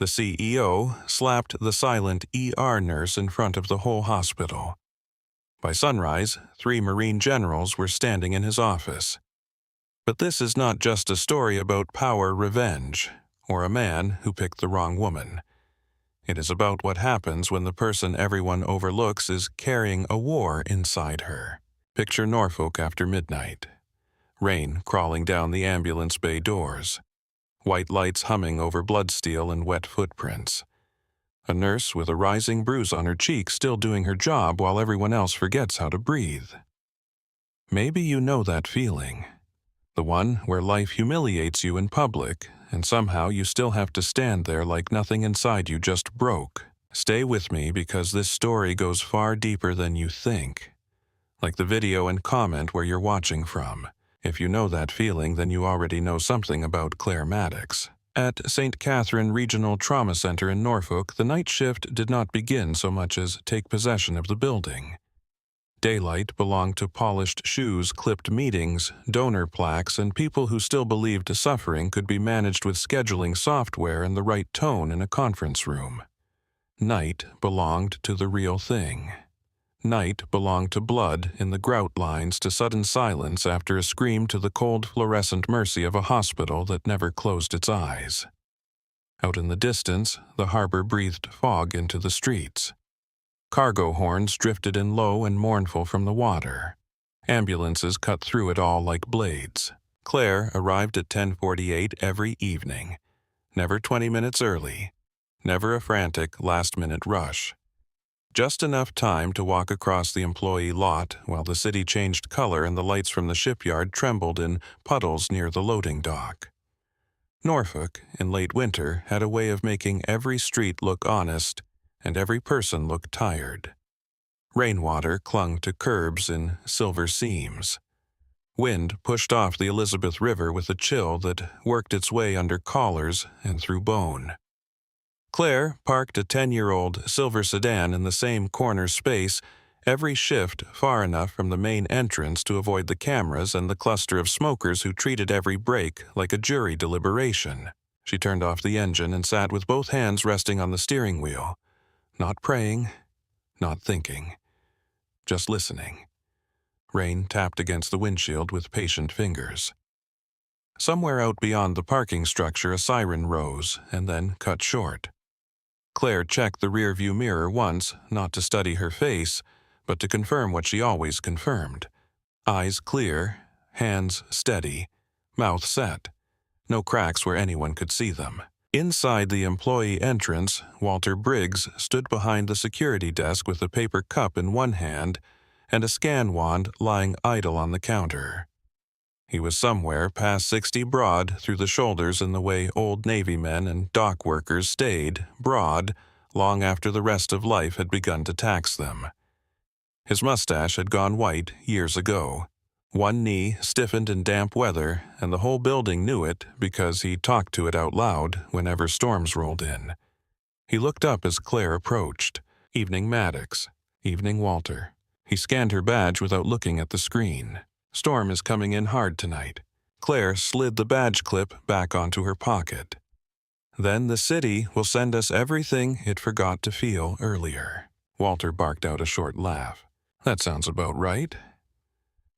The CEO slapped the silent ER nurse in front of the whole hospital. By sunrise, 3 Marine generals were standing in his office. But this is not just a story about power revenge, or a man who picked the wrong woman. It is about what happens when the person everyone overlooks is carrying a war inside her. Picture Norfolk after midnight. Rain crawling down the ambulance bay doors. White lights humming over bloodsteel and wet footprints. A nurse with a rising bruise on her cheek still doing her job while everyone else forgets how to breathe. Maybe you know that feeling. The one where life humiliates you in public, and somehow you still have to stand there like nothing inside you just broke. Stay with me because this story goes far deeper than you think. Like the video and comment where you're watching from. If you know that feeling, then you already know something about Claire Maddox. At St. Catherine Regional Trauma Center in Norfolk, the night shift did not begin so much as take possession of the building. Daylight belonged to polished shoes, clipped meetings, donor plaques, and people who still believed suffering could be managed with scheduling software and the right tone in a conference room. Night belonged to the real thing. Night belonged to blood in the grout lines, to sudden silence after a scream, to the cold fluorescent mercy of a hospital that never closed its eyes. Out in the distance, the harbor breathed fog into the streets. Cargo horns drifted in low and mournful from the water. Ambulances cut through it all like blades. Claire arrived at 10:48 every evening. Never 20 minutes early. Never a frantic last-minute rush. Just enough time to walk across the employee lot while the city changed color and the lights from the shipyard trembled in puddles near the loading dock. Norfolk, in late winter, had a way of making every street look honest and every person look tired. Rainwater clung to curbs in silver seams. Wind pushed off the Elizabeth River with a chill that worked its way under collars and through bone. Claire parked a 10-year-old silver sedan in the same corner space, every shift far enough from the main entrance to avoid the cameras and the cluster of smokers who treated every break like a jury deliberation. She turned off the engine and sat with both hands resting on the steering wheel. Not praying, not thinking, just listening. Rain tapped against the windshield with patient fingers. Somewhere out beyond the parking structure, a siren rose and then cut short. Claire checked the rearview mirror once, not to study her face, but to confirm what she always confirmed. Eyes clear, hands steady, mouth set. No cracks where anyone could see them. Inside the employee entrance, Walter Briggs stood behind the security desk with a paper cup in one hand and a scan wand lying idle on the counter. He was somewhere past 60 broad through the shoulders in the way old Navy men and dock workers stayed broad long after the rest of life had begun to tax them. His mustache had gone white years ago. One knee stiffened in damp weather, and the whole building knew it because he talked to it out loud whenever storms rolled in. He looked up as Claire approached. Evening Maddox. Evening Walter. He scanned her badge without looking at the screen. Storm is coming in hard tonight. Claire slid the badge clip back onto her pocket. Then the city will send us everything it forgot to feel earlier. Walter barked out a short laugh. That sounds about right.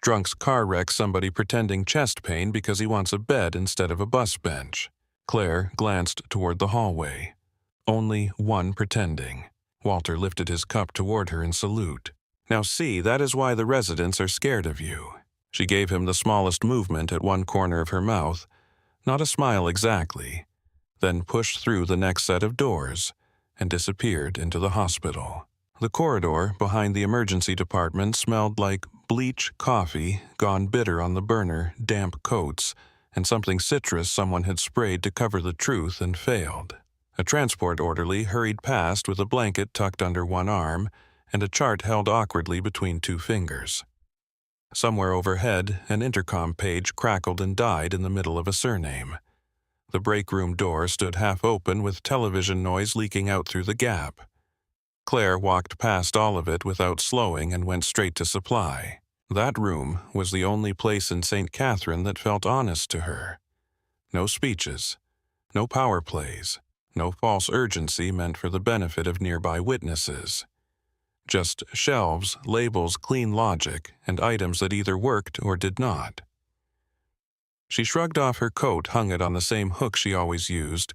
Drunks car wreck somebody pretending chest pain because he wants a bed instead of a bus bench. Claire glanced toward the hallway. Only one pretending. Walter lifted his cup toward her in salute. Now see, that is why the residents are scared of you. She gave him the smallest movement at one corner of her mouth, not a smile exactly, then pushed through the next set of doors and disappeared into the hospital. The corridor behind the emergency department smelled like bleach coffee gone bitter on the burner, damp coats, and something citrus someone had sprayed to cover the truth and failed. A transport orderly hurried past with a blanket tucked under one arm and a chart held awkwardly between two fingers. Somewhere overhead, an intercom page crackled and died in the middle of a surname. The break room door stood half open with television noise leaking out through the gap. Claire walked past all of it without slowing and went straight to supply. That room was the only place in St. Catherine that felt honest to her. No speeches, no power plays, No false urgency meant for the benefit of nearby witnesses. Just shelves, labels, clean logic, and items that either worked or did not. She shrugged off her coat, hung it on the same hook she always used,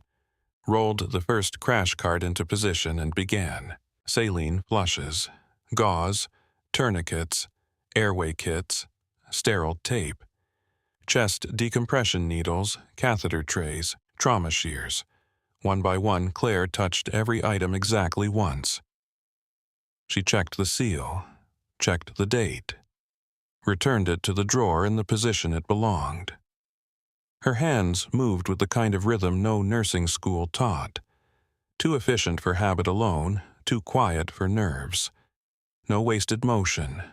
rolled the first crash cart into position, and began. Saline flushes, gauze, tourniquets, airway kits, sterile tape, chest decompression needles, catheter trays, trauma shears. One by one, Claire touched every item exactly once. She checked the seal, checked the date, returned it to the drawer in the position it belonged. Her hands moved with the kind of rhythm no nursing school taught. Too efficient for habit alone, too quiet for nerves. No wasted motion,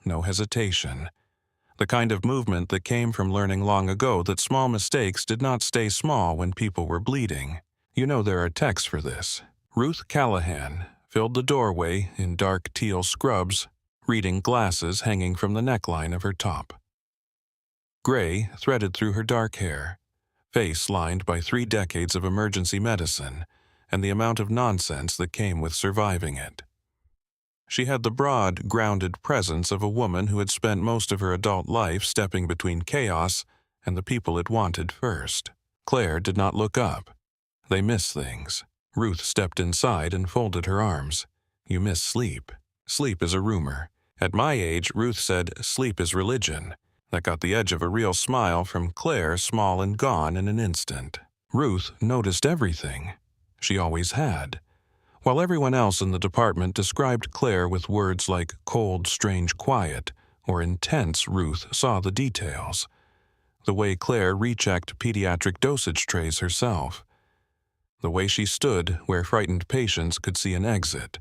no hesitation. The kind of movement that came from learning long ago that small mistakes did not stay small when people were bleeding. You know there are texts for this. Ruth Callahan filled the doorway in dark teal scrubs, reading glasses hanging from the neckline of her top. Gray threaded through her dark hair, face lined by 3 decades of emergency medicine and the amount of nonsense that came with surviving it. She had the broad, grounded presence of a woman who had spent most of her adult life stepping between chaos and the people it wanted first. Claire did not look up. They miss things. Ruth stepped inside and folded her arms. You miss sleep. Sleep is a rumor. At my age, Ruth said, sleep is religion. That got the edge of a real smile from Claire, small and gone in an instant. Ruth noticed everything. She always had. While everyone else in the department described Claire with words like cold, strange, quiet, or intense, Ruth saw the details. The way Claire rechecked pediatric dosage trays herself. The way she stood where frightened patients could see an exit.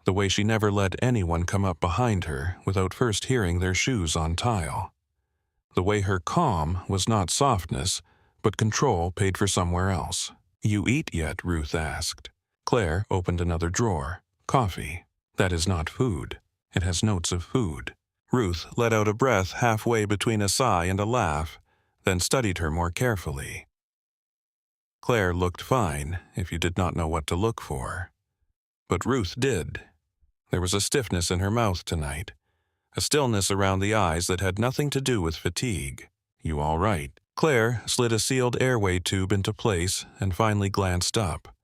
The way she never let anyone come up behind her without first hearing their shoes on tile. The way her calm was not softness, but control paid for somewhere else. You eat yet? Ruth asked. Claire opened another drawer. Coffee. That is not food. It has notes of food. Ruth let out a breath halfway between a sigh and a laugh, then studied her more carefully. Claire looked fine, if you did not know what to look for. But Ruth did. There was a stiffness in her mouth tonight, a stillness around the eyes that had nothing to do with fatigue. You all right? Claire slid a sealed airway tube into place and finally glanced up.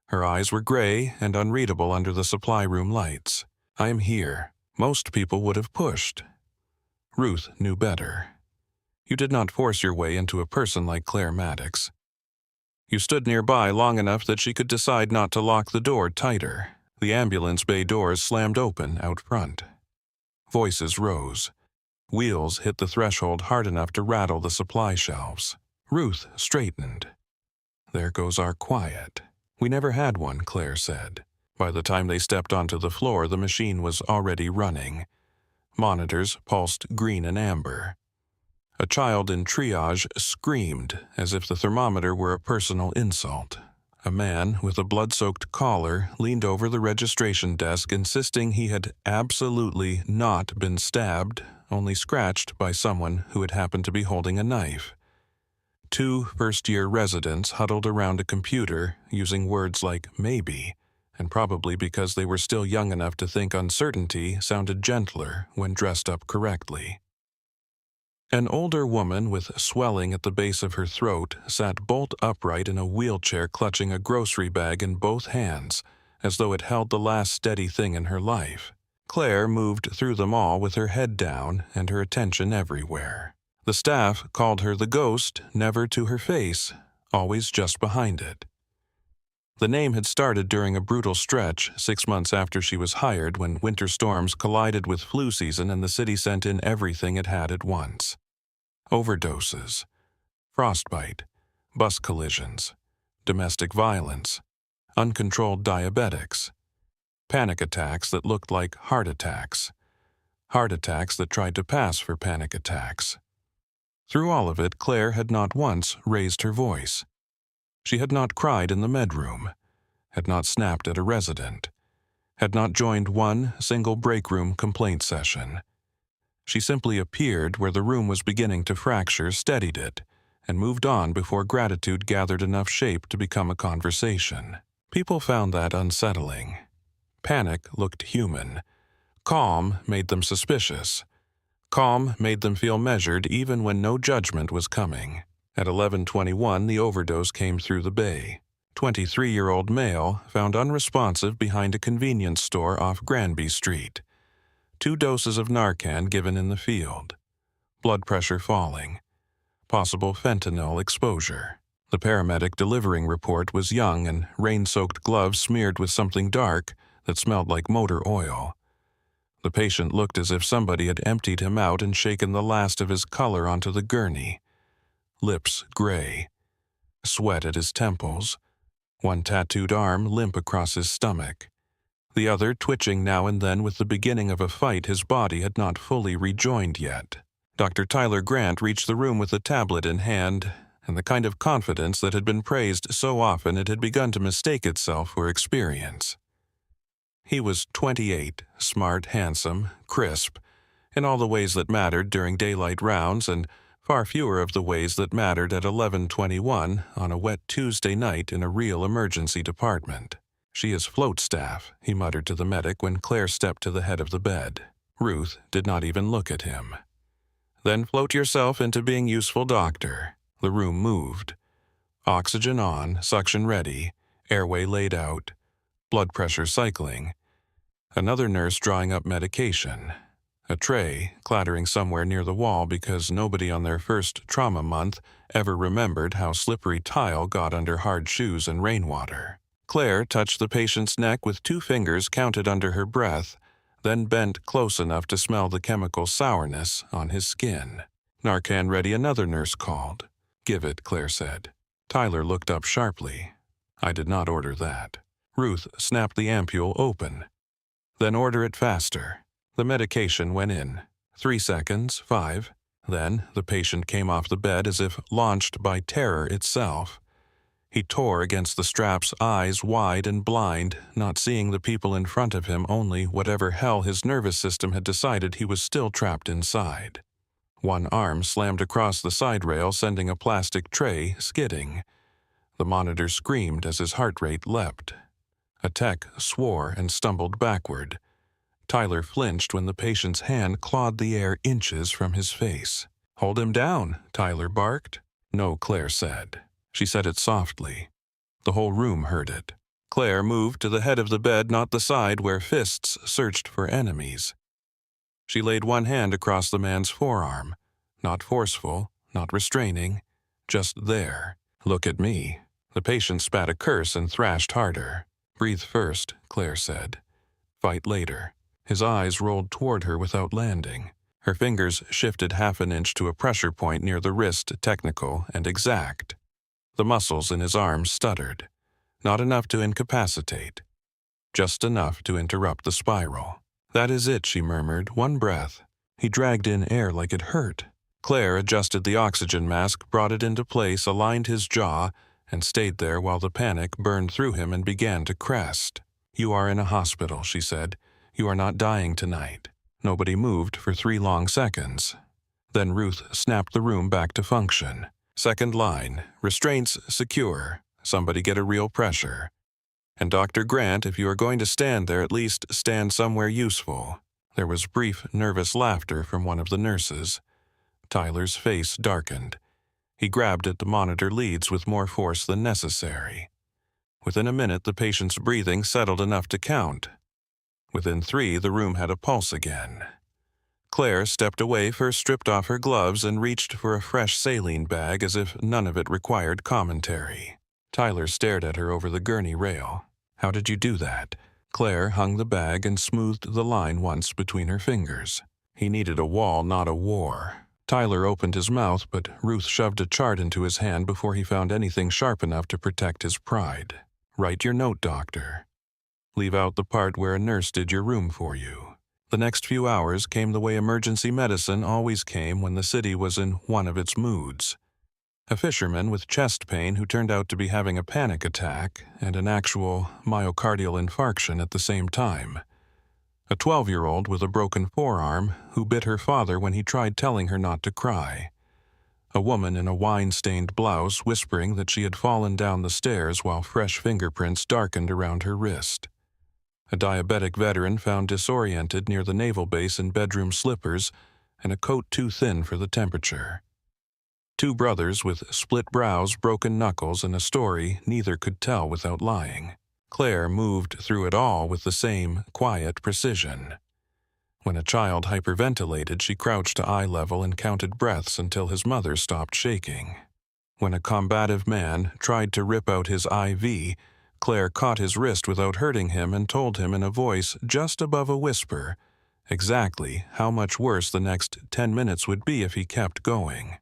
Her eyes were gray and unreadable under the supply room lights. I am here. Most people would have pushed. Ruth knew better. You did not force your way into a person like Claire Maddox. You stood nearby long enough that she could decide not to lock the door tighter. The ambulance bay doors slammed open out front. Voices rose. Wheels hit the threshold hard enough to rattle the supply shelves. Ruth straightened. There goes our quiet. We never had one, Claire said. By the time they stepped onto the floor, the machine was already running. Monitors pulsed green and amber. A child in triage screamed as if the thermometer were a personal insult. A man with a blood-soaked collar leaned over the registration desk, insisting he had absolutely not been stabbed, only scratched by someone who had happened to be holding a knife. 2 first-year residents huddled around a computer, using words like maybe, and probably because they were still young enough to think uncertainty sounded gentler when dressed up correctly. An older woman with swelling at the base of her throat sat bolt upright in a wheelchair, clutching a grocery bag in both hands, as though it held the last steady thing in her life. Claire moved through them all with her head down and her attention everywhere. The staff called her the ghost, never to her face, always just behind it. The name had started during a brutal stretch 6 months after she was hired, when winter storms collided with flu season and the city sent in everything it had at once. Overdoses, frostbite, bus collisions, domestic violence, uncontrolled diabetics, panic attacks that looked like heart attacks that tried to pass for panic attacks. Through all of it, Claire had not once raised her voice. She had not cried in the medroom, had not snapped at a resident, had not joined one single break room complaint session. She simply appeared where the room was beginning to fracture, steadied it, and moved on before gratitude gathered enough shape to become a conversation. People found that unsettling. Panic looked human. Calm made them suspicious. Calm made them feel measured even when no judgment was coming. At 11:21, the overdose came through the bay. 23-year-old male found unresponsive behind a convenience store off Granby Street. 2 doses of Narcan given in the field. Blood pressure falling. Possible fentanyl exposure. The paramedic delivering report was young and rain-soaked gloves smeared with something dark that smelled like motor oil. The patient looked as if somebody had emptied him out and shaken the last of his color onto the gurney. Lips gray. Sweat at his temples. One tattooed arm limp across his stomach. The other twitching now and then with the beginning of a fight his body had not fully rejoined yet. Dr. Tyler Grant reached the room with a tablet in hand, and the kind of confidence that had been praised so often it had begun to mistake itself for experience. He was 28, smart, handsome, crisp, in all the ways that mattered during daylight rounds and far fewer of the ways that mattered at 11:21 on a wet Tuesday night in a real emergency department. "She is float staff," he muttered to the medic when Claire stepped to the head of the bed. Ruth did not even look at him. "Then float yourself into being useful, doctor." The room moved. Oxygen on, suction ready, airway laid out, blood pressure cycling. Another nurse drawing up medication. A tray clattering somewhere near the wall because nobody on their first trauma month ever remembered how slippery tile got under hard shoes and rainwater. Claire touched the patient's neck with 2 fingers counted under her breath, then bent close enough to smell the chemical sourness on his skin. "Narcan ready," another nurse called. "Give it," Claire said. Tyler looked up sharply. "I did not order that." Ruth snapped the ampule open. "Then order it faster." The medication went in. 3 seconds, 5. Then the patient came off the bed as if launched by terror itself. He tore against the straps, eyes wide and blind, not seeing the people in front of him, only whatever hell his nervous system had decided he was still trapped inside. One arm slammed across the side rail, sending a plastic tray skidding. The monitor screamed as his heart rate leapt. A tech swore and stumbled backward. Tyler flinched when the patient's hand clawed the air inches from his face. "Hold him down," Tyler barked. "No," Claire said. She said it softly. The whole room heard it. Claire moved to the head of the bed, not the side where fists searched for enemies. She laid one hand across the man's forearm. Not forceful, not restraining, just there. "Look at me." The patient spat a curse and thrashed harder. "Breathe first," Claire said. "Fight later." His eyes rolled toward her without landing. Her fingers shifted half an inch to a pressure point near the wrist, technical and exact. The muscles in his arms stuttered. Not enough to incapacitate. Just enough to interrupt the spiral. "That is it," she murmured. "One breath." He dragged in air like it hurt. Claire adjusted the oxygen mask, brought it into place, aligned his jaw, and stayed there while the panic burned through him and began to crest. "You are in a hospital," she said. "You are not dying tonight." Nobody moved for 3 long seconds. Then Ruth snapped the room back to function. "Second line, restraints secure. Somebody get a real pressure. And Dr. Grant, if you are going to stand there, at least stand somewhere useful." There was brief, nervous laughter from one of the nurses. Tyler's face darkened. He grabbed at the monitor leads with more force than necessary. Within a minute, the patient's breathing settled enough to count. Within 3, the room had a pulse again. Claire stepped away, first stripped off her gloves, and reached for a fresh saline bag as if none of it required commentary. Tyler stared at her over the gurney rail. "How did you do that?" Claire hung the bag and smoothed the line once between her fingers. He needed a wall, not a war. Tyler opened his mouth, but Ruth shoved a chart into his hand before he found anything sharp enough to protect his pride. "Write your note, doctor. Leave out the part where a nurse did your room for you." The next few hours came the way emergency medicine always came when the city was in one of its moods. A fisherman with chest pain who turned out to be having a panic attack and an actual myocardial infarction at the same time. A 12-year-old with a broken forearm who bit her father when he tried telling her not to cry. A woman in a wine-stained blouse whispering that she had fallen down the stairs while fresh fingerprints darkened around her wrist. A diabetic veteran found disoriented near the naval base in bedroom slippers and a coat too thin for the temperature. Two brothers with split brows, broken knuckles, and a story neither could tell without lying. Claire moved through it all with the same quiet precision. When a child hyperventilated, she crouched to eye level and counted breaths until his mother stopped shaking. When a combative man tried to rip out his IV, Claire caught his wrist without hurting him and told him in a voice just above a whisper exactly how much worse the next 10 minutes would be if he kept going.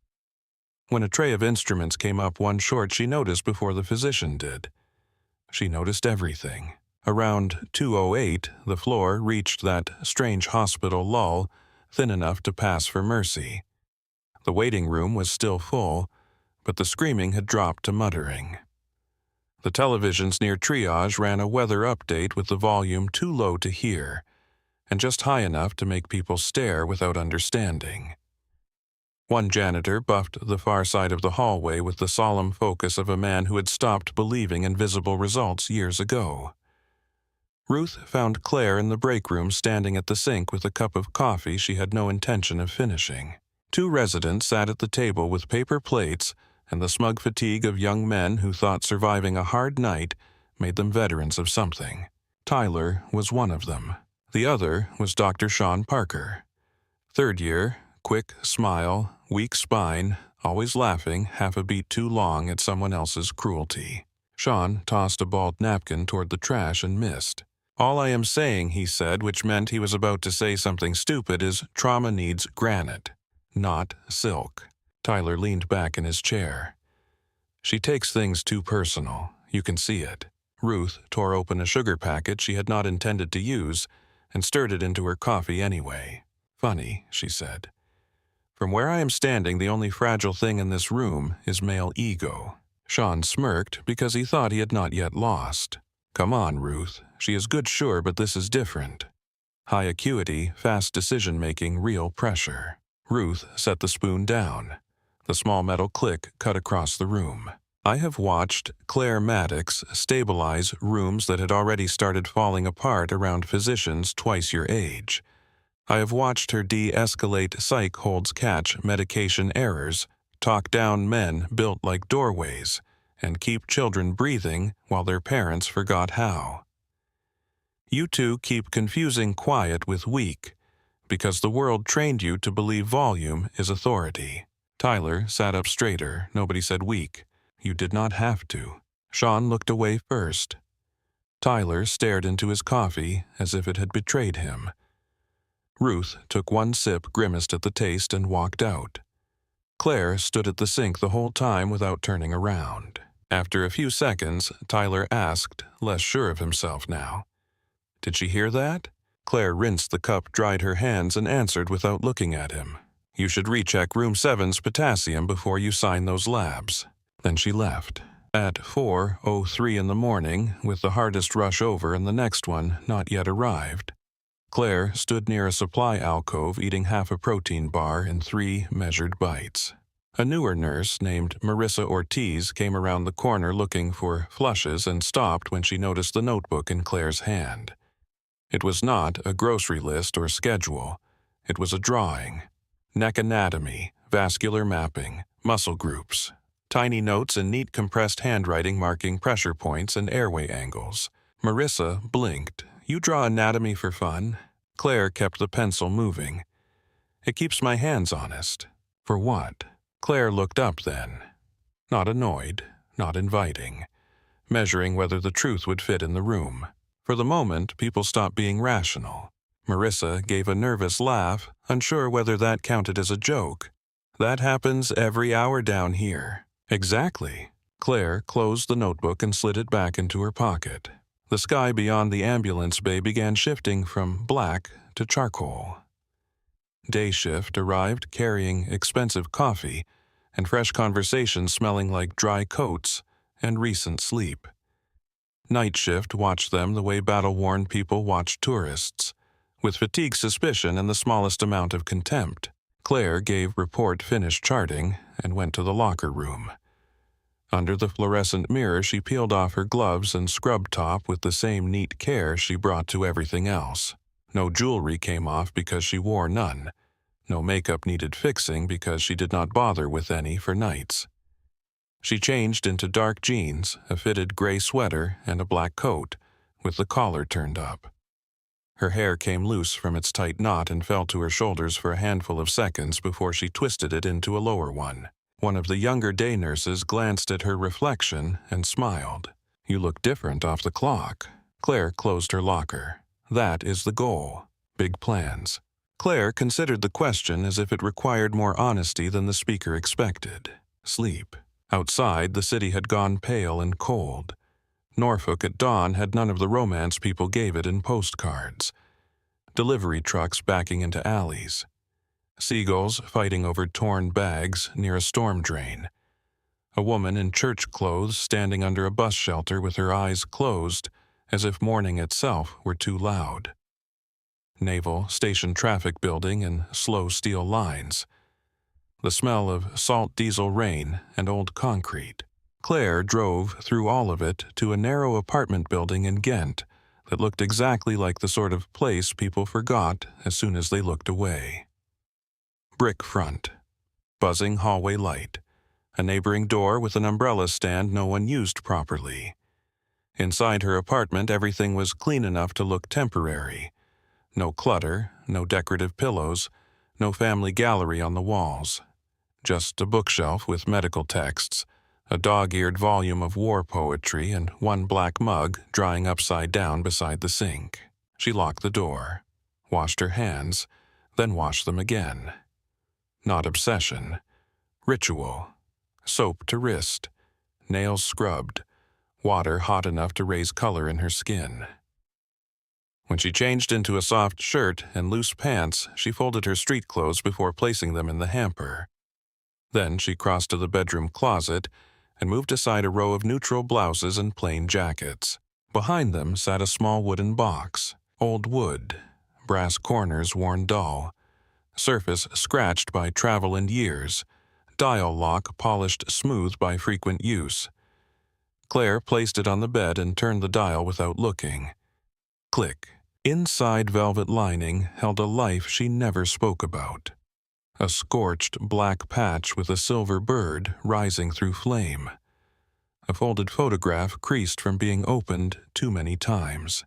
When a tray of instruments came up one short, she noticed before the physician did. She noticed everything. Around 2:08, the floor reached that strange hospital lull, thin enough to pass for mercy. The waiting room was still full, but the screaming had dropped to muttering. The televisions near triage ran a weather update with the volume too low to hear, and just high enough to make people stare without understanding. One janitor buffed the far side of the hallway with the solemn focus of a man who had stopped believing in visible results years ago. Ruth found Claire in the break room standing at the sink with a cup of coffee she had no intention of finishing. Two residents sat at the table with paper plates and the smug fatigue of young men who thought surviving a hard night made them veterans of something. Tyler was one of them. The other was Dr. Sean Parker. Third year, quick smile, weak spine, always laughing half a beat too long at someone else's cruelty. Sean tossed a bald napkin toward the trash and missed. "All I am saying," he said, which meant he was about to say something stupid, "is trauma needs granite, not silk." Tyler leaned back in his chair. "She takes things too personal. You can see it." Ruth tore open a sugar packet she had not intended to use and stirred it into her coffee anyway. "Funny," she said. "From where I am standing, the only fragile thing in this room is male ego." Sean smirked because he thought he had not yet lost. "Come on, Ruth. She is good, sure, but this is different. High acuity, fast decision-making, real pressure." Ruth set the spoon down. The small metal click cut across the room. "I have watched Claire Maddox stabilize rooms that had already started falling apart around physicians twice your age. I have watched her de-escalate psych holds catch medication errors, talk down men built like doorways, and keep children breathing while their parents forgot how. You two keep confusing quiet with weak, because the world trained you to believe volume is authority." Tyler sat up straighter. Nobody said weak. You did not have to. Sean looked away first. Tyler stared into his coffee as if it had betrayed him. Ruth took one sip, grimaced at the taste, and walked out. Claire stood at the sink the whole time without turning around. After a few seconds, Tyler asked, less sure of himself now, "Did she hear that?" Claire rinsed the cup, dried her hands, and answered without looking at him, "You should recheck room 7's potassium before you sign those labs." Then she left. At 4:03 in the morning, with the hardest rush over and the next one not yet arrived, Claire stood near a supply alcove eating half a protein bar in 3 measured bites. A newer nurse named Marissa Ortiz came around the corner looking for flushes and stopped when she noticed the notebook in Claire's hand. It was not a grocery list or schedule. It was a drawing. Neck anatomy, vascular mapping, muscle groups. Tiny notes in neat compressed handwriting marking pressure points and airway angles. Marissa blinked. "You draw anatomy for fun?" Claire kept the pencil moving. "It keeps my hands honest." "For what?" Claire looked up then. Not annoyed, not inviting. Measuring whether the truth would fit in the room. For the moment, people stopped being rational. Marissa gave a nervous laugh, unsure whether that counted as a joke. "That happens every hour down here." "Exactly." Claire closed the notebook and slid it back into her pocket. The sky beyond the ambulance bay began shifting from black to charcoal. Day shift arrived carrying expensive coffee and fresh conversation smelling like dry coats and recent sleep. Night shift watched them the way battle-worn people watch tourists, with fatigue, suspicion, and the smallest amount of contempt. Claire gave report finished charting, and went to the locker room. Under the fluorescent mirror, she peeled off her gloves and scrub top with the same neat care she brought to everything else. No jewelry came off because she wore none. No makeup needed fixing because she did not bother with any for nights. She changed into dark jeans, a fitted gray sweater, and a black coat, with the collar turned up. Her hair came loose from its tight knot and fell to her shoulders for a handful of seconds before she twisted it into a lower one. One of the younger day nurses glanced at her reflection and smiled. "You look different off the clock." Claire closed her locker. That is the goal. Big plans. Claire considered the question as if it required more honesty than the speaker expected. Sleep. Outside, the city had gone pale and cold. Norfolk at dawn had none of the romance people gave it in postcards. Delivery trucks backing into alleys. Seagulls fighting over torn bags near a storm drain. A woman in church clothes standing under a bus shelter with her eyes closed, as if morning itself were too loud. Naval Station traffic building and slow steel lines. The smell of salt diesel rain and old concrete. Claire drove through all of it to a narrow apartment building in Ghent that looked exactly like the sort of place people forgot as soon as they looked away. Brick front. Buzzing hallway light. A neighboring door with an umbrella stand no one used properly. Inside her apartment, everything was clean enough to look temporary. No clutter, no decorative pillows, no family gallery on the walls. Just a bookshelf with medical texts, a dog-eared volume of war poetry, and one black mug drying upside down beside the sink. She locked the door, washed her hands, then washed them again. Not obsession. Ritual. Soap to wrist. Nails scrubbed. Water hot enough to raise color in her skin. When she changed into a soft shirt and loose pants, she folded her street clothes before placing them in the hamper. Then she crossed to the bedroom closet and moved aside a row of neutral blouses and plain jackets. Behind them sat a small wooden box, old wood, brass corners worn dull, surface scratched by travel and years, dial lock polished smooth by frequent use. Claire placed it on the bed and turned the dial without looking. Click. Inside velvet lining held a life she never spoke about. A scorched black patch with a silver bird rising through flame. A folded photograph creased from being opened too many times.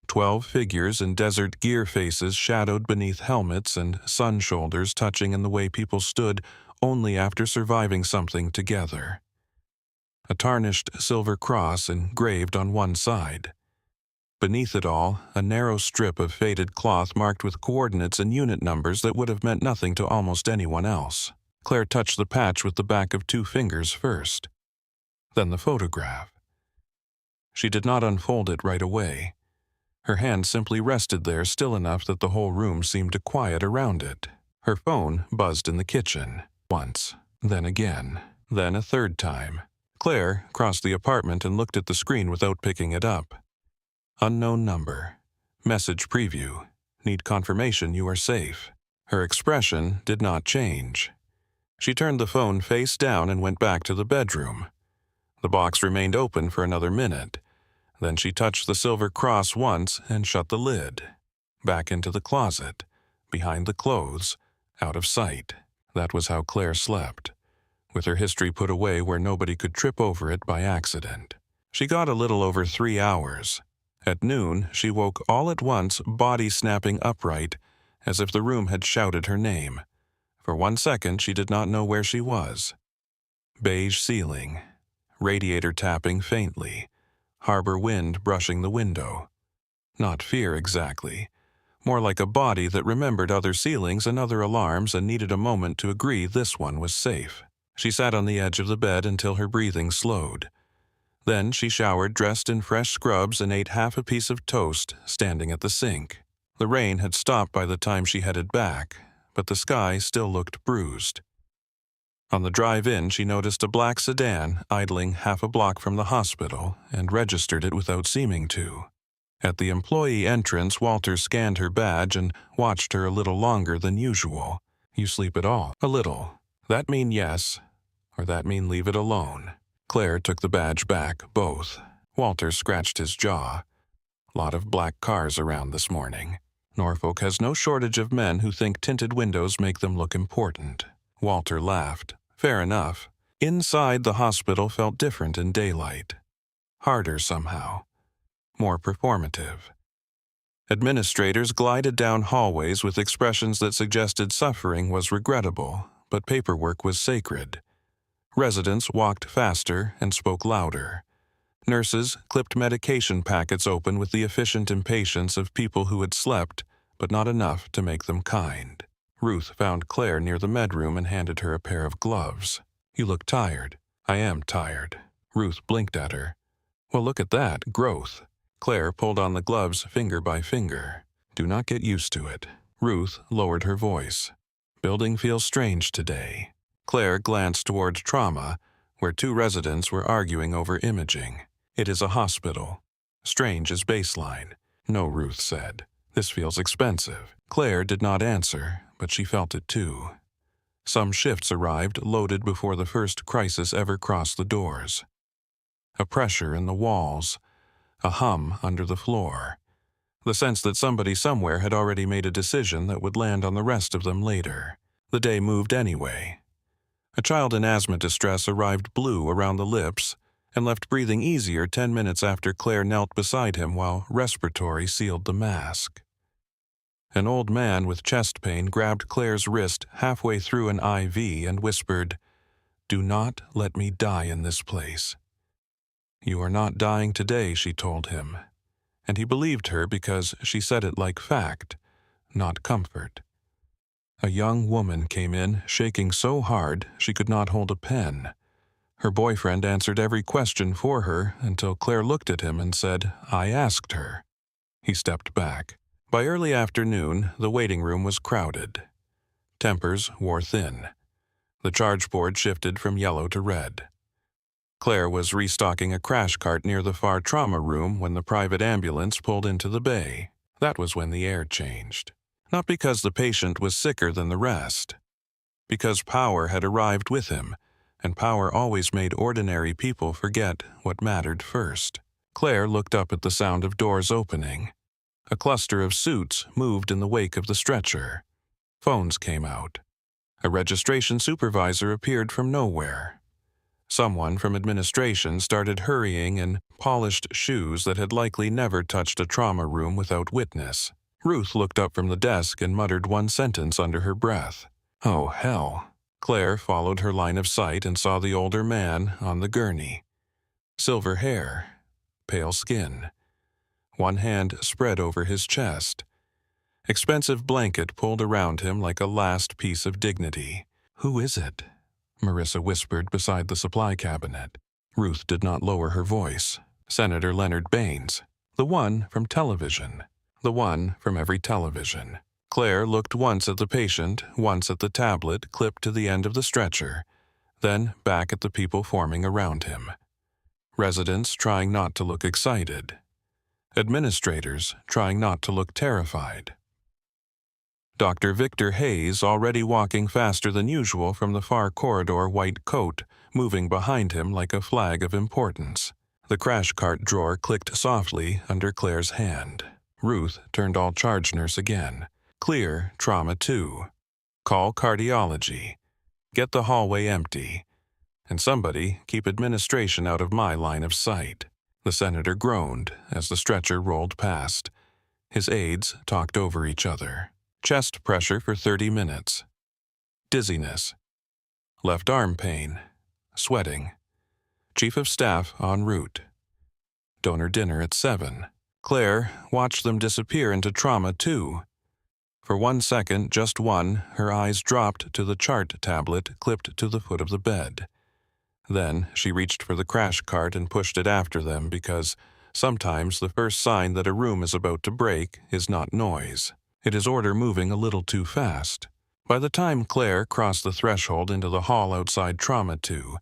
12 figures in desert gear faces shadowed beneath helmets and sun shoulders touching in the way people stood only after surviving something together. A tarnished silver cross engraved on one side. Beneath it all, a narrow strip of faded cloth marked with coordinates and unit numbers that would have meant nothing to almost anyone else. Claire touched the patch with the back of 2 fingers first. Then the photograph. She did not unfold it right away. Her hand simply rested there still enough that the whole room seemed to quiet around it. Her phone buzzed in the kitchen. Once, then again, then a third time. Claire crossed the apartment and looked at the screen without picking it up. Unknown number. Message preview. Need confirmation you are safe. Her expression did not change. She turned the phone face down and went back to the bedroom. The box remained open for another minute. Then she touched the silver cross once and shut the lid. Back into the closet, behind the clothes, out of sight. That was how Claire slept, with her history put away where nobody could trip over it by accident. She got a little over 3 hours. At noon, she woke all at once, body snapping upright, as if the room had shouted her name. For 1 second, she did not know where she was. Beige ceiling, radiator tapping faintly, harbor wind brushing the window. Not fear exactly, more like a body that remembered other ceilings and other alarms and needed a moment to agree this one was safe. She sat on the edge of the bed until her breathing slowed. Then she showered, dressed in fresh scrubs, and ate half a piece of toast, standing at the sink. The rain had stopped by the time she headed back, but the sky still looked bruised. On the drive in, she noticed a black sedan idling half a block from the hospital and registered it without seeming to. At the employee entrance, Walter scanned her badge and watched her a little longer than usual. "You sleep at all?" "A little." That mean yes, or that mean leave it alone? Claire took the badge back, both. Walter scratched his jaw. Lot of black cars around this morning. Norfolk has no shortage of men who think tinted windows make them look important. Walter laughed. Fair enough. Inside, the hospital felt different in daylight. Harder somehow. More performative. Administrators glided down hallways with expressions that suggested suffering was regrettable, but paperwork was sacred. Residents walked faster and spoke louder. Nurses clipped medication packets open with the efficient impatience of people who had slept, but not enough to make them kind. Ruth found Claire near the medroom and handed her a pair of gloves. You look tired. I am tired. Ruth blinked at her. Well, look at that, growth. Claire pulled on the gloves finger by finger. Do not get used to it. Ruth lowered her voice. Building feels strange today. Claire glanced toward trauma, where two residents were arguing over imaging. It is a hospital. Strange is baseline. No, Ruth said. This feels expensive. Claire did not answer, but she felt it too. Some shifts arrived loaded before the first crisis ever crossed the doors. A pressure in the walls, a hum under the floor. The sense that somebody somewhere had already made a decision that would land on the rest of them later. The day moved anyway. A child in asthma distress arrived blue around the lips and left breathing easier 10 minutes after Claire knelt beside him while respiratory sealed the mask. An old man with chest pain grabbed Claire's wrist halfway through an IV and whispered, "Do not let me die in this place." "You are not dying today," she told him. And he believed her because she said it like fact, not comfort. A young woman came in, shaking so hard she could not hold a pen. Her boyfriend answered every question for her until Claire looked at him and said, "I asked her." He stepped back. By early afternoon, the waiting room was crowded. Tempers wore thin. The charge board shifted from yellow to red. Claire was restocking a crash cart near the far trauma room when the private ambulance pulled into the bay. That was when the air changed. Not because the patient was sicker than the rest. Because power had arrived with him, and power always made ordinary people forget what mattered first. Claire looked up at the sound of doors opening. A cluster of suits moved in the wake of the stretcher. Phones came out. A registration supervisor appeared from nowhere. Someone from administration started hurrying in polished shoes that had likely never touched a trauma room without witness. Ruth looked up from the desk and muttered one sentence under her breath. Oh, hell. Claire followed her line of sight and saw the older man on the gurney. Silver hair, pale skin. One hand spread over his chest. Expensive blanket pulled around him like a last piece of dignity. Who is it? Marissa whispered beside the supply cabinet. Ruth did not lower her voice. Senator Leonard Baines. The one from television. The one from every television. Claire looked once at the patient, once at the tablet clipped to the end of the stretcher, then back at the people forming around him. Residents trying not to look excited. Administrators trying not to look terrified. Dr. Victor Hayes, already walking faster than usual from the far corridor, white coat, moving behind him like a flag of importance. The crash cart drawer clicked softly under Claire's hand. Ruth turned all charge nurse again. Clear trauma 2. Call cardiology. Get the hallway empty. And somebody keep administration out of my line of sight. The senator groaned as the stretcher rolled past. His aides talked over each other. Chest pressure for 30 minutes. Dizziness. Left arm pain. Sweating. Chief of staff en route. Donor dinner at 7. Claire watched them disappear into trauma 2. For 1 second, just one, her eyes dropped to the chart tablet clipped to the foot of the bed. Then she reached for the crash cart and pushed it after them because sometimes the first sign that a room is about to break is not noise. It is order moving a little too fast. By the time Claire crossed the threshold into the hall outside Trauma 2,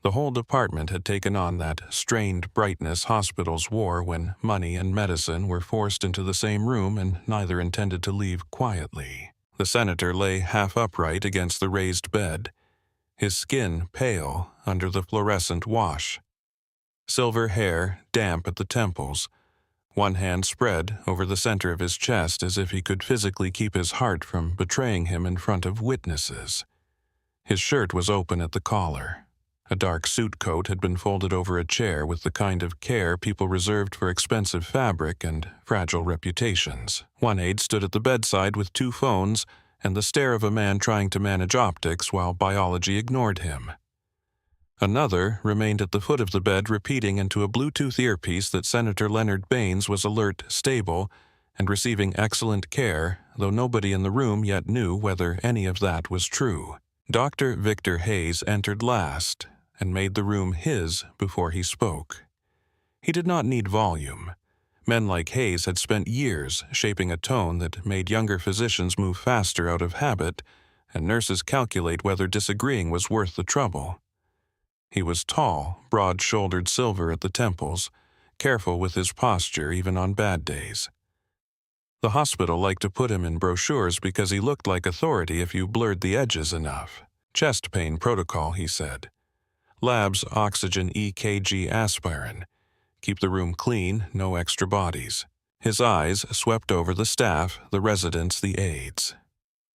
the whole department had taken on that strained brightness hospitals wore when money and medicine were forced into the same room and neither intended to leave quietly. The senator lay half upright against the raised bed, his skin pale under the fluorescent wash. Silver hair damp at the temples, one hand spread over the center of his chest as if he could physically keep his heart from betraying him in front of witnesses. His shirt was open at the collar. A dark suit coat had been folded over a chair with the kind of care people reserved for expensive fabric and fragile reputations. One aide stood at the bedside with 2 phones and the stare of a man trying to manage optics while biology ignored him. Another remained at the foot of the bed repeating into a Bluetooth earpiece that Senator Leonard Baines was alert, stable, and receiving excellent care, though nobody in the room yet knew whether any of that was true. Dr. Victor Hayes entered last and made the room his before he spoke. He did not need volume. Men like Hayes had spent years shaping a tone that made younger physicians move faster out of habit and nurses calculate whether disagreeing was worth the trouble. He was tall, broad-shouldered, silver at the temples, careful with his posture even on bad days. The hospital liked to put him in brochures because he looked like authority if you blurred the edges enough. Chest pain protocol, he said. Labs, oxygen, EKG, aspirin. Keep the room clean, no extra bodies. His eyes swept over the staff, the residents, the aides.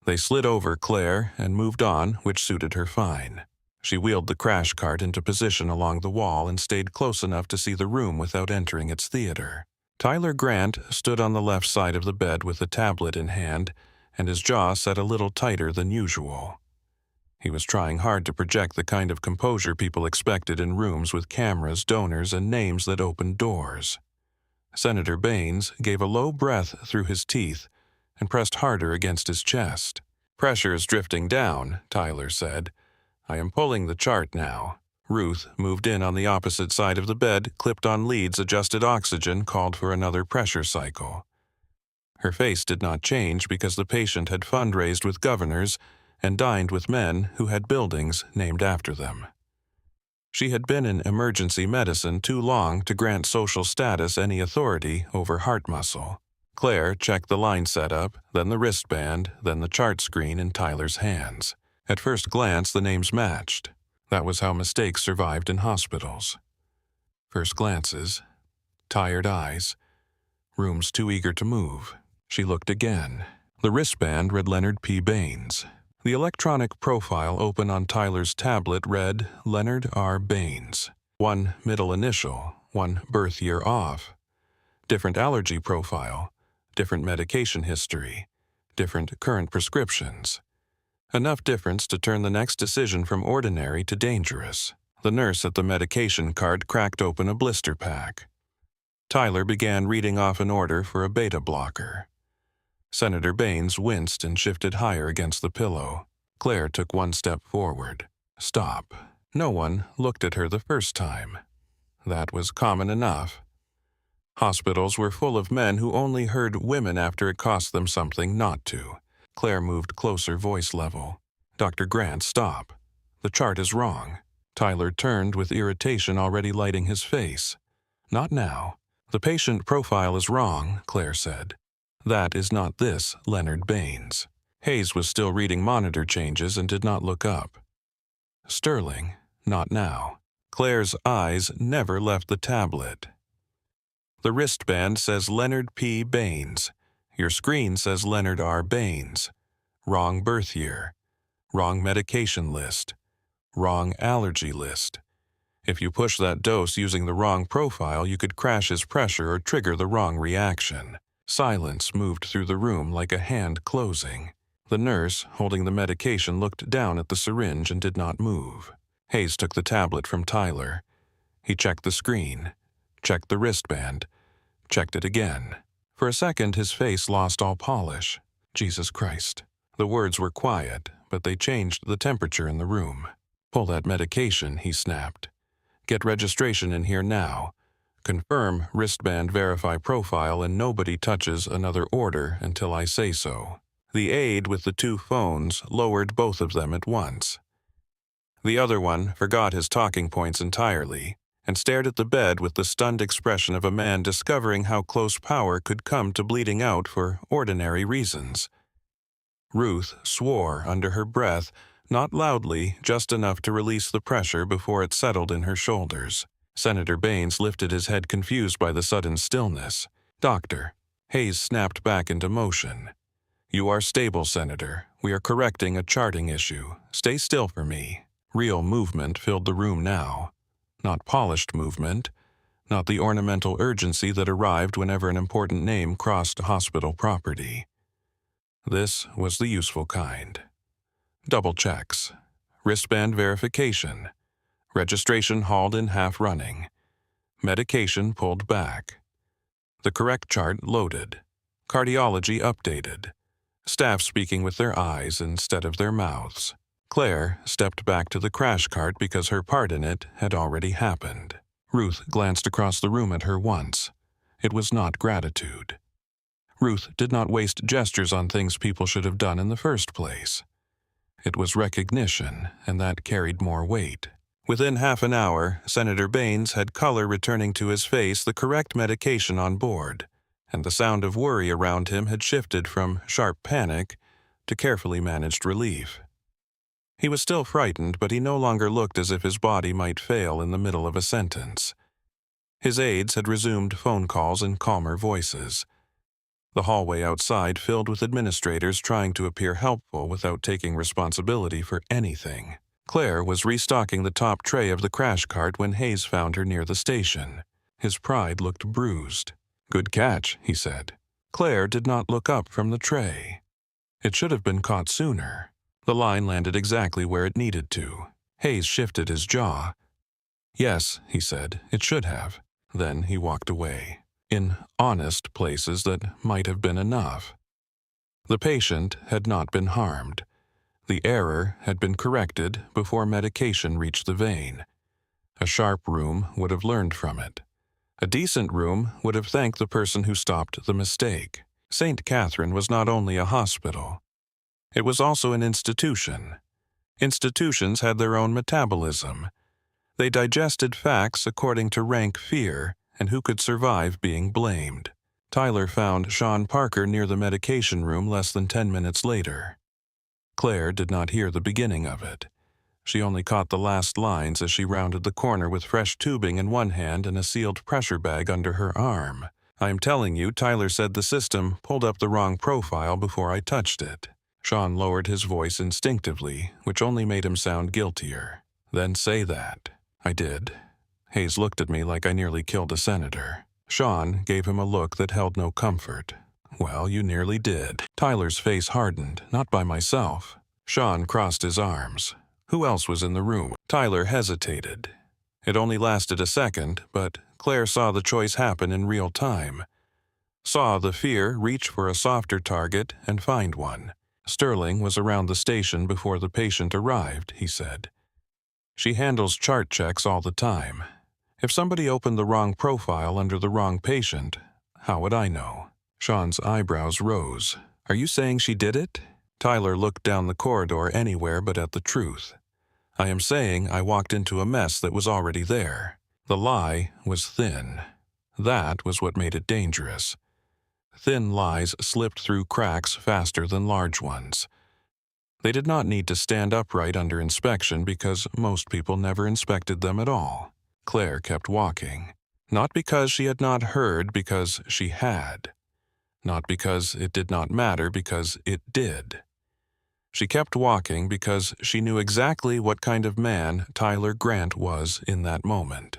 They slid over Claire and moved on, which suited her fine. She wheeled the crash cart into position along the wall and stayed close enough to see the room without entering its theater. Tyler Grant stood on the left side of the bed with a tablet in hand, and his jaw set a little tighter than usual. He was trying hard to project the kind of composure people expected in rooms with cameras, donors, and names that opened doors. Senator Baines gave a low breath through his teeth and pressed harder against his chest. "Pressure's drifting down," Tyler said. "I am pulling the chart now." Ruth moved in on the opposite side of the bed, clipped on leads, adjusted oxygen, called for another pressure cycle. Her face did not change because the patient had fundraised with governors and dined with men who had buildings named after them. She had been in emergency medicine too long to grant social status any authority over heart muscle. Claire checked the line setup, then the wristband, then the chart screen in Tyler's hands. At first glance, the names matched. That was how mistakes survived in hospitals. First glances, tired eyes, rooms too eager to move. She looked again. The wristband read Leonard P. Baines. The electronic profile open on Tyler's tablet read Leonard R. Baines. One middle initial, one birth year off. Different allergy profile, different medication history, different current prescriptions. Enough difference to turn the next decision from ordinary to dangerous. The nurse at the medication cart cracked open a blister pack. Tyler began reading off an order for a beta blocker. Senator Baines winced and shifted higher against the pillow. Claire took one step forward. Stop. No one looked at her the first time. That was common enough. Hospitals were full of men who only heard women after it cost them something not to. Claire moved closer, voice level. "Dr. Grant, stop. The chart is wrong." Tyler turned with irritation already lighting his face. "Not now. The patient profile is wrong," Claire said. "That is not this Leonard Baines." Hayes was still reading monitor changes and did not look up. "Sterling, not now." Claire's eyes never left the tablet. "The wristband says Leonard P. Baines. Your screen says Leonard R. Baines. Wrong birth year. Wrong medication list. Wrong allergy list. If you push that dose using the wrong profile, you could crash his pressure or trigger the wrong reaction." Silence moved through the room like a hand closing. The nurse, holding the medication, looked down at the syringe and did not move. Hayes took the tablet from Tyler. He checked the screen, checked the wristband, checked it again. For a second, his face lost all polish. Jesus Christ. The words were quiet, but they changed the temperature in the room. "Pull that medication," he snapped. "Get registration in here now. Confirm wristband verify profile and nobody touches another order until I say so." The aide with the 2 phones lowered both of them at once. The other one forgot his talking points entirely and stared at the bed with the stunned expression of a man discovering how close power could come to bleeding out for ordinary reasons. Ruth swore under her breath, Not loudly, just enough to release the pressure before it settled in her shoulders. Senator Baines lifted his head, confused by the sudden stillness. "Doctor." Hayes snapped back into motion. "You are stable, Senator. We are correcting a charting issue. Stay still for me." Real movement filled the room now. Not polished movement. Not the ornamental urgency that arrived whenever an important name crossed hospital property. This was the useful kind. Double checks. Wristband verification. Registration hauled in half running. Medication pulled back. The correct chart loaded. Cardiology updated. Staff speaking with their eyes instead of their mouths. Claire stepped back to the crash cart because her part in it had already happened. Ruth glanced across the room at her once. It was not gratitude. Ruth did not waste gestures on things people should have done in the first place. It was recognition, and that carried more weight. Within half an hour, Senator Baines had color returning to his face, the correct medication on board, and the sound of worry around him had shifted from sharp panic to carefully managed relief. He was still frightened, but he no longer looked as if his body might fail in the middle of a sentence. His aides had resumed phone calls in calmer voices. The hallway outside filled with administrators trying to appear helpful without taking responsibility for anything. Claire was restocking the top tray of the crash cart when Hayes found her near the station. His pride looked bruised. "Good catch," he said. Claire did not look up from the tray. It should have been caught sooner. The line landed exactly where it needed to. Hayes shifted his jaw. "Yes," he said, "it should have." Then he walked away. In honest places that might have been enough. The patient had not been harmed. The error had been corrected before medication reached the vein. A sharp room would have learned from it. A decent room would have thanked the person who stopped the mistake. St. Catherine was not only a hospital. It was also an institution. Institutions had their own metabolism. They digested facts according to rank fear and who could survive being blamed. Tyler found Sean Parker near the medication room less than 10 minutes later. Claire did not hear the beginning of it. She only caught the last lines as she rounded the corner with fresh tubing in one hand and a sealed pressure bag under her arm. "I'm telling you, Tyler said the system pulled up the wrong profile before I touched it." Sean lowered his voice instinctively, which only made him sound guiltier. "Then say that." "I did." Hayes looked at me like I nearly killed a senator. Sean gave him a look that held no comfort. "Well, you nearly did." Tyler's face hardened, "Not by myself." Sean crossed his arms. "Who else was in the room?" Tyler hesitated. It only lasted a second, but Claire saw the choice happen in real time. Saw the fear reach for a softer target and find one. "Sterling was around the station before the patient arrived," he said. "She handles chart checks all the time. If somebody opened the wrong profile under the wrong patient, how would I know?" Sean's eyebrows rose. "Are you saying she did it?" Tyler looked down the corridor anywhere but at the truth. "I am saying I walked into a mess that was already there." The lie was thin. That was what made it dangerous. Thin lies slipped through cracks faster than large ones. They did not need to stand upright under inspection because most people never inspected them at all. Claire kept walking. Not because she had not heard, because she had. Not because it did not matter, because it did. She kept walking because she knew exactly what kind of man Tyler Grant was in that moment.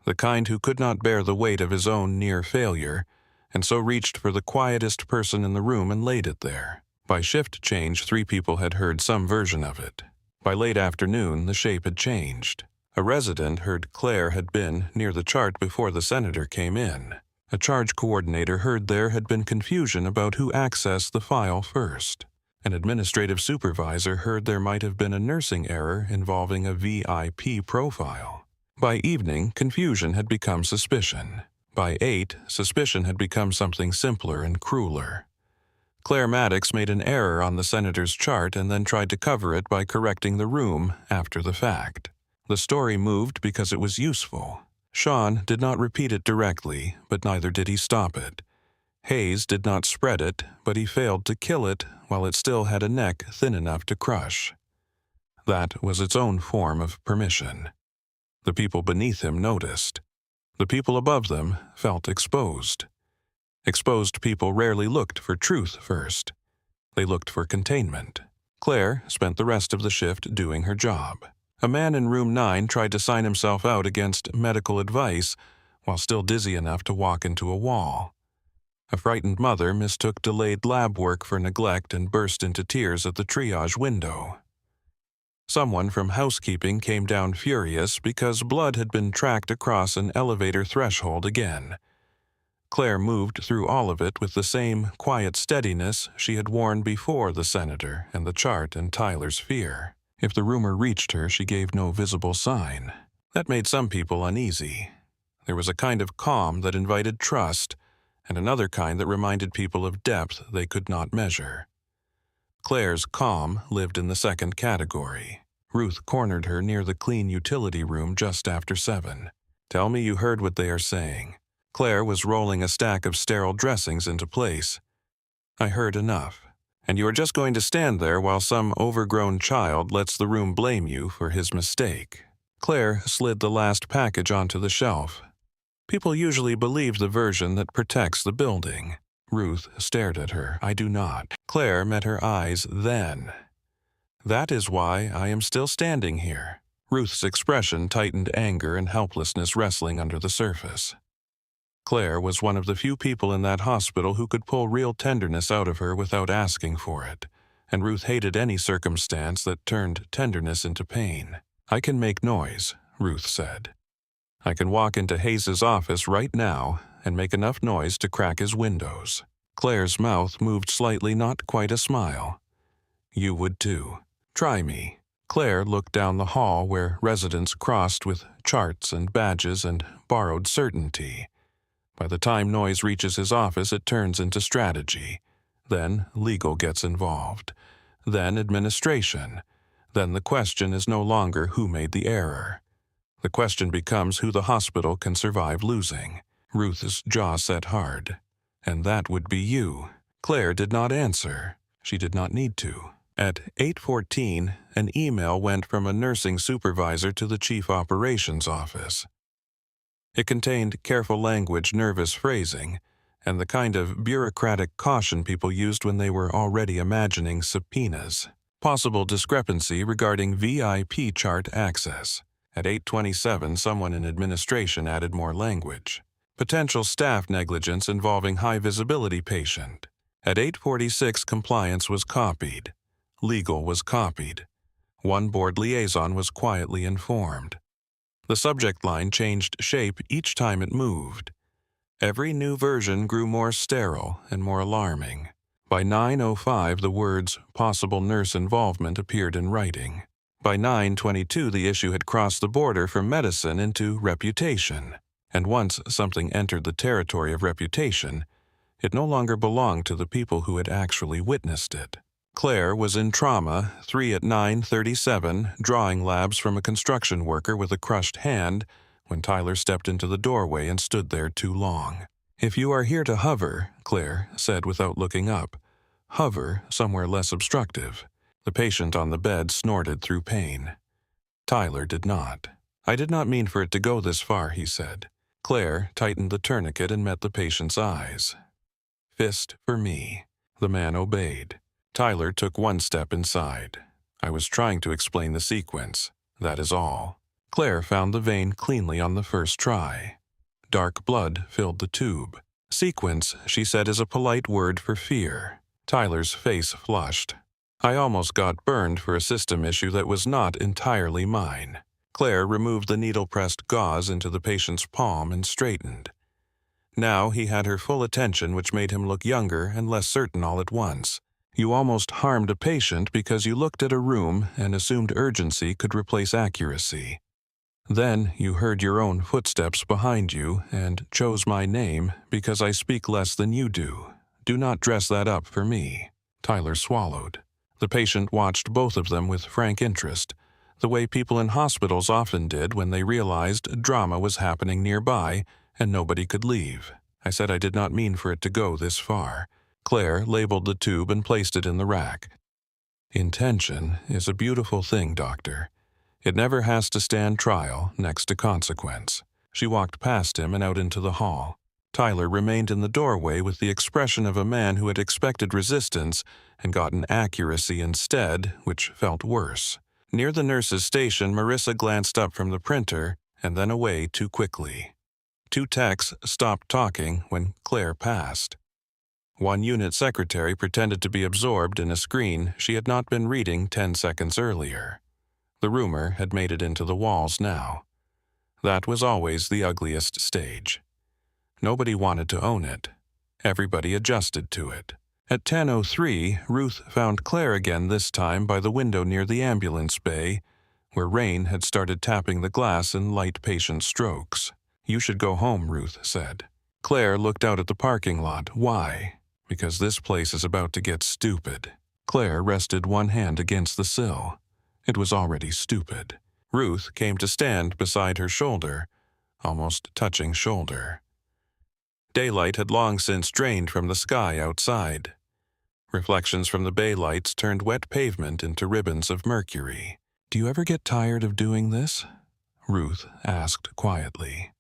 The kind who could not bear the weight of his own near failure, and so reached for the quietest person in the room and laid it there. By shift change, 3 people had heard some version of it. By late afternoon, the shape had changed. A resident heard Claire had been near the chart before the senator came in. A charge coordinator heard there had been confusion about who accessed the file first. An administrative supervisor heard there might have been a nursing error involving a VIP profile. By evening, confusion had become suspicion. By 8, suspicion had become something simpler and crueler. Claire Maddox made an error on the senator's chart and then tried to cover it by correcting the room after the fact. The story moved because it was useful. Sean did not repeat it directly, but neither did he stop it. Hayes did not spread it, but he failed to kill it while it still had a neck thin enough to crush. That was its own form of permission. The people beneath him noticed. The people above them felt exposed. Exposed people rarely looked for truth first. They looked for containment. Claire spent the rest of the shift doing her job. A man in room 9 tried to sign himself out against medical advice while still dizzy enough to walk into a wall. A frightened mother mistook delayed lab work for neglect and burst into tears at the triage window. Someone from housekeeping came down furious because blood had been tracked across an elevator threshold again. Claire moved through all of it with the same quiet steadiness she had worn before the senator and the chart and Tyler's fear. If the rumor reached her, she gave no visible sign. That made some people uneasy. There was a kind of calm that invited trust, and another kind that reminded people of depth they could not measure. Claire's calm lived in the second category. Ruth cornered her near the clean utility room just after 7. "Tell me you heard what they are saying." Claire was rolling a stack of sterile dressings into place. "I heard enough. And you are just going to stand there while some overgrown child lets the room blame you for his mistake." Claire slid the last package onto the shelf. People usually believe the version that protects the building. Ruth stared at her. "I do not." Claire met her eyes then. "That is why I am still standing here." Ruth's expression tightened, anger and helplessness wrestling under the surface. Claire was one of the few people in that hospital who could pull real tenderness out of her without asking for it, and Ruth hated any circumstance that turned tenderness into pain. "I can make noise," Ruth said. "I can walk into Hayes's office right now and make enough noise to crack his windows." Claire's mouth moved slightly, not quite a smile. "You would too. Try me." Claire looked down the hall where residents crossed with charts and badges and borrowed certainty. By the time noise reaches his office, it turns into strategy. Then legal gets involved. Then administration. Then the question is no longer who made the error. The question becomes who the hospital can survive losing. Ruth's jaw set hard. "And that would be you." Claire did not answer. She did not need to. At 8:14, an email went from a nursing supervisor to the chief operations office. It contained careful language, nervous phrasing, and the kind of bureaucratic caution people used when they were already imagining subpoenas. Possible discrepancy regarding VIP chart access. At 8:27, someone in administration added more language. Potential staff negligence involving high-visibility patient. At 8:46, compliance was copied. Legal was copied. One board liaison was quietly informed. The subject line changed shape each time it moved. Every new version grew more sterile and more alarming. By 9:05, the words "possible nurse involvement" appeared in writing. By 9:22, the issue had crossed the border from medicine into reputation. And once something entered the territory of reputation, it no longer belonged to the people who had actually witnessed it. Claire was in trauma 3 at 9:37, drawing labs from a construction worker with a crushed hand, when Tyler stepped into the doorway and stood there too long. "If you are here to hover," Claire said without looking up, "hover somewhere less obstructive." The patient on the bed snorted through pain. Tyler did not. "I did not mean for it to go this far," he said. Claire tightened the tourniquet and met the patient's eyes. "Fist for me." The man obeyed. Tyler took one step inside. "I was trying to explain the sequence. That is all." Claire found the vein cleanly on the first try. Dark blood filled the tube. "Sequence," she said, "is a polite word for fear." Tyler's face flushed. "I almost got burned for a system issue that was not entirely mine." Claire removed the needle-pressed gauze into the patient's palm and straightened. Now he had her full attention, which made him look younger and less certain all at once. "You almost harmed a patient because you looked at a room and assumed urgency could replace accuracy. Then you heard your own footsteps behind you and chose my name because I speak less than you do. Do not dress that up for me." Tyler swallowed. The patient watched both of them with frank interest, the way people in hospitals often did when they realized drama was happening nearby and nobody could leave. "I said I did not mean for it to go this far." Claire labeled the tube and placed it in the rack. Intention is a beautiful thing, Doctor. It never has to stand trial next to consequence. She walked past him and out into the hall. Tyler remained in the doorway with the expression of a man who had expected resistance and gotten accuracy instead, which felt worse. Near the nurse's station, Marissa glanced up from the printer and then away too quickly. Two techs stopped talking when Claire passed. One unit secretary pretended to be absorbed in a screen she had not been reading 10 seconds earlier. The rumor had made it into the walls now. That was always the ugliest stage. Nobody wanted to own it. Everybody adjusted to it. At 10:03, Ruth found Claire again, this time by the window near the ambulance bay, where rain had started tapping the glass in light patient strokes. "You should go home," Ruth said. Claire looked out at the parking lot. Why? Because this place is about to get stupid. Claire rested one hand against the sill. It was already stupid. Ruth came to stand beside her shoulder, almost touching shoulder. Daylight had long since drained from the sky outside. Reflections from the bay lights turned wet pavement into ribbons of mercury. "Do you ever get tired of doing this?" Ruth asked quietly.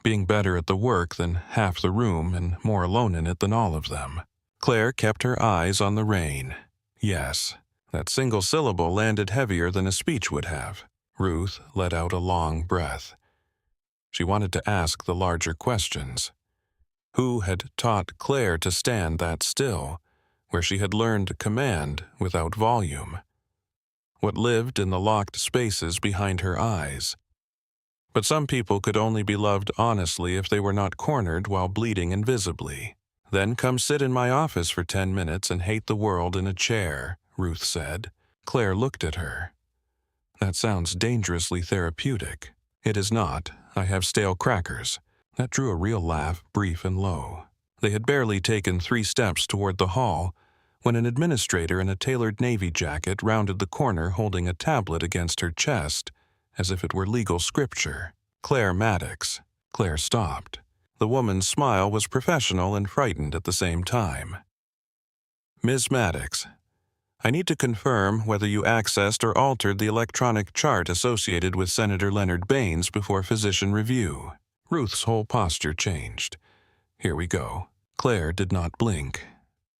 Being better at the work than half the room and more alone in it than all of them. Claire kept her eyes on the rain. Yes, that single syllable landed heavier than a speech would have. Ruth let out a long breath. She wanted to ask the larger questions. Who had taught Claire to stand that still, where she had learned command without volume? What lived in the locked spaces behind her eyes? But some people could only be loved honestly if they were not cornered while bleeding invisibly. "Then come sit in my office for 10 minutes and hate the world in a chair," Ruth said. Claire looked at her. "That sounds dangerously therapeutic." "It is not. I have stale crackers." That drew a real laugh, brief and low. They had barely taken 3 steps toward the hall when an administrator in a tailored navy jacket rounded the corner holding a tablet against her chest, as if it were legal scripture. "Claire Maddox." Claire stopped. The woman's smile was professional and frightened at the same time. "Ms. Maddox, I need to confirm whether you accessed or altered the electronic chart associated with Senator Leonard Baines before physician review." Ruth's whole posture changed. "Here we go." Claire did not blink.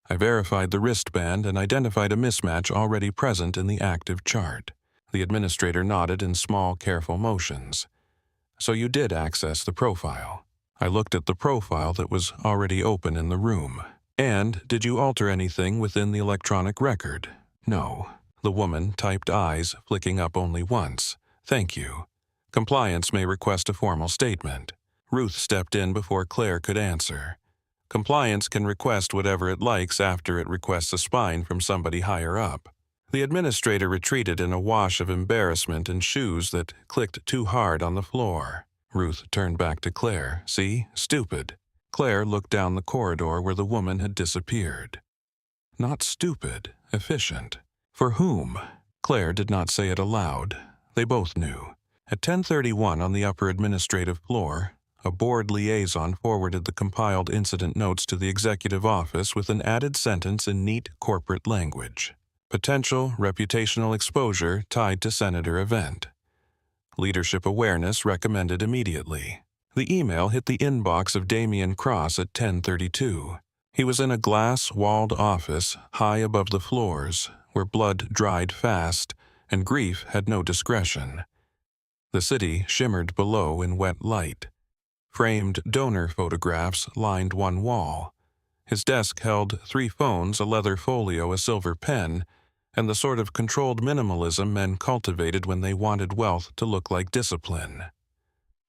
"I verified the wristband and identified a mismatch already present in the active chart." The administrator nodded in small, careful motions. "So you did access the profile." "I looked at the profile that was already open in the room." "And did you alter anything within the electronic record?" "No." The woman typed eyes, flicking up only once. "Thank you. Compliance may request a formal statement." Ruth stepped in before Claire could answer. Compliance can request whatever it likes after it requests a spine from somebody higher up. The administrator retreated in a wash of embarrassment and shoes that clicked too hard on the floor. Ruth turned back to Claire. "See? Stupid." Claire looked down the corridor where the woman had disappeared. Not stupid, efficient. For whom? Claire did not say it aloud. They both knew. At 10:31 on the upper administrative floor, a board liaison forwarded the compiled incident notes to the executive office with an added sentence in neat corporate language. Potential reputational exposure tied to senator event. Leadership awareness recommended immediately. The email hit the inbox of Damian Cross at 10:32. He was in a glass-walled office high above the floors, where blood dried fast and grief had no discretion. The city shimmered below in wet light. Framed donor photographs lined one wall. His desk held 3 phones, a leather folio, a silver pen, and the sort of controlled minimalism men cultivated when they wanted wealth to look like discipline.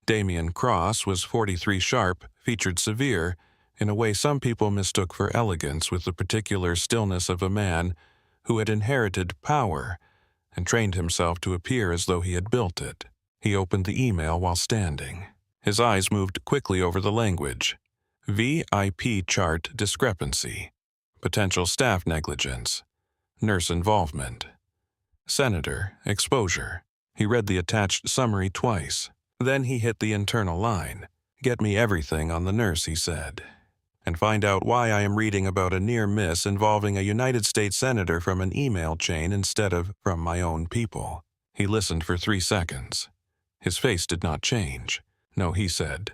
Damian Cross was 43 sharp, featured severe, in a way some people mistook for elegance, with the particular stillness of a man who had inherited power and trained himself to appear as though he had built it. He opened the email while standing. His eyes moved quickly over the language. VIP chart discrepancy. Potential staff negligence. Nurse involvement. Senator exposure. He read the attached summary twice. Then he hit the internal line. "Get me everything on the nurse," he said. and find out why I am reading about a near miss involving a United States senator from an email chain instead of from my own people. He listened for 3 seconds. His face did not change. No, he said,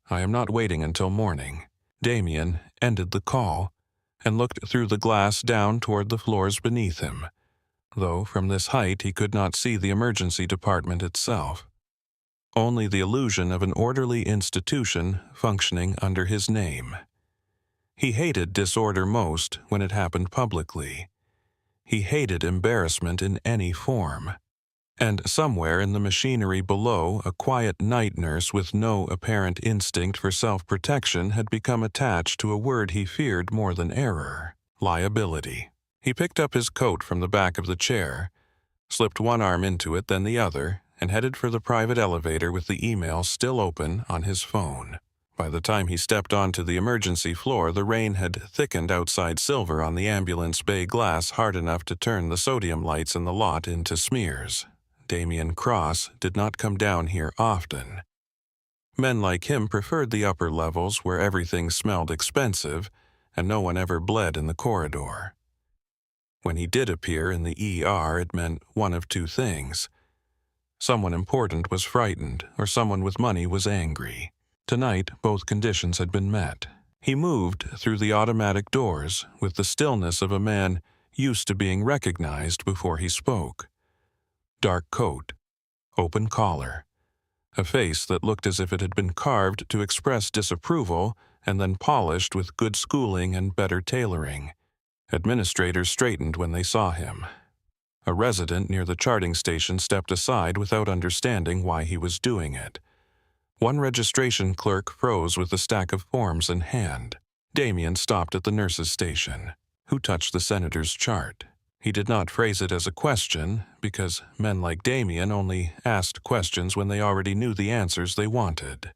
I am not waiting until morning. Damien ended the call and looked through the glass down toward the floors beneath him, though from this height he could not see the emergency department itself. Only the illusion of an orderly institution functioning under his name. He hated disorder most when it happened publicly. He hated embarrassment in any form. And somewhere in the machinery below, a quiet night nurse with no apparent instinct for self-protection had become attached to a word he feared more than error: liability. He picked up his coat from the back of the chair, slipped one arm into it, then the other, and headed for the private elevator with the email still open on his phone. By the time he stepped onto the emergency floor, the rain had thickened outside silver on the ambulance bay glass hard enough to turn the sodium lights in the lot into smears. Damien Cross did not come down here often. Men like him preferred the upper levels where everything smelled expensive and no one ever bled in the corridor. When he did appear in the ER, it meant one of 2 things. Someone important was frightened, or someone with money was angry. Tonight, both conditions had been met. He moved through the automatic doors with the stillness of a man used to being recognized before he spoke. Dark coat, open collar, a face that looked as if it had been carved to express disapproval and then polished with good schooling and better tailoring. Administrators straightened when they saw him. A resident near the charting station stepped aside without understanding why he was doing it. One registration clerk froze with a stack of forms in hand. Damien stopped at the nurse's station. Who touched the senator's chart? He did not phrase it as a question, because men like Damien only asked questions when they already knew the answers they wanted.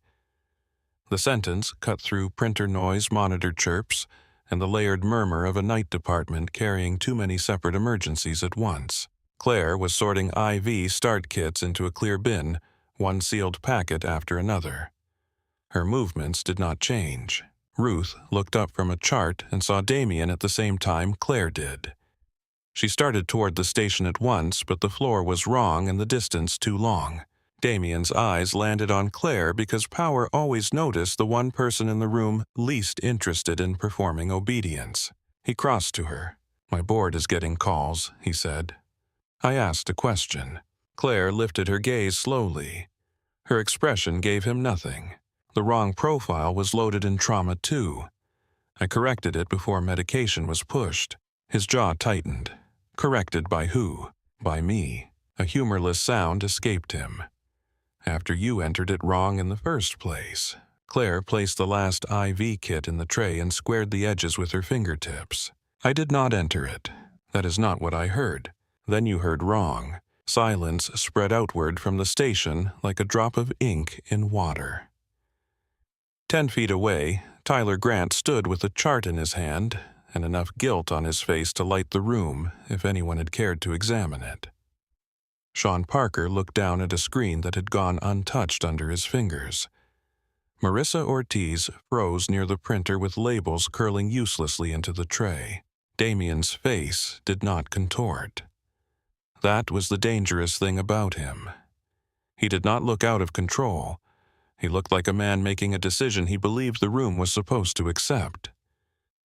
The sentence cut through printer noise, monitor chirps, and the layered murmur of a night department carrying too many separate emergencies at once. Claire was sorting IV start kits into a clear bin, one sealed packet after another. Her movements did not change. Ruth looked up from a chart and saw Damien at the same time Claire did. She started toward the station at once, but the floor was wrong and the distance too long. Damien's eyes landed on Claire because Power always noticed the one person in the room least interested in performing obedience. He crossed to her. My board is getting calls, he said. I asked a question. Claire lifted her gaze slowly. Her expression gave him nothing. The wrong profile was loaded in trauma too. I corrected it before medication was pushed. His jaw tightened. Corrected by who? By me. A humorless sound escaped him. After you entered it wrong in the first place. Claire placed the last IV kit in the tray and squared the edges with her fingertips. I did not enter it. That is not what I heard. Then you heard wrong. Silence spread outward from the station like a drop of ink in water. 10 feet away, Tyler Grant stood with a chart in his hand and enough guilt on his face to light the room if anyone had cared to examine it. Sean Parker looked down at a screen that had gone untouched under his fingers. Marissa Ortiz froze near the printer with labels curling uselessly into the tray. Damien's face did not contort. That was the dangerous thing about him. He did not look out of control. He looked like a man making a decision he believed the room was supposed to accept.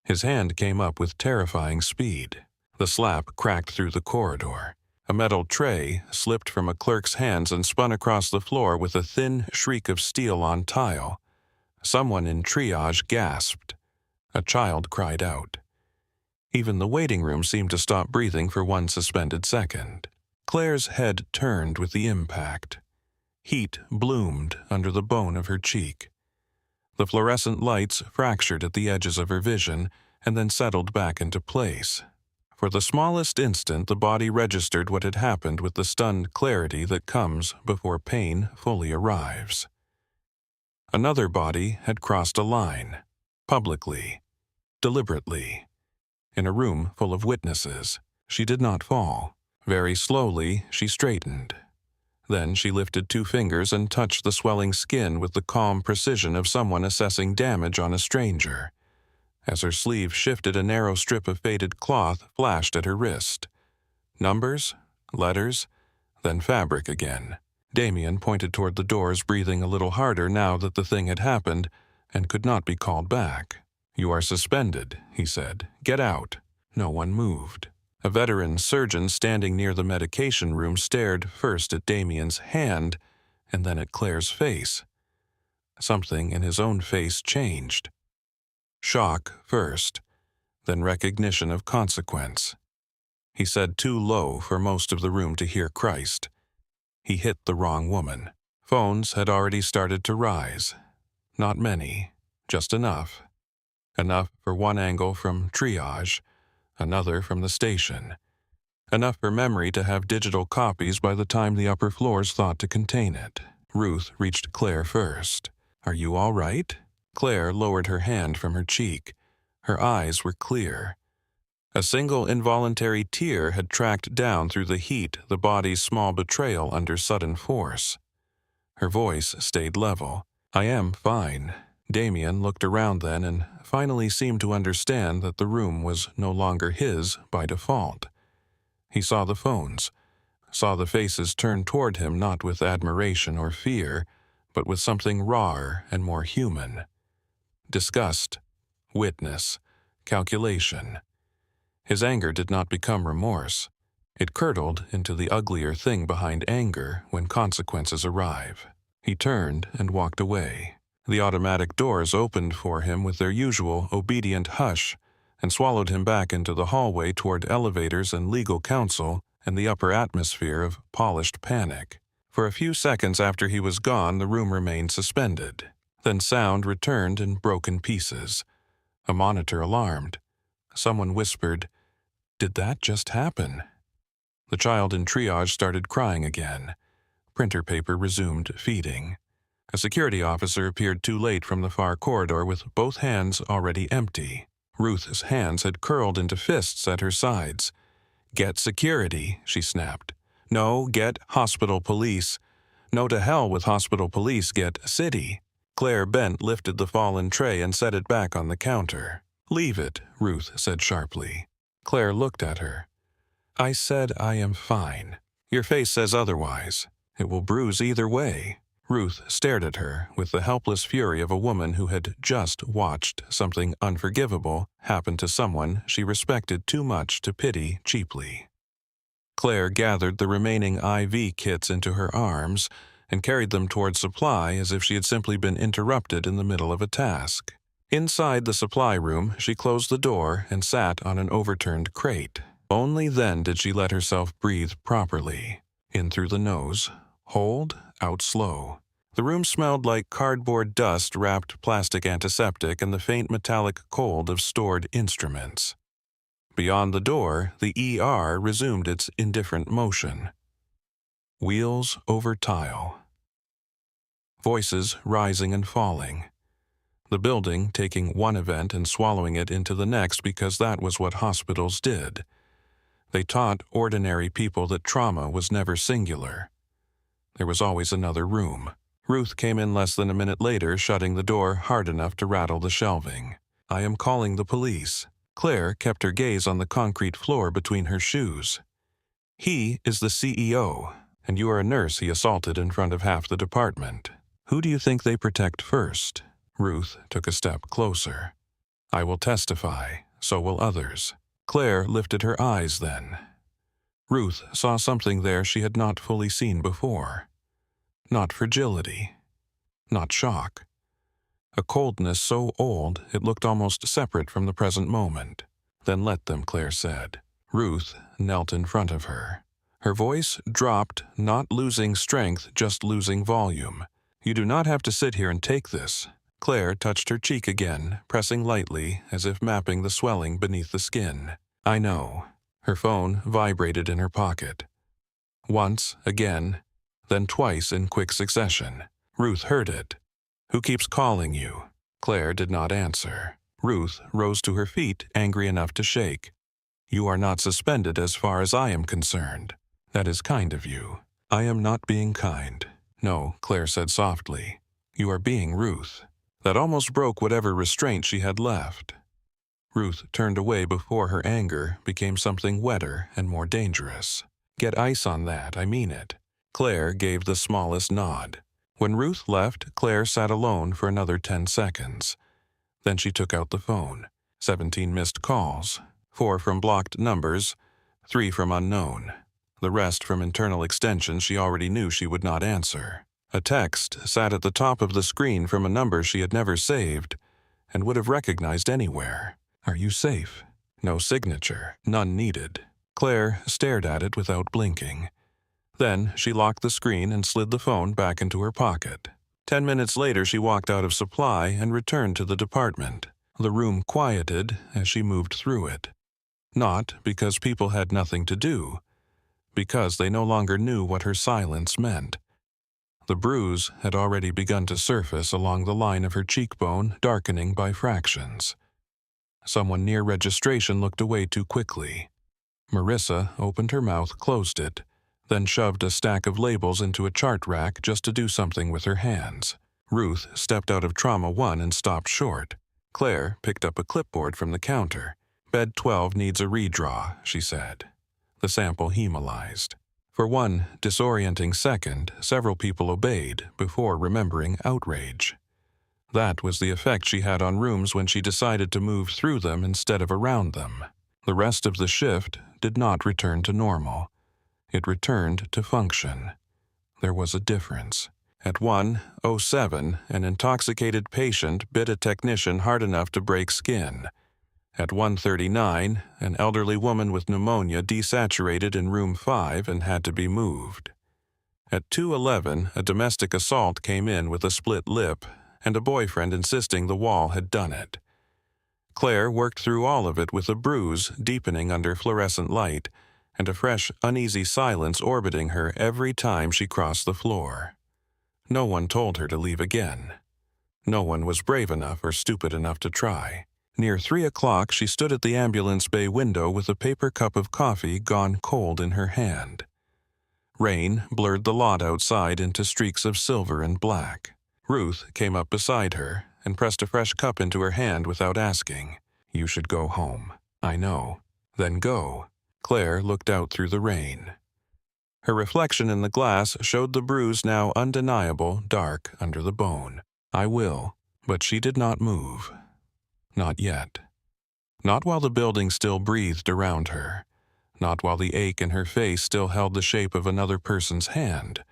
His hand came up with terrifying speed. The slap cracked through the corridor. A metal tray slipped from a clerk's hands and spun across the floor with a thin shriek of steel on tile. Someone in triage gasped. A child cried out. Even the waiting room seemed to stop breathing for one suspended second. Claire's head turned with the impact. Heat bloomed under the bone of her cheek. The fluorescent lights fractured at the edges of her vision and then settled back into place. For the smallest instant, the body registered what had happened with the stunned clarity that comes before pain fully arrives. Another body had crossed a line, publicly, deliberately. In a room full of witnesses, she did not fall. Very slowly, she straightened. Then she lifted 2 fingers and touched the swelling skin with the calm precision of someone assessing damage on a stranger. As her sleeve shifted, a narrow strip of faded cloth flashed at her wrist. Numbers, letters, then fabric again. Damien pointed toward the doors, breathing a little harder now that the thing had happened and could not be called back. "You are suspended," he said. "Get out." No one moved. A veteran surgeon standing near the medication room stared first at Damien's hand and then at Claire's face. Something in his own face changed. Shock first, then recognition of consequence. He said too low for most of the room to hear Christ. He hit the wrong woman. Phones had already started to rise. Not many, just enough. Enough for one angle from triage, another from the station. Enough for memory to have digital copies by the time the upper floors thought to contain it. Ruth reached Claire first. "Are you all right?" Claire lowered her hand from her cheek. Her eyes were clear. A single involuntary tear had tracked down through the heat, the body's small betrayal under sudden force. Her voice stayed level. "I am fine." Damien looked around then and finally seemed to understand that the room was no longer his by default. He saw the phones, saw the faces turned toward him not with admiration or fear, but with something rawer and more human. Disgust, witness, calculation. His anger did not become remorse. It curdled into the uglier thing behind anger when consequences arrive. He turned and walked away. The automatic doors opened for him with their usual obedient hush and swallowed him back into the hallway toward elevators and legal counsel and the upper atmosphere of polished panic. For a few seconds after he was gone, the room remained suspended. Then sound returned in broken pieces. A monitor alarmed. Someone whispered, "Did that just happen?" The child in triage started crying again. Printer paper resumed feeding. A security officer appeared too late from the far corridor with both hands already empty. Ruth's hands had curled into fists at her sides. "Get security," she snapped. "No, get hospital police. No, to hell with hospital police, get city." Claire Bent lifted the fallen tray and set it back on the counter. "Leave it," Ruth said sharply. Claire looked at her. "I said I am fine. Your face says otherwise. It will bruise either way." Ruth stared at her with the helpless fury of a woman who had just watched something unforgivable happen to someone she respected too much to pity cheaply. Claire gathered the remaining IV kits into her arms and carried them toward supply as if she had simply been interrupted in the middle of a task. Inside the supply room, she closed the door and sat on an overturned crate. Only then did she let herself breathe properly. In through the nose. Hold, out slow. The room smelled like cardboard dust, wrapped plastic antiseptic, and the faint metallic cold of stored instruments. Beyond the door, the ER resumed its indifferent motion. Wheels over tile. Voices rising and falling. The building taking one event and swallowing it into the next because that was what hospitals did. They taught ordinary people that trauma was never singular. There was always another room. Ruth came in less than a minute later, shutting the door hard enough to rattle the shelving. "I am calling the police." Claire kept her gaze on the concrete floor between her shoes. "He is the CEO, and you are a nurse he assaulted in front of half the department. Who do you think they protect first?" Ruth took a step closer. "I will testify. So will others." Claire lifted her eyes then. Ruth saw something there she had not fully seen before. Not fragility. Not shock. A coldness so old it looked almost separate from the present moment. "Then let them," Claire said. Ruth knelt in front of her. Her voice dropped, not losing strength, just losing volume. "You do not have to sit here and take this." Claire touched her cheek again, pressing lightly, as if mapping the swelling beneath the skin. "I know." Her phone vibrated in her pocket. Once, again, then twice in quick succession. Ruth heard it. "Who keeps calling you?" Claire did not answer. Ruth rose to her feet, angry enough to shake. "You are not suspended as far as I am concerned. That is kind of you." "I am not being kind." "No," Claire said softly. "You are being Ruth." That almost broke whatever restraint she had left. Ruth turned away before her anger became something wetter and more dangerous. "Get ice on that, I mean it." Claire gave the smallest nod. When Ruth left, Claire sat alone for another 10 seconds. Then she took out the phone. 17 missed calls, 4 from blocked numbers, 3 from unknown. The rest from internal extensions she already knew she would not answer. A text sat at the top of the screen from a number she had never saved and would have recognized anywhere. "Are you safe?" No signature, none needed. Claire stared at it without blinking. Then she locked the screen and slid the phone back into her pocket. 10 minutes later she walked out of supply and returned to the department. The room quieted as she moved through it. Not because people had nothing to do, because they no longer knew what her silence meant. The bruise had already begun to surface along the line of her cheekbone, darkening by fractions. Someone near registration looked away too quickly. Marissa opened her mouth, closed it, then shoved a stack of labels into a chart rack just to do something with her hands. Ruth stepped out of Trauma 1 and stopped short. Claire picked up a clipboard from the counter. "Bed 12 needs a redraw," she said. The sample hemolyzed. For one disorienting second, several people obeyed before remembering outrage. That was the effect she had on rooms when she decided to move through them instead of around them. The rest of the shift did not return to normal. It returned to function. There was a difference. At 1:07, an intoxicated patient bit a technician hard enough to break skin. At 1:39, an elderly woman with pneumonia desaturated in room 5 and had to be moved. At 2:11, a domestic assault came in with a split lip and a boyfriend insisting the wall had done it. Claire worked through all of it with a bruise deepening under fluorescent light and a fresh, uneasy silence orbiting her every time she crossed the floor. No one told her to leave again. No one was brave enough or stupid enough to try. Near 3 o'clock, she stood at the ambulance bay window with a paper cup of coffee gone cold in her hand. Rain blurred the lot outside into streaks of silver and black. Ruth came up beside her and pressed a fresh cup into her hand without asking. "You should go home." "I know." "Then go." Claire looked out through the rain. Her reflection in the glass showed the bruise now undeniable, dark under the bone. "I will." But she did not move. Not yet. Not while the building still breathed around her. Not while the ache in her face still held the shape of another person's hand.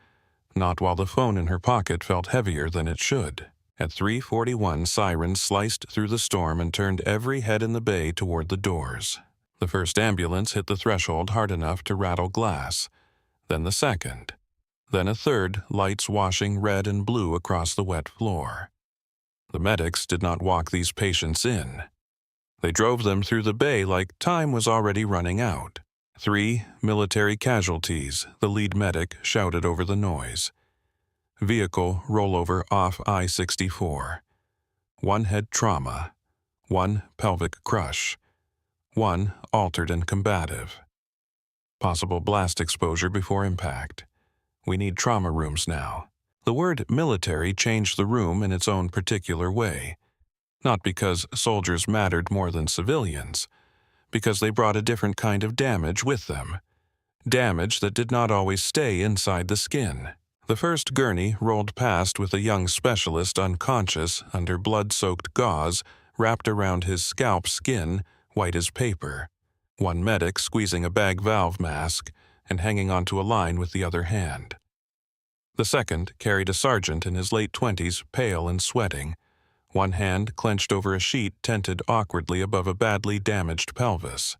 Not while the phone in her pocket felt heavier than it should. At 3:41, sirens sliced through the storm and turned every head in the bay toward the doors. The first ambulance hit the threshold hard enough to rattle glass. Then the second. Then a third, lights washing red and blue across the wet floor. The medics did not walk these patients in. They drove them through the bay like time was already running out. 3 military casualties, the lead medic shouted over the noise. Vehicle rollover off I-64. 1 head trauma. 1 pelvic crush. 1 altered and combative. Possible blast exposure before impact. We need trauma rooms now. The word military changed the room in its own particular way. Not because soldiers mattered more than civilians, because they brought a different kind of damage with them. Damage that did not always stay inside the skin. The first gurney rolled past with a young specialist unconscious under blood-soaked gauze wrapped around his scalp skin, white as paper. 1 medic squeezing a bag valve mask and hanging onto a line with the other hand. The second carried a sergeant in his late 20s, pale and sweating, 1 hand clenched over a sheet tented awkwardly above a badly damaged pelvis.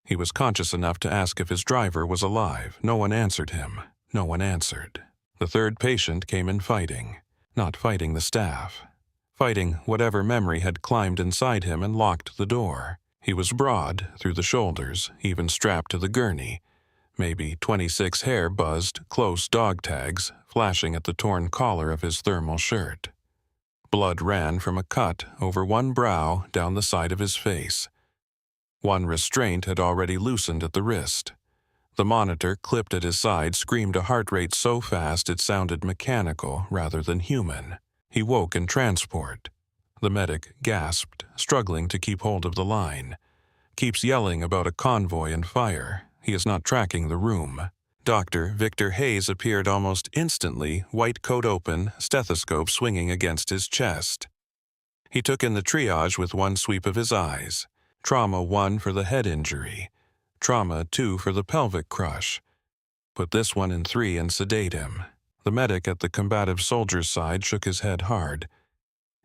He was conscious enough to ask if his driver was alive. No one answered him. No one answered. The third patient came in fighting. Not fighting the staff. Fighting whatever memory had climbed inside him and locked the door. He was broad through the shoulders, even strapped to the gurney. Maybe 26 hair buzzed, close dog tags, flashing at the torn collar of his thermal shirt. Blood ran from a cut over 1 brow down the side of his face. 1 restraint had already loosened at the wrist. The monitor, clipped at his side, screamed a heart rate so fast it sounded mechanical rather than human. He woke in transport. The medic gasped, struggling to keep hold of the line. Keeps yelling about a convoy and fire. He is not tracking the room. Dr. Victor Hayes appeared almost instantly, white coat open, stethoscope swinging against his chest. He took in the triage with one sweep of his eyes. Trauma 1 for the head injury. Trauma 2 for the pelvic crush. Put this one in 3 and sedate him. The medic at the combative soldier's side shook his head hard.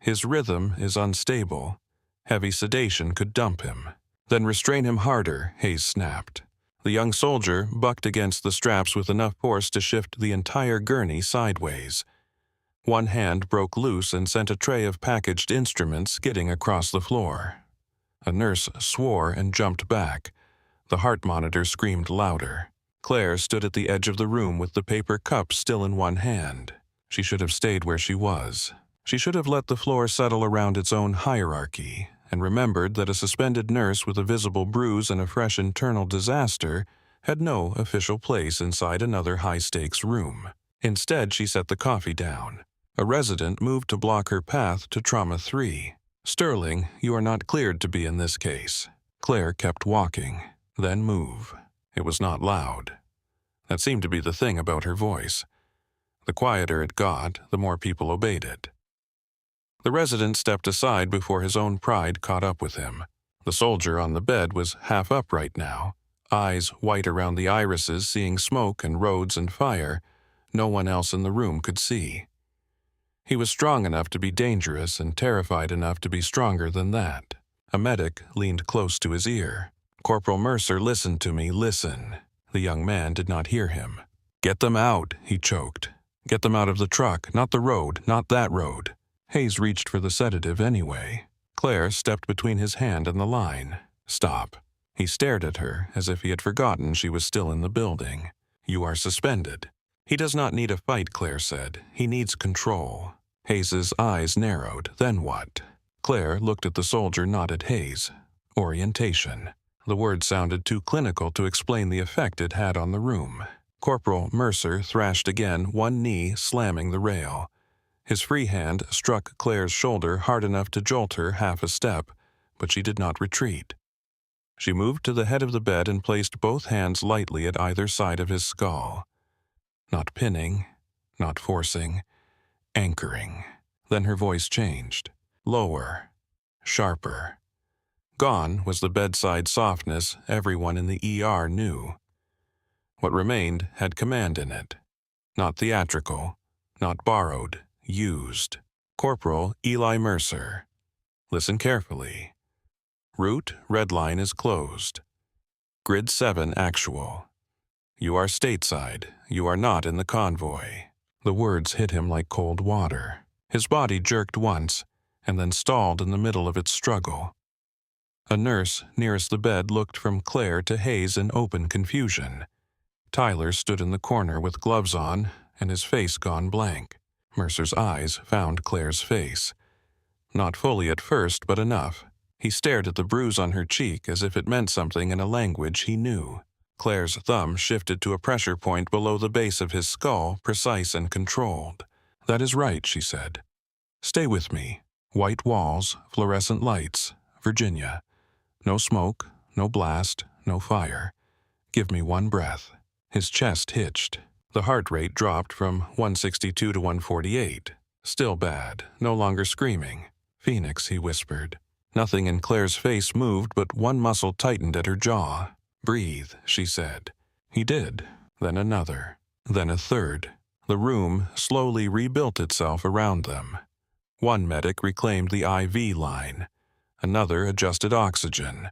His rhythm is unstable. Heavy sedation could dump him. Then restrain him harder, Hayes snapped. The young soldier bucked against the straps with enough force to shift the entire gurney sideways. One hand broke loose and sent a tray of packaged instruments skidding across the floor. A nurse swore and jumped back. The heart monitor screamed louder. Claire stood at the edge of the room with the paper cup still in one hand. She should have stayed where she was. She should have let the floor settle around its own hierarchy, and remembered that a suspended nurse with a visible bruise and a fresh internal disaster had no official place inside another high-stakes room. Instead, she set the coffee down. A resident moved to block her path to Trauma 3. "Sterling, you are not cleared to be in this case." Claire kept walking, then move. It was not loud. That seemed to be the thing about her voice. The quieter it got, the more people obeyed it. The resident stepped aside before his own pride caught up with him. The soldier on the bed was half upright now, eyes white around the irises seeing smoke and roads and fire no one else in the room could see. He was strong enough to be dangerous and terrified enough to be stronger than that. A medic leaned close to his ear. "Corporal Mercer, listen to me, listen." The young man did not hear him. "Get them out," he choked. "Get them out of the truck, not the road, not that road." Hayes reached for the sedative anyway. Claire stepped between his hand and the line. "Stop." He stared at her as if he had forgotten she was still in the building. "You are suspended." "He does not need a fight," Claire said. "He needs control." Hayes's eyes narrowed. Then what? Claire looked at the soldier, not at Hayes. Orientation. The word sounded too clinical to explain the effect it had on the room. Corporal Mercer thrashed again, one knee slamming the rail. His free hand struck Claire's shoulder hard enough to jolt her half a step, but she did not retreat. She moved to the head of the bed and placed both hands lightly at either side of his skull. Not pinning, not forcing, anchoring. Then her voice changed. Lower, sharper. Gone was the bedside softness everyone in the ER knew. What remained had command in it. Not theatrical, not borrowed, used. Corporal Eli Mercer. Listen carefully. Route red line is closed. Grid 7 actual. You are stateside. You are not in the convoy. The words hit him like cold water. His body jerked once, and then stalled in the middle of its struggle. A nurse nearest the bed looked from Claire to Hayes in open confusion. Tyler stood in the corner with gloves on, and his face gone blank. Mercer's eyes found Claire's face. Not fully at first, but enough. He stared at the bruise on her cheek as if it meant something in a language he knew. Claire's thumb shifted to a pressure point below the base of his skull, precise and controlled. "That is right," she said. "Stay with me. White walls, fluorescent lights. Virginia. No smoke, no blast, no fire. Give me one breath." His chest hitched. The heart rate dropped from 162 to 148. Still bad, no longer screaming. "Phoenix," he whispered. Nothing in Claire's face moved, but one muscle tightened at her jaw. "Breathe," she said. He did. Then another. Then a third. The room slowly rebuilt itself around them. One medic reclaimed the IV line. Another adjusted oxygen.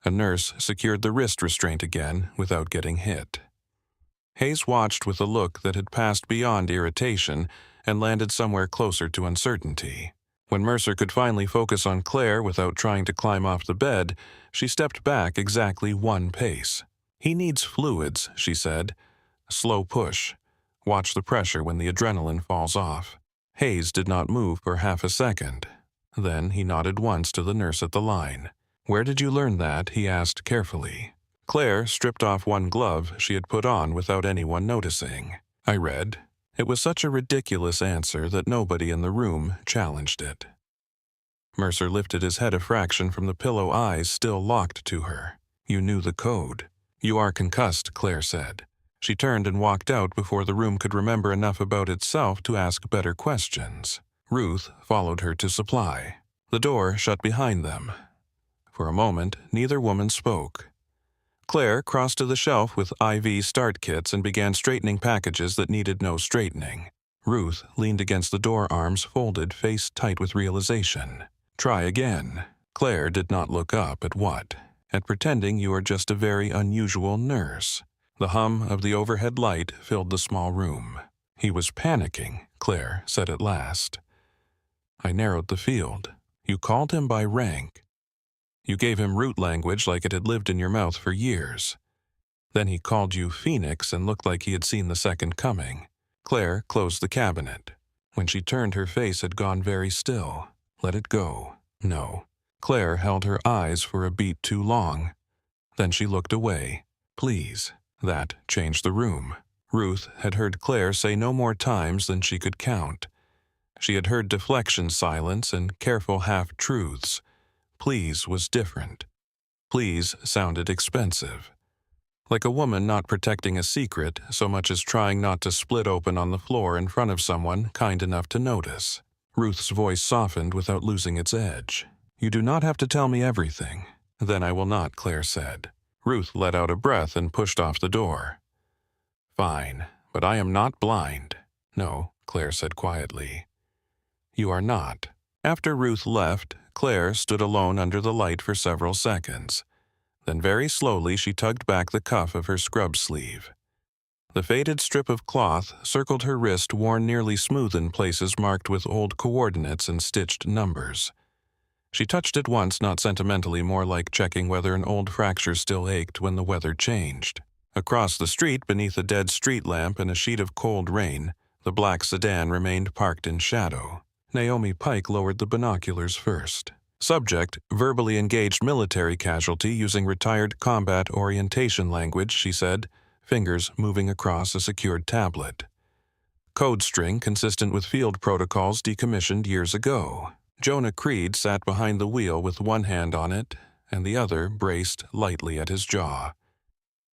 A nurse secured the wrist restraint again without getting hit. Hayes watched with a look that had passed beyond irritation and landed somewhere closer to uncertainty. When Mercer could finally focus on Claire without trying to climb off the bed, she stepped back exactly one pace. "He needs fluids," she said. A slow push. Watch the pressure when the adrenaline falls off. Hayes did not move for half a second. Then he nodded once to the nurse at the line. "Where did you learn that?" he asked carefully. Claire stripped off one glove she had put on without anyone noticing. "I read." It was such a ridiculous answer that nobody in the room challenged it. Mercer lifted his head a fraction from the pillow, eyes still locked to her. "You knew the code." "You are concussed," Claire said. She turned and walked out before the room could remember enough about itself to ask better questions. Ruth followed her to supply. The door shut behind them. For a moment, neither woman spoke. Claire crossed to the shelf with IV start kits and began straightening packages that needed no straightening. Ruth leaned against the door, arms folded, face tight with realization. "Try again." Claire did not look up. "At what?" "At pretending you are just a very unusual nurse." The hum of the overhead light filled the small room. "He was panicking," Claire said at last. "I narrowed the field. You called him by rank. You gave him root language like it had lived in your mouth for years. Then he called you Phoenix and looked like he had seen the second coming." Claire closed the cabinet. When she turned, her face had gone very still. "Let it go." "No." Claire held her eyes for a beat too long. Then she looked away. "Please." That changed the room. Ruth had heard Claire say no more times than she could count. She had heard deflection, silence, and careful half-truths. Please was different. Please sounded expensive. Like a woman not protecting a secret so much as trying not to split open on the floor in front of someone kind enough to notice. Ruth's voice softened without losing its edge. "You do not have to tell me everything." "Then I will not," Claire said. Ruth let out a breath and pushed off the door. "Fine, but I am not blind." "No," Claire said quietly. "You are not." After Ruth left, Claire stood alone under the light for several seconds. Then very slowly she tugged back the cuff of her scrub sleeve. The faded strip of cloth circled her wrist, worn nearly smooth in places marked with old coordinates and stitched numbers. She touched it once, not sentimentally, more like checking whether an old fracture still ached when the weather changed. Across the street, beneath a dead street lamp and a sheet of cold rain, the black sedan remained parked in shadow. Naomi Pike lowered the binoculars first. Subject, verbally engaged military casualty using retired combat orientation language, she said, fingers moving across a secured tablet. Code string consistent with field protocols decommissioned years ago. Jonah Creed sat behind the wheel with one hand on it and the other braced lightly at his jaw.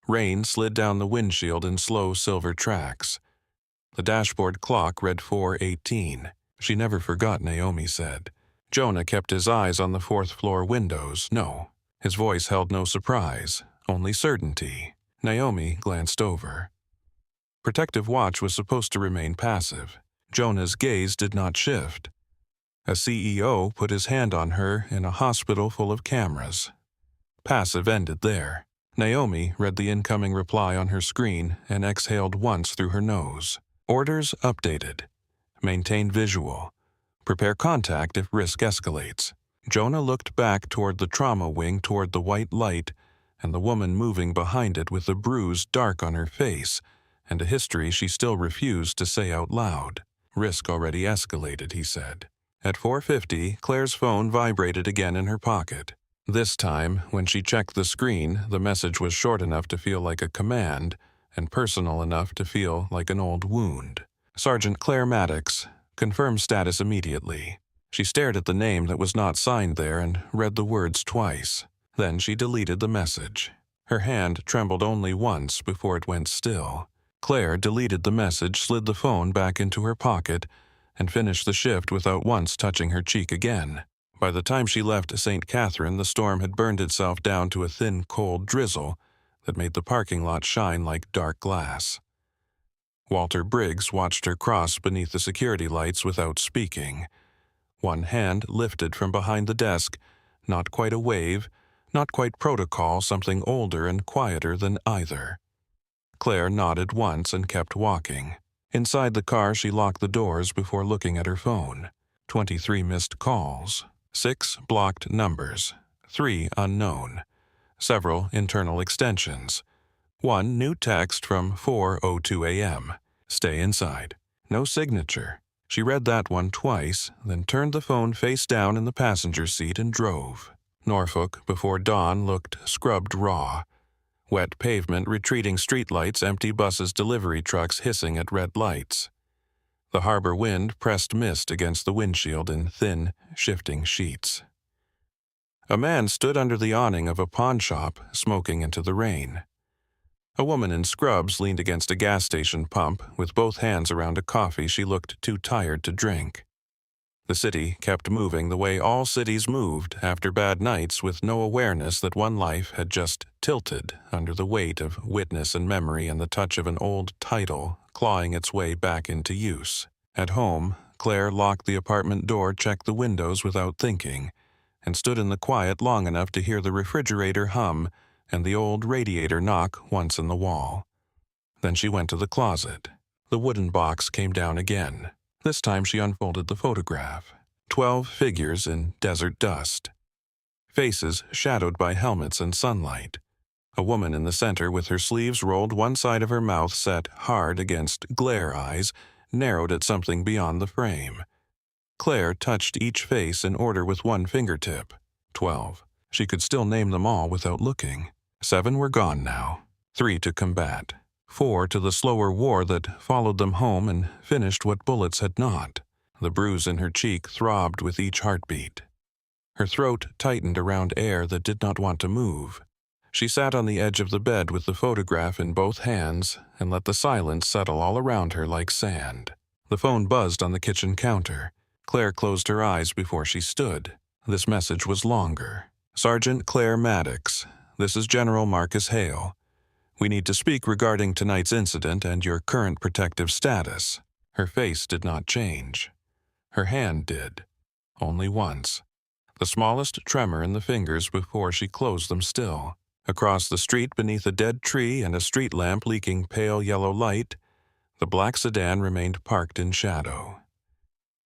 Rain slid down the windshield in slow silver tracks. The dashboard clock read 4:18. She never forgot, Naomi said. Jonah kept his eyes on the fourth-floor windows. No, his voice held no surprise, only certainty. Naomi glanced over. Protective watch was supposed to remain passive. Jonah's gaze did not shift. A CEO put his hand on her in a hospital full of cameras. Passive ended there. Naomi read the incoming reply on her screen and exhaled once through her nose. Orders updated. Maintain visual. Prepare contact if risk escalates. Jonah looked back toward the trauma wing, toward the white light, and the woman moving behind it with a bruise dark on her face, and a history she still refused to say out loud. Risk already escalated, he said. At 4:50, Claire's phone vibrated again in her pocket. This time, when she checked the screen, the message was short enough to feel like a command, and personal enough to feel like an old wound. Sergeant Claire Maddox, confirm status immediately. She stared at the name that was not signed there and read the words twice. Then she deleted the message. Her hand trembled only once before it went still. Claire deleted the message, slid the phone back into her pocket, and finished the shift without once touching her cheek again. By the time she left St. Catherine, the storm had burned itself down to a thin, cold drizzle that made the parking lot shine like dark glass. Walter Briggs watched her cross beneath the security lights without speaking. One hand lifted from behind the desk, not quite a wave, not quite protocol, something older and quieter than either. Claire nodded once and kept walking. Inside the car, she locked the doors before looking at her phone. 23 missed calls, 6 blocked numbers, 3 unknown, several internal extensions. 1 new text from 4:02 a.m. Stay inside. No signature. She read that one twice, then turned the phone face down in the passenger seat and drove. Norfolk, before dawn, looked scrubbed raw. Wet pavement, retreating streetlights, empty buses, delivery trucks hissing at red lights. The harbor wind pressed mist against the windshield in thin, shifting sheets. A man stood under the awning of a pawn shop, smoking into the rain. A woman in scrubs leaned against a gas station pump, with both hands around a coffee she looked too tired to drink. The city kept moving the way all cities moved after bad nights, with no awareness that one life had just tilted under the weight of witness and memory and the touch of an old title clawing its way back into use. At home, Claire locked the apartment door, checked the windows without thinking, and stood in the quiet long enough to hear the refrigerator hum and the old radiator knock once in the wall. Then she went to the closet. The wooden box came down again. This time she unfolded the photograph. 12 figures in desert dust. Faces shadowed by helmets and sunlight. A woman in the center with her sleeves rolled, one side of her mouth set hard against glare eyes, narrowed at something beyond the frame. Claire touched each face in order with one fingertip. 12. She could still name them all without looking. 7 were gone now. 3 to combat. 4 to the slower war that followed them home and finished what bullets had not. The bruise in her cheek throbbed with each heartbeat. Her throat tightened around air that did not want to move. She sat on the edge of the bed with the photograph in both hands and let the silence settle all around her like sand. The phone buzzed on the kitchen counter. Claire closed her eyes before she stood. This message was longer. Sergeant Claire Maddox, this is General Marcus Hale. We need to speak regarding tonight's incident and your current protective status. Her face did not change. Her hand did. Only once. The smallest tremor in the fingers before she closed them still. Across the street beneath a dead tree and a street lamp leaking pale yellow light, the black sedan remained parked in shadow.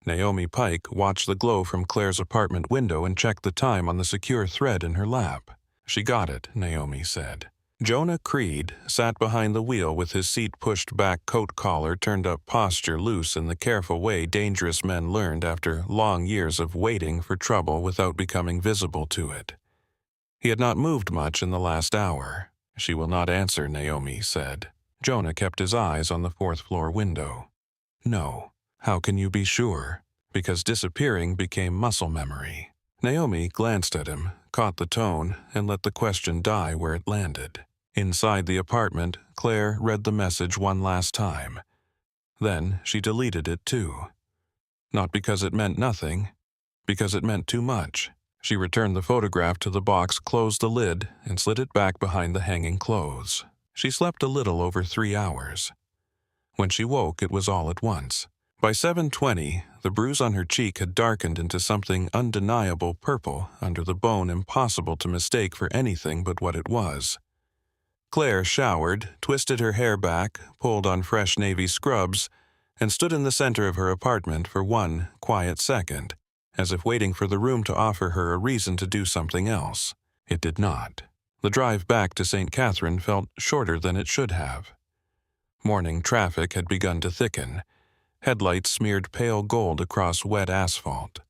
Naomi Pike watched the glow from Claire's apartment window and checked the time on the secure thread in her lap. She got it, Naomi said. Jonah Creed sat behind the wheel with his seat-pushed-back coat collar turned up, posture loose in the careful way dangerous men learned after long years of waiting for trouble without becoming visible to it. He had not moved much in the last hour. She will not answer, Naomi said. Jonah kept his eyes on the fourth-floor window. No. How can you be sure? Because disappearing became muscle memory. Naomi glanced at him, caught the tone, and let the question die where it landed. Inside the apartment, Claire read the message one last time. Then she deleted it too. Not because it meant nothing, because it meant too much. She returned the photograph to the box, closed the lid, and slid it back behind the hanging clothes. She slept a little over 3 hours. When she woke, it was all at once. By 7:20, the bruise on her cheek had darkened into something undeniable purple under the bone impossible to mistake for anything but what it was. Claire showered, twisted her hair back, pulled on fresh navy scrubs, and stood in the center of her apartment for one quiet second, as if waiting for the room to offer her a reason to do something else. It did not. The drive back to St. Catherine felt shorter than it should have. Morning traffic had begun to thicken. Headlights smeared pale gold across wet asphalt.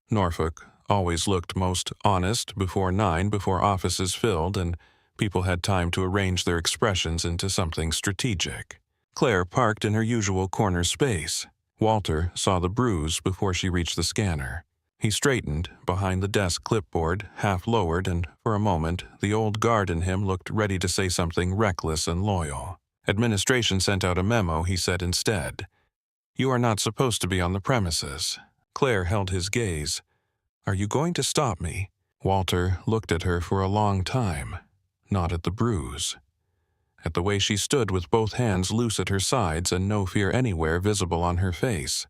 Norfolk always looked most honest before 9, before offices filled and people had time to arrange their expressions into something strategic. Claire parked in her usual corner space. Walter saw the bruise before she reached the scanner. He straightened behind the desk clipboard, half lowered, and for a moment the old guard in him looked ready to say something reckless and loyal. Administration sent out a memo, he said instead. You are not supposed to be on the premises. Claire held his gaze. Are you going to stop me? Walter looked at her for a long time, not at the bruise. At the way she stood with both hands loose at her sides and no fear anywhere visible on her face.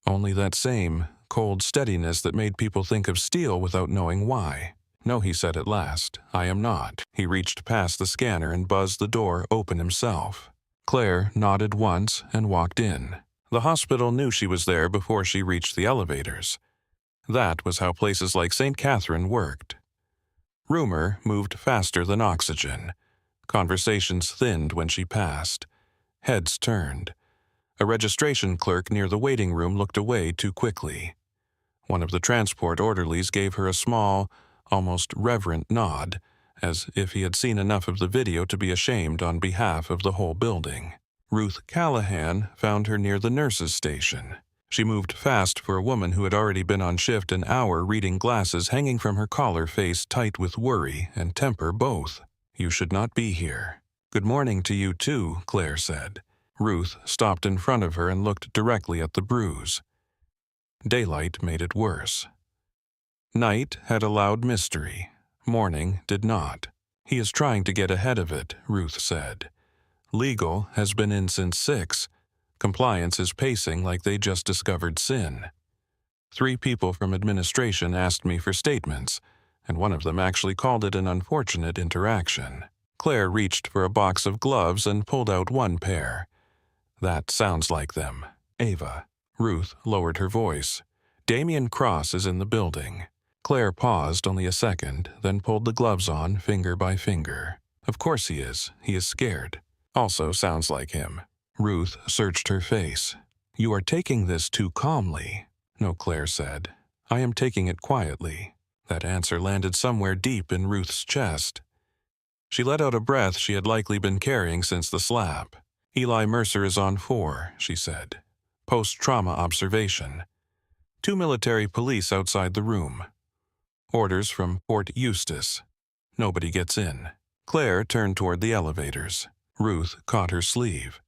Only that same cold steadiness that made people think of steel without knowing why. No, he said at last, I am not. He reached past the scanner and buzzed the door open himself. Claire nodded once and walked in. The hospital knew she was there before she reached the elevators. That was how places like St. Catherine worked. Rumor moved faster than oxygen. Conversations thinned when she passed. Heads turned. A registration clerk near the waiting room looked away too quickly. One of the transport orderlies gave her a small, almost reverent nod, as if he had seen enough of the video to be ashamed on behalf of the whole building. Ruth Callahan found her near the nurse's station. She moved fast for a woman who had already been on shift an hour, reading glasses hanging from her collar, face tight with worry and temper both. "You should not be here." "Good morning to you too," Claire said. Ruth stopped in front of her and looked directly at the bruise. Daylight made it worse. Night had allowed mystery. Morning did not. "He is trying to get ahead of it," Ruth said. "Legal has been in since 6. Compliance is pacing like they just discovered sin. 3 people from administration asked me for statements, and one of them actually called it an unfortunate interaction." Claire reached for a box of gloves and pulled out one pair. "That sounds like them. Ava." Ruth lowered her voice. "Damien Cross is in the building." Claire paused only a second, then pulled the gloves on, finger by finger. "Of course he is. He is scared. Also sounds like him." Ruth searched her face. "You are taking this too calmly." "No," Claire said. "I am taking it quietly." That answer landed somewhere deep in Ruth's chest. She let out a breath she had likely been carrying since the slap. "Eli Mercer is on 4, she said. "Post-trauma observation. 2 military police outside the room. Orders from Fort Eustis. Nobody gets in." Claire turned toward the elevators. Ruth caught her sleeve.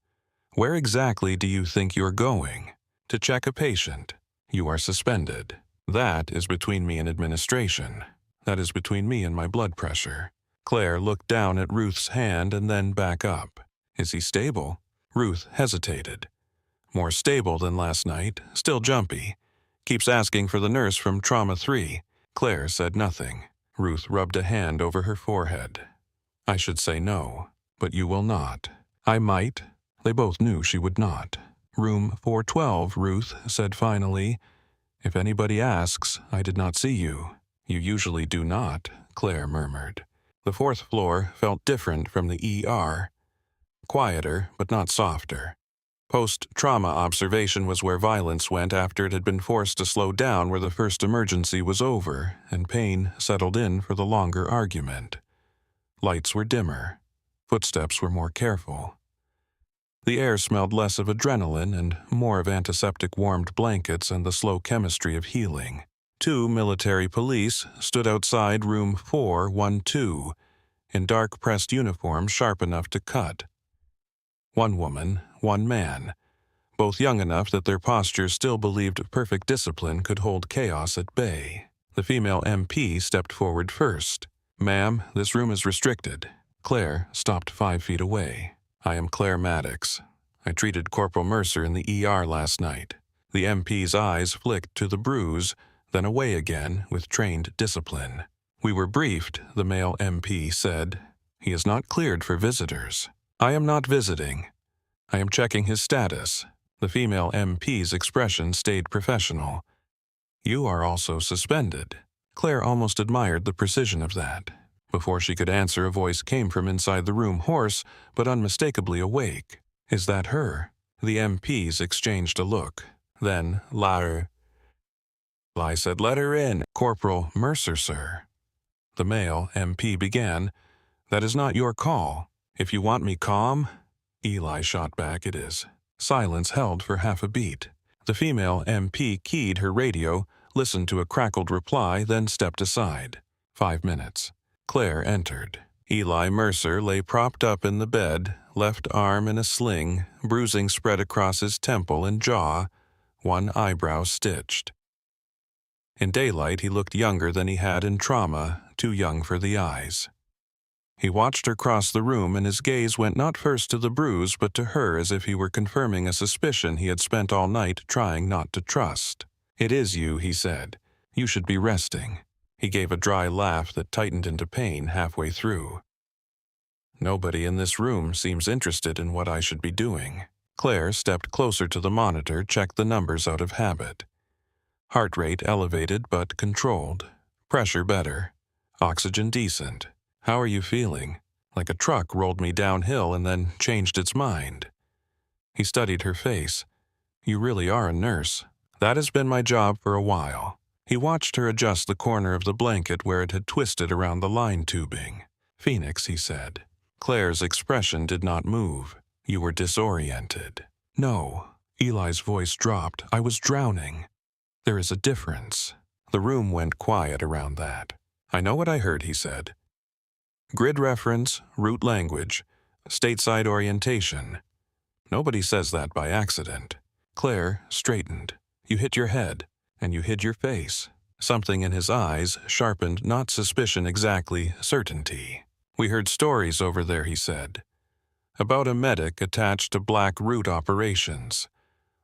"Where exactly do you think you're going?" "To check a patient. You are suspended." "That is between me and administration. That is between me and my blood pressure." Claire looked down at Ruth's hand and then back up. "Is he stable?" Ruth hesitated. "More stable than last night, still jumpy. Keeps asking for the nurse from Trauma 3. Claire said nothing. Ruth rubbed a hand over her forehead. "I should say no, but you will not." "I might." They both knew she would not. "Room 412, Ruth said finally. "If anybody asks, I did not see you." "You usually do not," Claire murmured. The 4th floor felt different from the ER. Quieter, but not softer. Post-trauma observation was where violence went after it had been forced to slow down where the first emergency was over, and pain settled in for the longer argument. Lights were dimmer. Footsteps were more careful. The air smelled less of adrenaline and more of antiseptic warmed blankets and the slow chemistry of healing. 2 military police stood outside room 412, in dark pressed uniforms sharp enough to cut. 1 woman, 1 man, both young enough that their postures still believed perfect discipline could hold chaos at bay. The female MP stepped forward first. "Ma'am, this room is restricted." Claire stopped 5 feet away. "I am Claire Maddox. I treated Corporal Mercer in the ER last night." The MP's eyes flicked to the bruise, then away again with trained discipline. "We were briefed," the male MP said. "He is not cleared for visitors." "I am not visiting. I am checking his status." The female MP's expression stayed professional. "You are also suspended." Claire almost admired the precision of that. Before she could answer, a voice came from inside the room, hoarse but unmistakably awake. "Is that her?" The MPs exchanged a look. Then, louder. "I said let her in." "Corporal Mercer, sir." The male MP began. "That is not your call. If you want me calm," Eli shot back, "it is." Silence held for half a beat. The female MP keyed her radio, listened to a crackled reply, then stepped aside. 5 minutes. Claire entered. Eli Mercer lay propped up in the bed, left arm in a sling, bruising spread across his temple and jaw, 1 eyebrow stitched. In daylight he looked younger than he had in trauma, too young for the eyes. He watched her cross the room, and his gaze went not first to the bruise but to her, as if he were confirming a suspicion he had spent all night trying not to trust. "It is you," he said. "You should be resting." He gave a dry laugh that tightened into pain halfway through. "Nobody in this room seems interested in what I should be doing." Claire stepped closer to the monitor, checked the numbers out of habit. Heart rate elevated but controlled. Pressure better. Oxygen decent. "How are you feeling?" "Like a truck rolled me downhill and then changed its mind." He studied her face. "You really are a nurse." "That has been my job for a while." He watched her adjust the corner of the blanket where it had twisted around the line tubing. "Phoenix," he said. Claire's expression did not move. You were disoriented. No. Eli's voice dropped. I was drowning. There is a difference. The room went quiet around that. I know what I heard, he said. Grid reference, root language, stateside orientation. Nobody says that by accident. Claire straightened. You hit your head, and you hid your face. Something in his eyes sharpened not suspicion exactly, certainty. We heard stories over there, he said. About a medic attached to Black Root operations.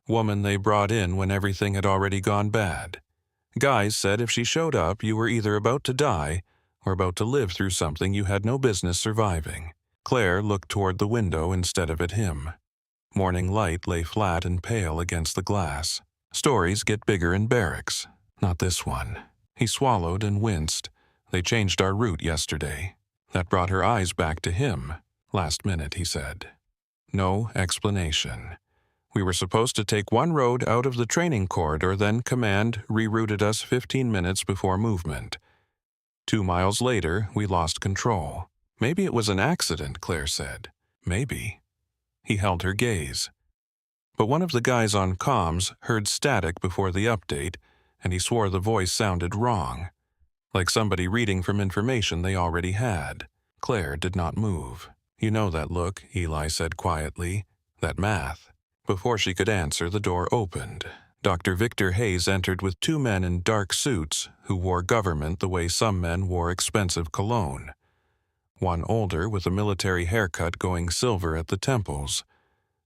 Woman they brought in when everything had already gone bad. Guys said if she showed up, you were either about to die or about to live through something you had no business surviving. Claire looked toward the window instead of at him. Morning light lay flat and pale against the glass. Stories get bigger in barracks. Not this one. He swallowed and winced. They changed our route yesterday. That brought her eyes back to him. Last minute, he said. No explanation. We were supposed to take one road out of the training corridor, then command rerouted us 15 minutes before movement. 2 miles later, we lost control. Maybe it was an accident, Claire said. Maybe. He held her gaze. But one of the guys on comms heard static before the update, and he swore the voice sounded wrong, like somebody reading from information they already had. Claire did not move. You know that look, Eli said quietly. That math. Before she could answer, the door opened. Dr. Victor Hayes entered with 2 men in dark suits who wore government the way some men wore expensive cologne. One older with a military haircut going silver at the temples.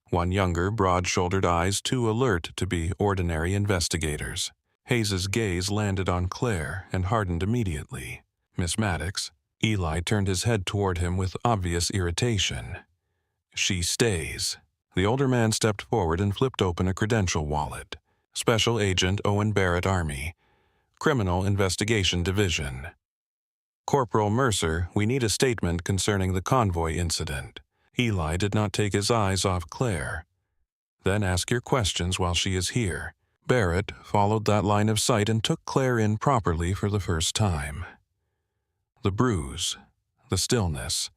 One younger, broad-shouldered eyes too alert to be ordinary investigators. Hayes's gaze landed on Claire and hardened immediately. Miss Maddox. Eli turned his head toward him with obvious irritation. She stays. The older man stepped forward and flipped open a credential wallet. Special Agent Owen Barrett, Army. Criminal Investigation Division. Corporal Mercer, we need a statement concerning the convoy incident. Eli did not take his eyes off Claire. Then ask your questions while she is here. Barrett followed that line of sight and took Claire in properly for the first time. The bruise, the stillness,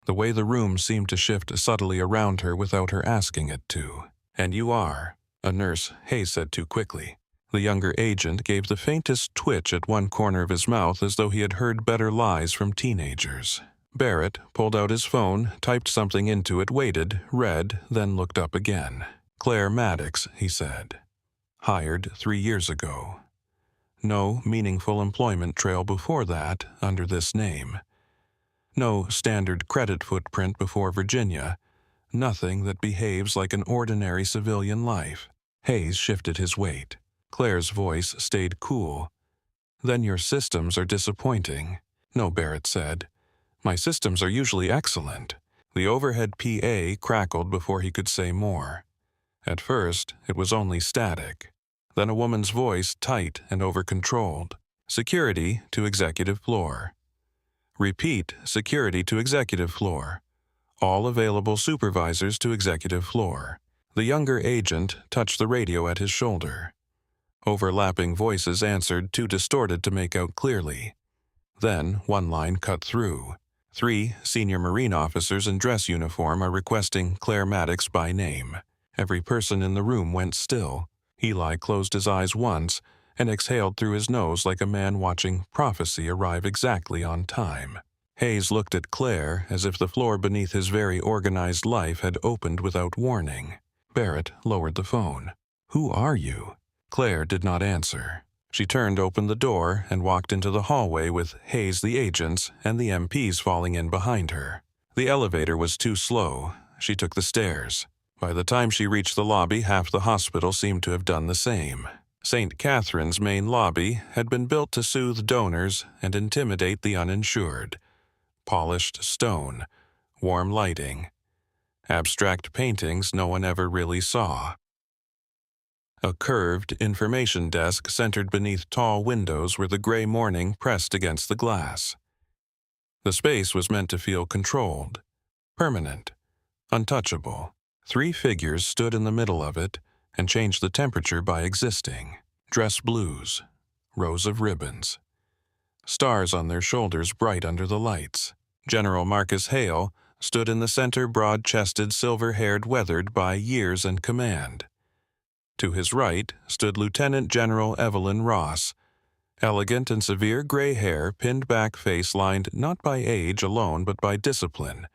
the way the room seemed to shift subtly around her without her asking it to. And you are, a nurse, Hayes said too quickly. The younger agent gave the faintest twitch at one corner of his mouth as though he had heard better lies from teenagers. Barrett pulled out his phone, typed something into it, waited, read, then looked up again. Claire Maddox, he said. Hired 3 years ago. No meaningful employment trail before that under this name. No standard credit footprint before Virginia. Nothing that behaves like an ordinary civilian life. Hayes shifted his weight. Claire's voice stayed cool. Then your systems are disappointing. No, Barrett said. My systems are usually excellent. The overhead PA crackled before he could say more. At first, it was only static. Then a woman's voice, tight and over-controlled. Security to executive floor. Repeat, security to executive floor. All available supervisors to executive floor. The younger agent touched the radio at his shoulder. Overlapping voices answered, too distorted to make out clearly. Then one line cut through. 3 senior Marine officers in dress uniform are requesting Claire Maddox by name. Every person in the room went still. Eli closed his eyes once and exhaled through his nose like a man watching prophecy arrive exactly on time. Hayes looked at Claire as if the floor beneath his very organized life had opened without warning. Barrett lowered the phone. Who are you? Claire did not answer. She turned open the door and walked into the hallway with Hayes the agents and the MPs falling in behind her. The elevator was too slow. She took the stairs. By the time she reached the lobby, half the hospital seemed to have done the same. St. Catherine's main lobby had been built to soothe donors and intimidate the uninsured. Polished stone, warm lighting, abstract paintings no one ever really saw. A curved information desk centered beneath tall windows where the gray morning pressed against the glass. The space was meant to feel controlled, permanent, untouchable. 3 figures stood in the middle of it and changed the temperature by existing. Dress blues, rows of ribbons. Stars on their shoulders bright under the lights. General Marcus Hale, stood in the center, broad-chested, silver-haired, weathered by years and command. To his right stood Lieutenant General Evelyn Ross, elegant and severe gray hair, pinned back face lined not by age alone but by discipline,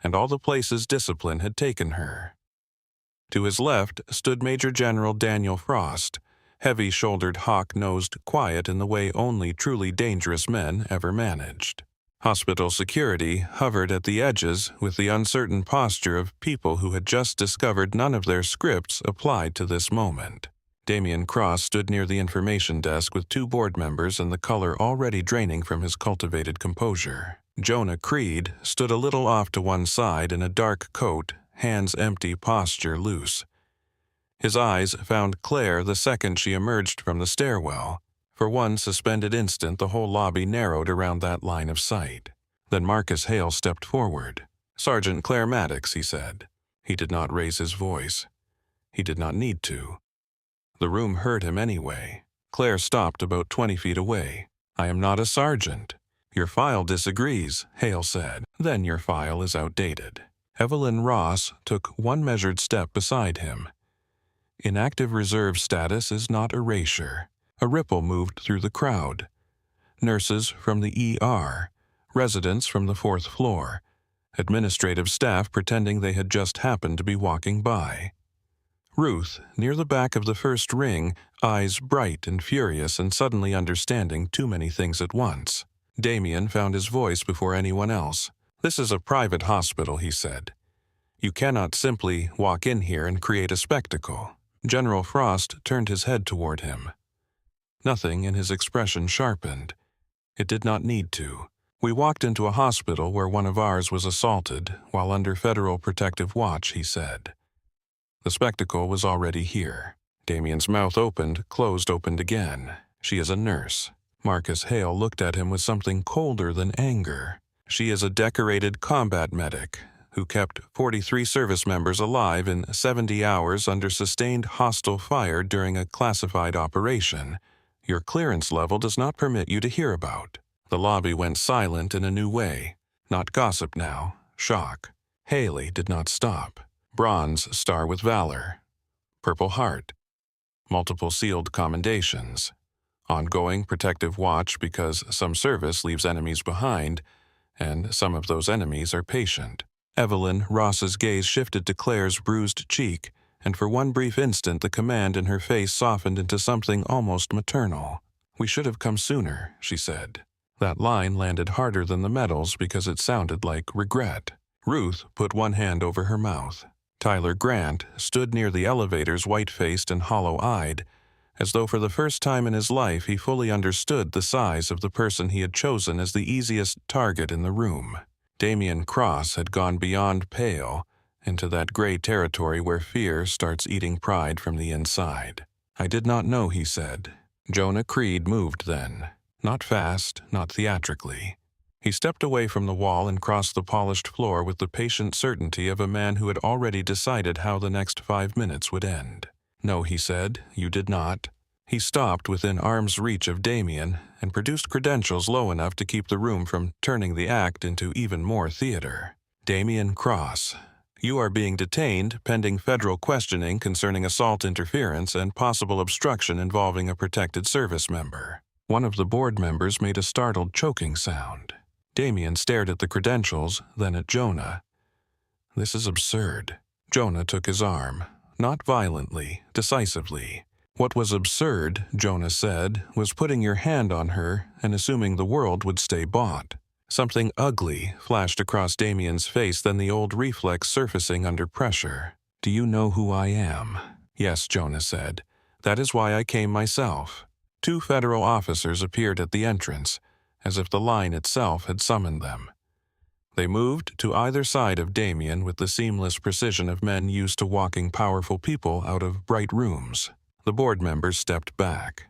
and all the places discipline had taken her. To his left stood Major General Daniel Frost, heavy-shouldered, hawk-nosed, quiet in the way only truly dangerous men ever managed. Hospital security hovered at the edges with the uncertain posture of people who had just discovered none of their scripts applied to this moment. Damian Cross stood near the information desk with 2 board members and the color already draining from his cultivated composure. Jonah Creed stood a little off to one side in a dark coat, hands empty, posture loose. His eyes found Claire the second she emerged from the stairwell. For one suspended instant, the whole lobby narrowed around that line of sight. Then Marcus Hale stepped forward. "Sergeant Claire Maddox," he said. He did not raise his voice. He did not need to. The room heard him anyway. Claire stopped about 20 feet away. "I am not a sergeant." "Your file disagrees," Hale said. "Then your file is outdated." Evelyn Ross took one measured step beside him. Inactive reserve status is not erasure. A ripple moved through the crowd. Nurses from the ER, residents from the 4th floor, administrative staff pretending they had just happened to be walking by. Ruth, near the back of the first ring, eyes bright and furious and suddenly understanding too many things at once. Damian found his voice before anyone else. "This is a private hospital," he said. "You cannot simply walk in here and create a spectacle." General Frost turned his head toward him. Nothing in his expression sharpened. It did not need to. "We walked into a hospital where one of ours was assaulted while under federal protective watch," he said. The spectacle was already here. Damian's mouth opened, closed, opened again. "She is a nurse." Marcus Hale looked at him with something colder than anger. "She is a decorated combat medic who kept 43 service members alive in 70 hours under sustained hostile fire during a classified operation. Your clearance level does not permit you to hear about." The lobby went silent in a new way. Not gossip now, shock. Haley did not stop. Bronze Star with Valor. Purple Heart. Multiple sealed commendations. Ongoing protective watch because some service leaves enemies behind, and some of those enemies are patient. Evelyn Ross's gaze shifted to Claire's bruised cheek, and for one brief instant the command in her face softened into something almost maternal. "We should have come sooner," she said. That line landed harder than the medals because it sounded like regret. Ruth put one hand over her mouth. Tyler Grant stood near the elevators, white-faced and hollow-eyed, as though for the first time in his life he fully understood the size of the person he had chosen as the easiest target in the room. Damian Cross had gone beyond pale, into that gray territory where fear starts eating pride from the inside. "I did not know," he said. Jonah Creed moved then. Not fast, not theatrically. He stepped away from the wall and crossed the polished floor with the patient certainty of a man who had already decided how the next 5 minutes would end. "No," he said, "you did not." He stopped within arm's reach of Damian and produced credentials low enough to keep the room from turning the act into even more theater. "Damian Cross, you are being detained pending federal questioning concerning assault interference and possible obstruction involving a protected service member." One of the board members made a startled choking sound. Damian stared at the credentials, then at Jonah. "This is absurd." Jonah took his arm, not violently, decisively. "What was absurd," Jonah said, "was putting your hand on her and assuming the world would stay bought." Something ugly flashed across Damian's face, then the old reflex surfacing under pressure. "Do you know who I am?" "Yes," Jonah said. "That is why I came myself." 2 federal officers appeared at the entrance, as if the line itself had summoned them. They moved to either side of Damian with the seamless precision of men used to walking powerful people out of bright rooms. The board members stepped back.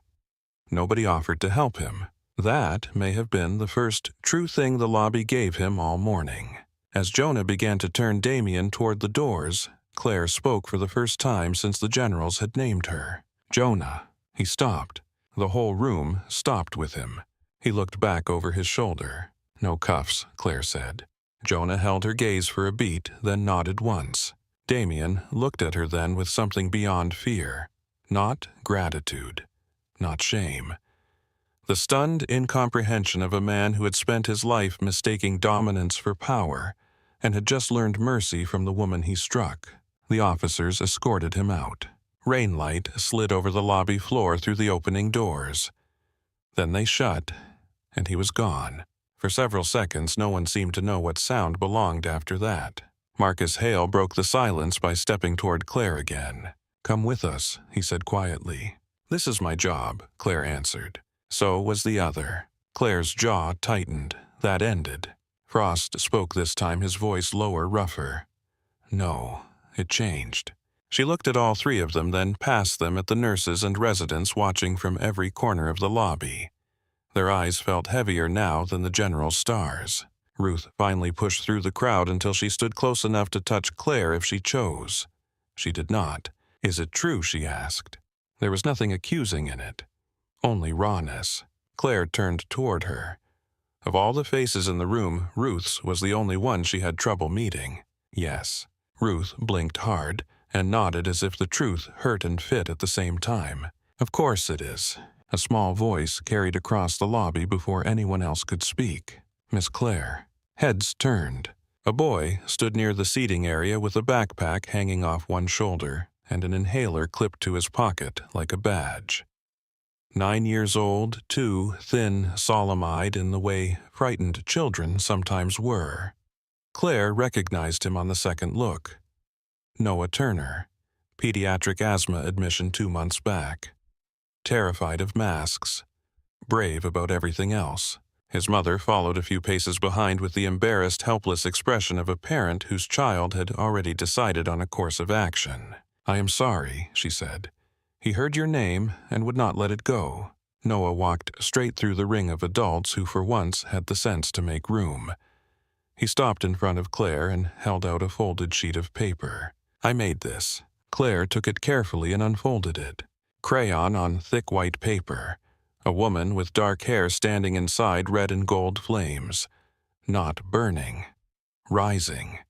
Nobody offered to help him. That may have been the first true thing the lobby gave him all morning. As Jonah began to turn Damian toward the doors, Claire spoke for the first time since the generals had named her. "Jonah." He stopped. The whole room stopped with him. He looked back over his shoulder. "No cuffs," Claire said. Jonah held her gaze for a beat, then nodded once. Damien looked at her then with something beyond fear. Not gratitude. Not shame. The stunned incomprehension of a man who had spent his life mistaking dominance for power and had just learned mercy from the woman he struck. The officers escorted him out. Rainlight slid over the lobby floor through the opening doors. Then they shut, and he was gone. For several seconds, no one seemed to know what sound belonged after that. Marcus Hale broke the silence by stepping toward Claire again. "Come with us," he said quietly. "This is my job," Claire answered. So was the other. Claire's jaw tightened. That ended. Frost spoke this time, his voice lower, rougher. No, it changed. She looked at all three of them, then past them at the nurses and residents watching from every corner of the lobby. Their eyes felt heavier now than the general's stars. Ruth finally pushed through the crowd until she stood close enough to touch Claire if she chose. She did not. "Is it true?" she asked. There was nothing accusing in it. Only rawness. Claire turned toward her. Of all the faces in the room, Ruth's was the only one she had trouble meeting. Yes. Ruth blinked hard and nodded as if the truth hurt and fit at the same time. "Of course it is." A small voice carried across the lobby before anyone else could speak. "Miss Claire." Heads turned. A boy stood near the seating area with a backpack hanging off one shoulder and an inhaler clipped to his pocket like a badge. 9 years old, too, thin, solemn-eyed in the way frightened children sometimes were. Claire recognized him on the second look. Noah Turner, pediatric asthma admission 2 months back. Terrified of masks. Brave about everything else. His mother followed a few paces behind with the embarrassed, helpless expression of a parent whose child had already decided on a course of action. "I am sorry," she said. "He heard your name and would not let it go." Noah walked straight through the ring of adults who for once had the sense to make room. He stopped in front of Claire and held out a folded sheet of paper. "I made this." Claire took it carefully and unfolded it. Crayon on thick white paper. A woman with dark hair standing inside red and gold flames. Not burning. Rising.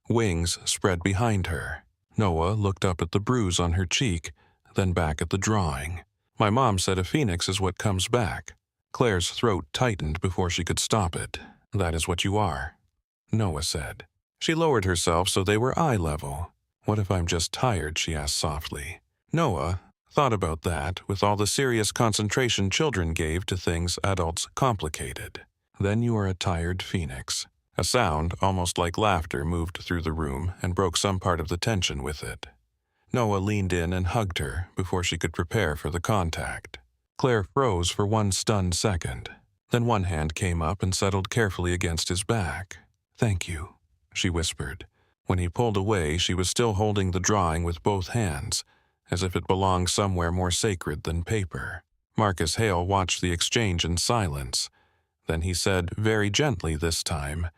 Wings spread behind her. Noah looked up at the bruise on her cheek, then back at the drawing. "My mom said a phoenix is what comes back." Claire's throat tightened before she could stop it. "That is what you are," Noah said. She lowered herself so they were eye level. "What if I'm just tired?" she asked softly. Noah thought about that with all the serious concentration children gave to things adults complicated. "Then you are a tired phoenix." A sound, almost like laughter, moved through the room and broke some part of the tension with it. Noah leaned in and hugged her before she could prepare for the contact. Claire froze for one stunned second. Then one hand came up and settled carefully against his back. "Thank you," she whispered. When he pulled away, she was still holding the drawing with both hands, as if it belonged somewhere more sacred than paper. Marcus Hale watched the exchange in silence. Then he said, very gently this time,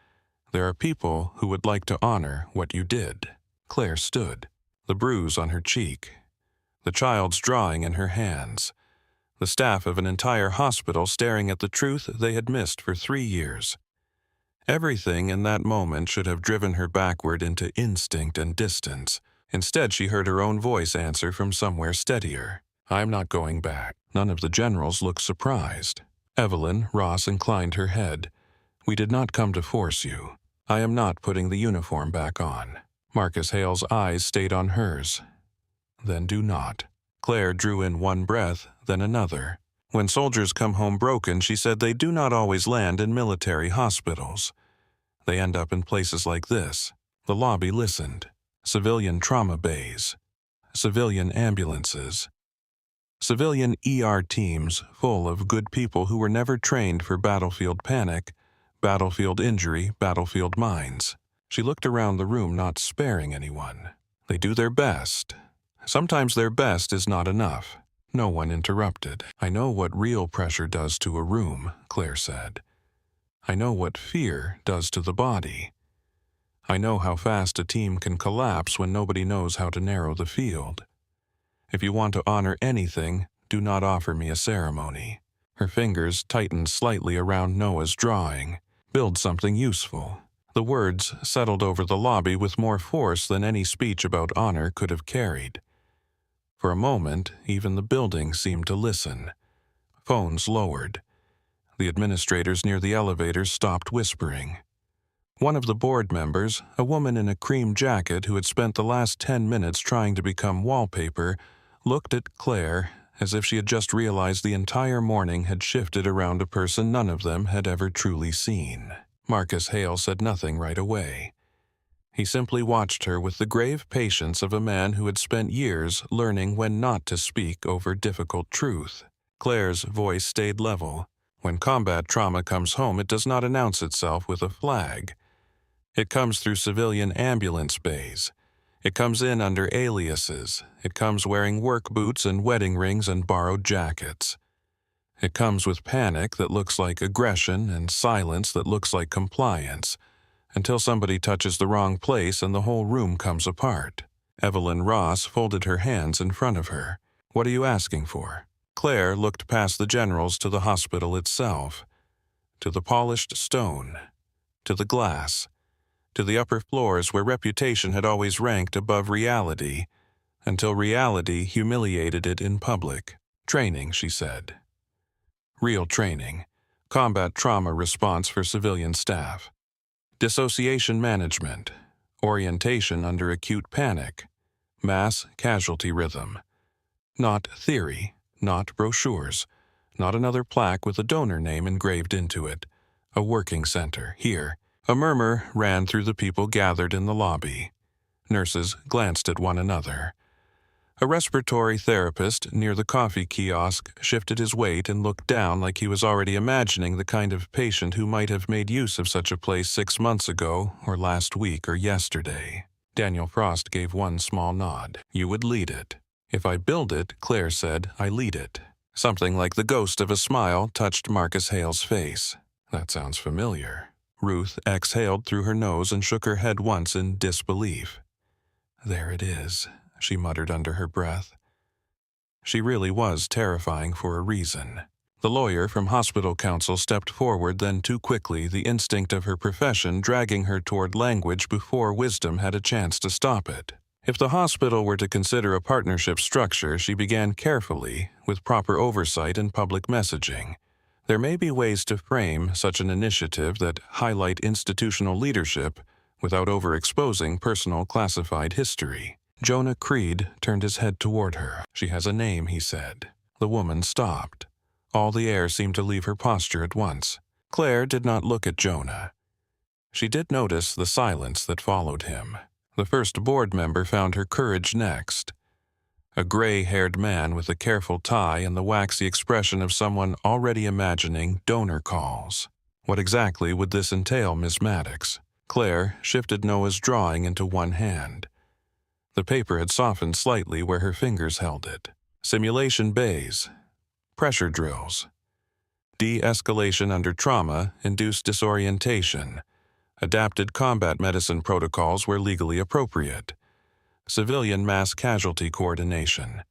"There are people who would like to honor what you did." Claire stood, the bruise on her cheek, the child's drawing in her hands, the staff of an entire hospital staring at the truth they had missed for 3 years. Everything in that moment should have driven her backward into instinct and distance. Instead, she heard her own voice answer from somewhere steadier. "I'm not going back." None of the generals looked surprised. Evelyn Ross inclined her head. "We did not come to force you. I am not putting the uniform back on." Marcus Hale's eyes stayed on hers. "Then do not." Claire drew in one breath, then another. When soldiers come home broken, she said they do not always land in military hospitals. They end up in places like this. The lobby listened. Civilian trauma bays. Civilian ambulances. Civilian ER teams full of good people who were never trained for battlefield panic, battlefield injury, battlefield minds. She looked around the room, not sparing anyone. They do their best. Sometimes their best is not enough. No one interrupted. "I know what real pressure does to a room," Claire said. "I know what fear does to the body. I know how fast a team can collapse when nobody knows how to narrow the field. If you want to honor anything, do not offer me a ceremony." Her fingers tightened slightly around Noah's drawing. "Build something useful. The words settled over the lobby with more force than any speech about honor could have carried. For a moment, even the building seemed to listen. Phones lowered. The administrators near the elevators stopped whispering. One of the board members, a woman in a cream jacket who had spent the last 10 minutes trying to become wallpaper, looked at Claire as if she had just realized the entire morning had shifted around a person none of them had ever truly seen. Marcus Hale said nothing right away. He simply watched her with the grave patience of a man who had spent years learning when not to speak over difficult truth. Claire's voice stayed level. When combat trauma comes home, it does not announce itself with a flag. It comes through civilian ambulance bays. It comes in under aliases. It comes wearing work boots and wedding rings and borrowed jackets. It comes with panic that looks like aggression and silence that looks like compliance, until somebody touches the wrong place and the whole room comes apart. Evelyn Ross folded her hands in front of her. "What are you asking for?" Claire looked past the generals to the hospital itself, to the polished stone, to the glass, to the upper floors where reputation had always ranked above reality, until reality humiliated it in public. "Training," she said. "Real training. Combat trauma response for civilian staff. Dissociation management. Orientation under acute panic. Mass casualty rhythm. Not theory. Not brochures, not another plaque with a donor name engraved into it. A working center, here." A murmur ran through the people gathered in the lobby. Nurses glanced at one another. A respiratory therapist near the coffee kiosk shifted his weight and looked down like he was already imagining the kind of patient who might have made use of such a place 6 months ago, or last week, or yesterday. Daniel Frost gave one small nod. "You would lead it." "If I build it," Claire said, "I lead it." Something like the ghost of a smile touched Marcus Hale's face. "That sounds familiar." Ruth exhaled through her nose and shook her head once in disbelief. "There it is," she muttered under her breath. She really was terrifying for a reason. The lawyer from hospital counsel stepped forward, then too quickly, the instinct of her profession dragging her toward language before wisdom had a chance to stop it. If the hospital were to consider a partnership structure, she began carefully, with proper oversight and public messaging. There may be ways to frame such an initiative that highlight institutional leadership without overexposing personal classified history. Jonah Creed turned his head toward her. "She has a name," he said. The woman stopped. All the air seemed to leave her posture at once. Claire did not look at Jonah. She did notice the silence that followed him. The first board member found her courage next. A gray-haired man with a careful tie and the waxy expression of someone already imagining donor calls. What exactly would this entail, Miss Maddox? Claire shifted Noah's drawing into one hand. The paper had softened slightly where her fingers held it. Simulation bays. Pressure drills. De-escalation under trauma-induced disorientation. Adapted combat medicine protocols where legally appropriate. Civilian mass casualty coordination.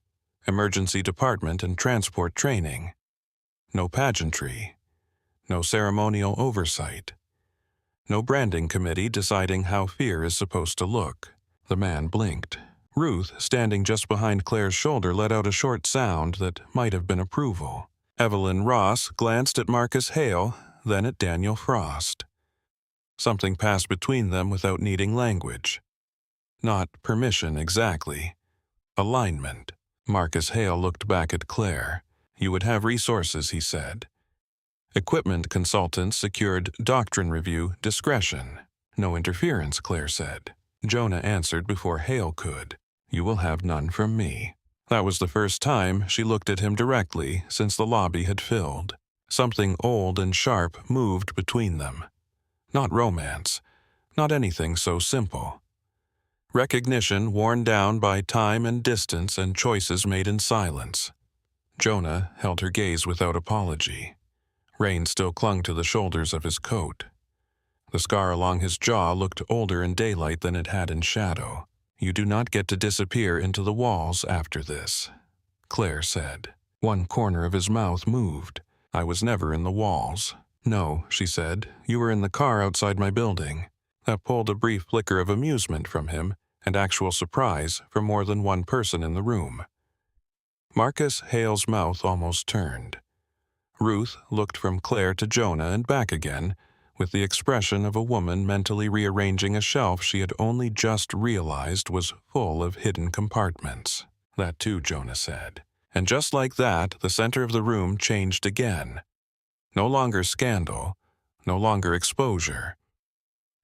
Emergency department and transport training. No pageantry. No ceremonial oversight. No branding committee deciding how fear is supposed to look. The man blinked. Ruth, standing just behind Claire's shoulder, let out a short sound that might have been approval. Evelyn Ross glanced at Marcus Hale, then at Daniel Frost. Something passed between them without needing language. Not permission exactly. Alignment. Marcus Hale looked back at Claire. "You would have resources," he said. Equipment consultants secured doctrine review discretion. "No interference," Claire said. Jonah answered before Hale could. "You will have none from me." That was the first time she looked at him directly since the lobby had filled. Something old and sharp moved between them. Not romance. Not anything so simple. Recognition worn down by time and distance and choices made in silence. Jonah held her gaze without apology. Rain still clung to the shoulders of his coat. The scar along his jaw looked older in daylight than it had in shadow. "You do not get to disappear into the walls after this," Claire said. One corner of his mouth moved. "I was never in the walls." "No," she said. "You were in the car outside my building." That pulled a brief flicker of amusement from him and actual surprise from more than one person in the room. Marcus Hale's mouth almost turned. Ruth looked from Claire to Jonah and back again, with the expression of a woman mentally rearranging a shelf she had only just realized was full of hidden compartments. That too, Jonah said. And just like that, the center of the room changed again. No longer scandal, no longer exposure.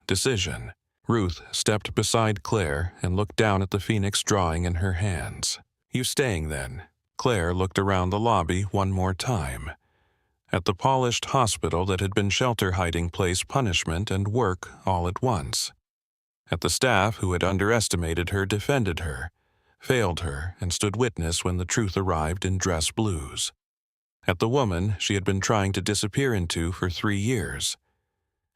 Decision. Ruth stepped beside Claire and looked down at the phoenix drawing in her hands. You staying then? Claire looked around the lobby one more time. At the polished hospital that had been shelter hiding place, punishment and work all at once. At the staff who had underestimated her, defended her, failed her, and stood witness when the truth arrived in dress blues. At the woman she had been trying to disappear into for 3 years.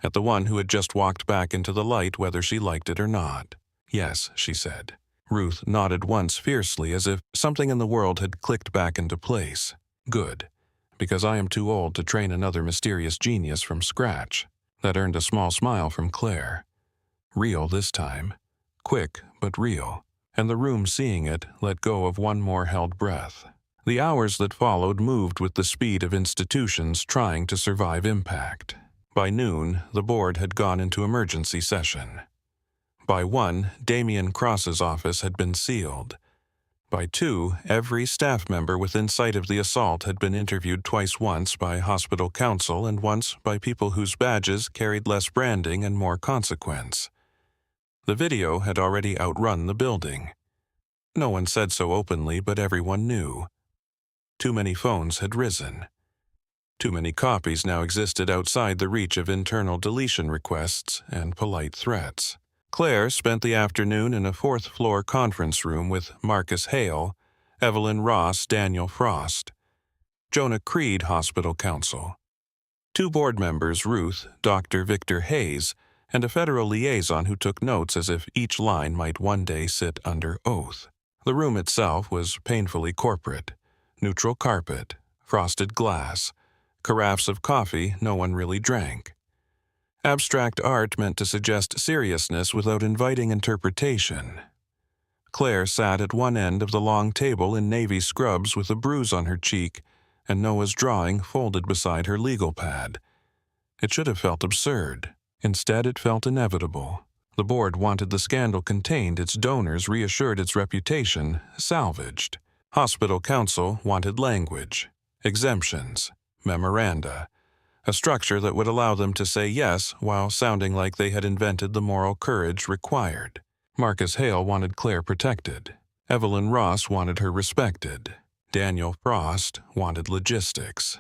At the one who had just walked back into the light whether she liked it or not. Yes, she said. Ruth nodded once fiercely as if something in the world had clicked back into place. Good. Because I am too old to train another mysterious genius from scratch. That earned a small smile from Claire. Real this time. Quick, but real. And the room, seeing it, let go of one more held breath. The hours that followed moved with the speed of institutions trying to survive impact. By noon, the board had gone into emergency session. By 1, Damian Cross's office had been sealed. By 2, every staff member within sight of the assault had been interviewed twice, once by hospital counsel and once by people whose badges carried less branding and more consequence. The video had already outrun the building. No one said so openly, but everyone knew. Too many phones had risen. Too many copies now existed outside the reach of internal deletion requests and polite threats. Claire spent the afternoon in a 4th-floor conference room with Marcus Hale, Evelyn Ross, Daniel Frost, Jonah Creed, hospital counsel, 2 board members, Ruth, Dr. Victor Hayes, and a federal liaison who took notes as if each line might one day sit under oath. The room itself was painfully corporate. Neutral carpet, frosted glass, carafes of coffee no one really drank. Abstract art meant to suggest seriousness without inviting interpretation. Claire sat at one end of the long table in navy scrubs with a bruise on her cheek and Noah's drawing folded beside her legal pad. It should have felt absurd. Instead, it felt inevitable. The board wanted the scandal contained, its donors reassured, its reputation salvaged. Hospital counsel wanted language, exemptions, memoranda, a structure that would allow them to say yes while sounding like they had invented the moral courage required. Marcus Hale wanted Claire protected. Evelyn Ross wanted her respected. Daniel Frost wanted logistics.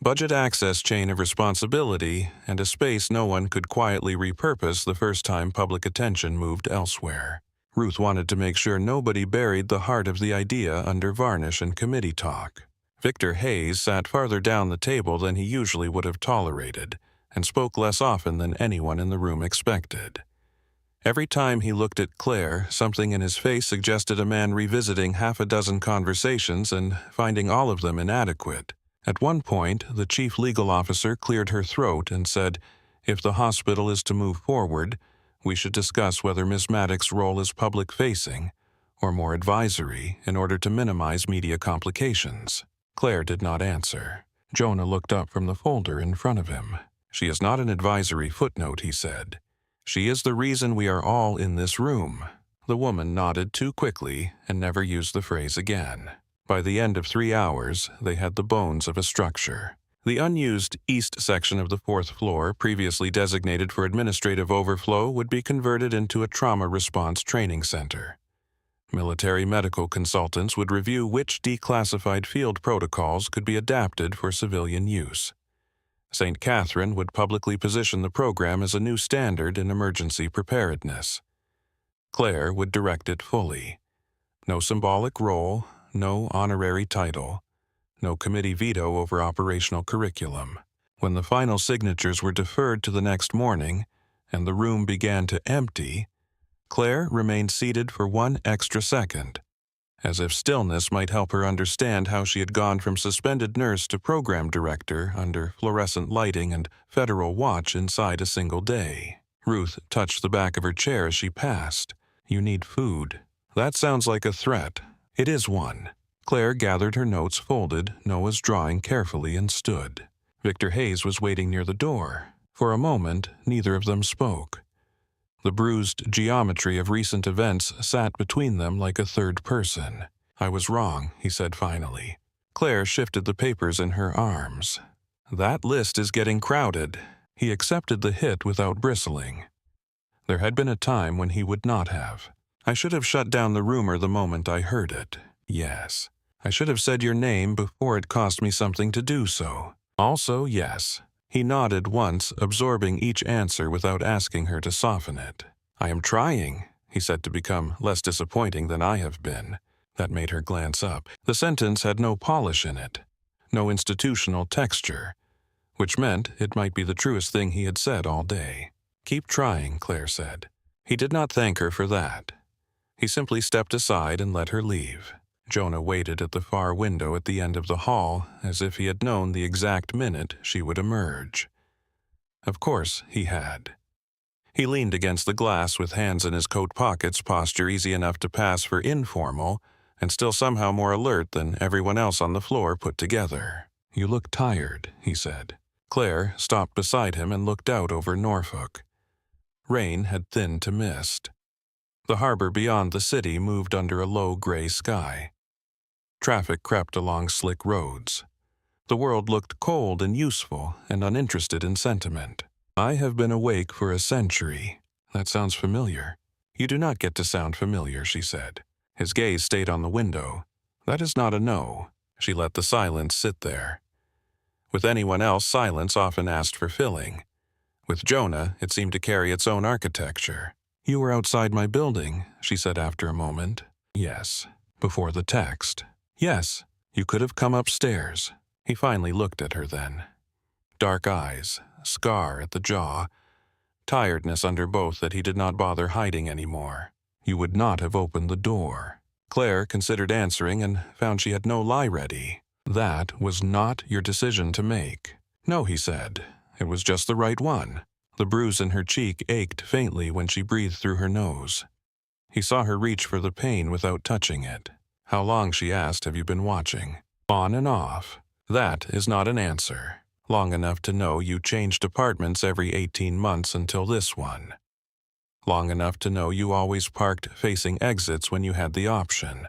Budget access chain of responsibility and a space no one could quietly repurpose the first time public attention moved elsewhere. Ruth wanted to make sure nobody buried the heart of the idea under varnish and committee talk. Victor Hayes sat farther down the table than he usually would have tolerated, and spoke less often than anyone in the room expected. Every time he looked at Claire, something in his face suggested a man revisiting half a dozen conversations and finding all of them inadequate. At one point, the chief legal officer cleared her throat and said, "If the hospital is to move forward, we should discuss whether Ms. Maddox's role is public-facing or more advisory in order to minimize media complications." Claire did not answer. Jonah looked up from the folder in front of him. "She is not an advisory footnote," he said. "She is the reason we are all in this room." The woman nodded too quickly and never used the phrase again. By the end of 3 hours, they had the bones of a structure. The unused east section of the 4th floor, previously designated for administrative overflow, would be converted into a trauma response training center. Military medical consultants would review which declassified field protocols could be adapted for civilian use. St. Catherine would publicly position the program as a new standard in emergency preparedness. Claire would direct it fully. No symbolic role, no honorary title, no committee veto over operational curriculum. When the final signatures were deferred to the next morning and the room began to empty, Claire remained seated for 1 extra second, as if stillness might help her understand how she had gone from suspended nurse to program director under fluorescent lighting and federal watch inside a single day. Ruth touched the back of her chair as she passed. You need food. That sounds like a threat. It is one. Claire gathered her notes, folded Noah's drawing carefully, and stood. Victor Hayes was waiting near the door. For a moment, neither of them spoke. The bruised geometry of recent events sat between them like a third person. I was wrong, he said finally. Claire shifted the papers in her arms. That list is getting crowded. He accepted the hit without bristling. There had been a time when he would not have. I should have shut down the rumor the moment I heard it. Yes. I should have said your name before it cost me something to do so. Also, yes. He nodded once, absorbing each answer without asking her to soften it. I am trying, he said, to become less disappointing than I have been. That made her glance up. The sentence had no polish in it, no institutional texture, which meant it might be the truest thing he had said all day. Keep trying, Claire said. He did not thank her for that. He simply stepped aside and let her leave. Jonah waited at the far window at the end of the hall, as if he had known the exact minute she would emerge. Of course he had. He leaned against the glass with hands in his coat pockets, posture easy enough to pass for informal, and still somehow more alert than everyone else on the floor put together. You look tired, he said. Claire stopped beside him and looked out over Norfolk. Rain had thinned to mist. The harbor beyond the city moved under a low gray sky. Traffic crept along slick roads. The world looked cold and useful and uninterested in sentiment. I have been awake for a century. That sounds familiar. You do not get to sound familiar, she said. His gaze stayed on the window. That is not a no. She let the silence sit there. With anyone else, silence often asked for filling. With Jonah, it seemed to carry its own architecture. You were outside my building, she said after a moment. Yes. Before the text. Yes. You could have come upstairs. He finally looked at her then. Dark eyes, scar at the jaw, tiredness under both that he did not bother hiding anymore. You would not have opened the door. Claire considered answering and found she had no lie ready. That was not your decision to make. No, he said. It was just the right one. The bruise in her cheek ached faintly when she breathed through her nose. He saw her reach for the pain without touching it. How long, she asked, have you been watching? On and off. That is not an answer. Long enough to know you changed apartments every 18 months until this one. Long enough to know you always parked facing exits when you had the option.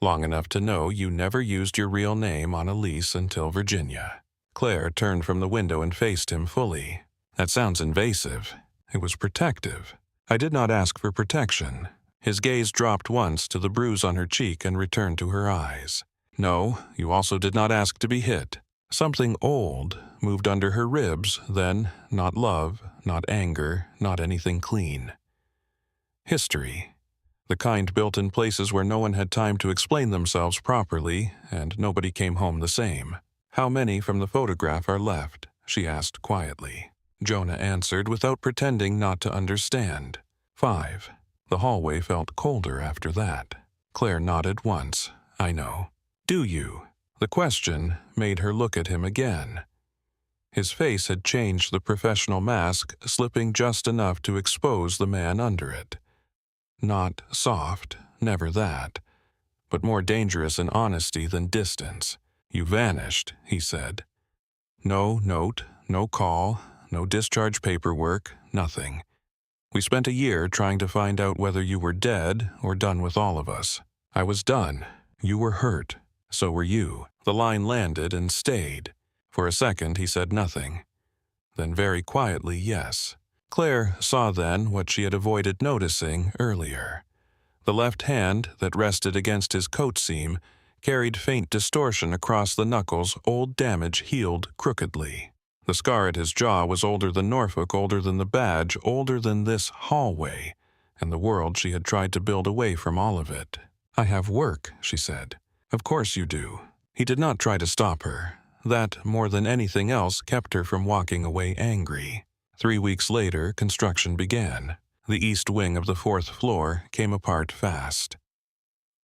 Long enough to know you never used your real name on a lease until Virginia. Claire turned from the window and faced him fully. That sounds invasive. It was protective. I did not ask for protection. His gaze dropped once to the bruise on her cheek and returned to her eyes. No, you also did not ask to be hit. Something old moved under her ribs, then not love, not anger, not anything clean. History. The kind built in places where no one had time to explain themselves properly, and nobody came home the same. How many from the photograph are left? She asked quietly. Jonah answered without pretending not to understand. 5. The hallway felt colder after that. Claire nodded once. I know. Do you? The question made her look at him again. His face had changed the professional mask, slipping just enough to expose the man under it. Not soft, never that, but more dangerous in honesty than distance. You vanished, he said. No note, no call, no discharge paperwork, nothing. We spent a year trying to find out whether you were dead or done with all of us. I was done. You were hurt. So were you. The line landed and stayed. For a second he said nothing. Then very quietly, yes. Claire saw then what she had avoided noticing earlier. The left hand that rested against his coat seam carried faint distortion across the knuckles, old damage healed crookedly. The scar at his jaw was older than Norfolk, older than the badge, older than this hallway, and the world she had tried to build away from all of it. I have work, she said. Of course you do. He did not try to stop her. That, more than anything else, kept her from walking away angry. 3 weeks later, construction began. The east wing of the 4th floor came apart fast.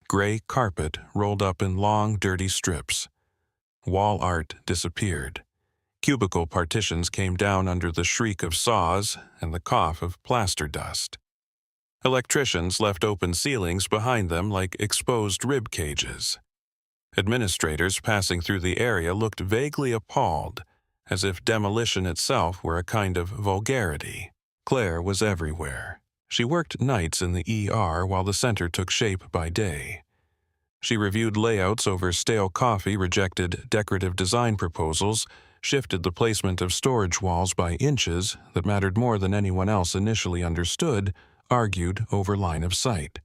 Gray carpet rolled up in long, dirty strips. Wall art disappeared. Cubicle partitions came down under the shriek of saws and the cough of plaster dust. Electricians left open ceilings behind them like exposed rib cages. Administrators passing through the area looked vaguely appalled, as if demolition itself were a kind of vulgarity. Claire was everywhere. She worked nights in the ER while the center took shape by day. She reviewed layouts over stale coffee, rejected decorative design proposals, shifted the placement of storage walls by inches that mattered more than anyone else initially understood, argued over line of sight,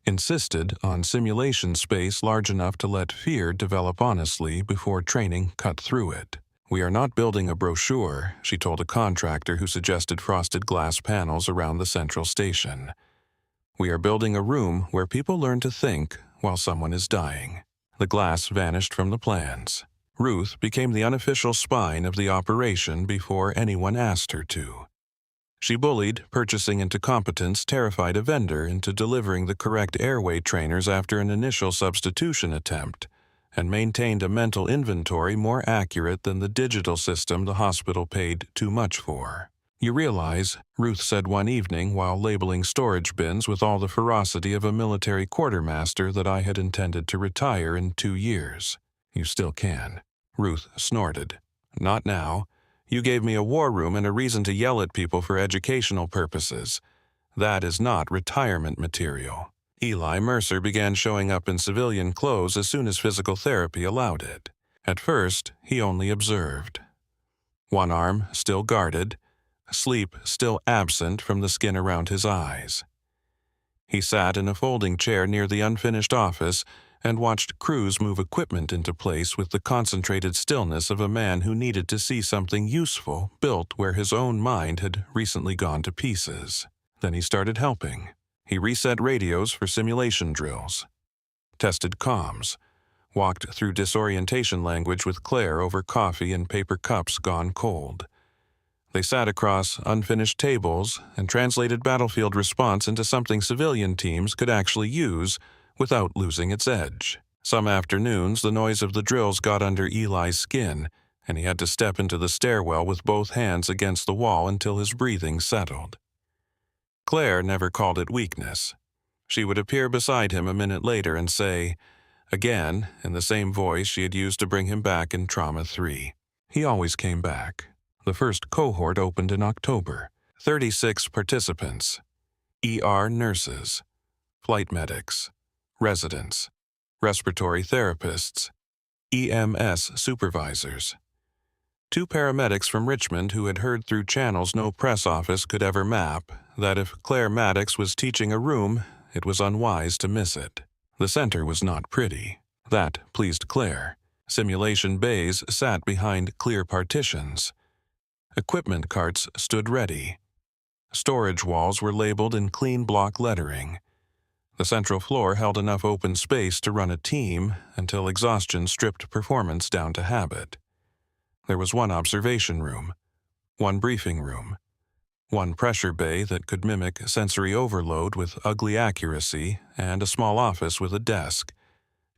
insisted on simulation space large enough to let fear develop honestly before training cut through it. "We are not building a brochure," she told a contractor who suggested frosted glass panels around the central station. "We are building a room where people learn to think while someone is dying." The glass vanished from the plans. Ruth became the unofficial spine of the operation before anyone asked her to. She bullied purchasing into competence, terrified a vendor into delivering the correct airway trainers after an initial substitution attempt, and maintained a mental inventory more accurate than the digital system the hospital paid too much for. "You realize," Ruth said one evening while labeling storage bins with all the ferocity of a military quartermaster, "that I had intended to retire in 2 years. You still can." Ruth snorted. "Not now. You gave me a war room and a reason to yell at people for educational purposes. That is not retirement material." Eli Mercer began showing up in civilian clothes as soon as physical therapy allowed it. At first, he only observed. One arm still guarded, sleep still absent from the skin around his eyes. He sat in a folding chair near the unfinished office and watched crews move equipment into place with the concentrated stillness of a man who needed to see something useful built where his own mind had recently gone to pieces. Then he started helping. He reset radios for simulation drills, tested comms, walked through disorientation language with Claire over coffee and paper cups gone cold. They sat across unfinished tables and translated battlefield response into something civilian teams could actually use without losing its edge. Some afternoons, the noise of the drills got under Eli's skin, and he had to step into the stairwell with both hands against the wall until his breathing settled. Claire never called it weakness. She would appear beside him a minute later and say, again, in the same voice she had used to bring him back in Trauma 3. He always came back. The first cohort opened in October. 36 participants. ER nurses, flight medics, residents, respiratory therapists, EMS supervisors. 2 paramedics from Richmond who had heard through channels no press office could ever map that if Claire Maddox was teaching a room, it was unwise to miss it. The center was not pretty. That pleased Claire. Simulation bays sat behind clear partitions. Equipment carts stood ready. Storage walls were labeled in clean block lettering. The central floor held enough open space to run a team until exhaustion stripped performance down to habit. There was one observation room, one briefing room, one pressure bay that could mimic sensory overload with ugly accuracy, and a small office with a desk,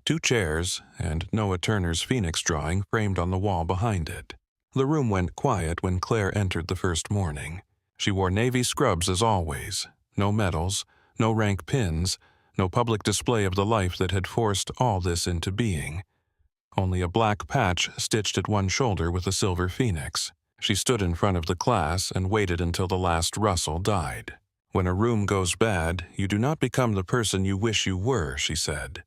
2 chairs, and Noah Turner's Phoenix drawing framed on the wall behind it. The room went quiet when Claire entered the first morning. She wore navy scrubs as always, no medals, no rank pins, no public display of the life that had forced all this into being. Only a black patch stitched at one shoulder with a silver phoenix. She stood in front of the class and waited until the last rustle died. "When a room goes bad, you do not become the person you wish you were," she said.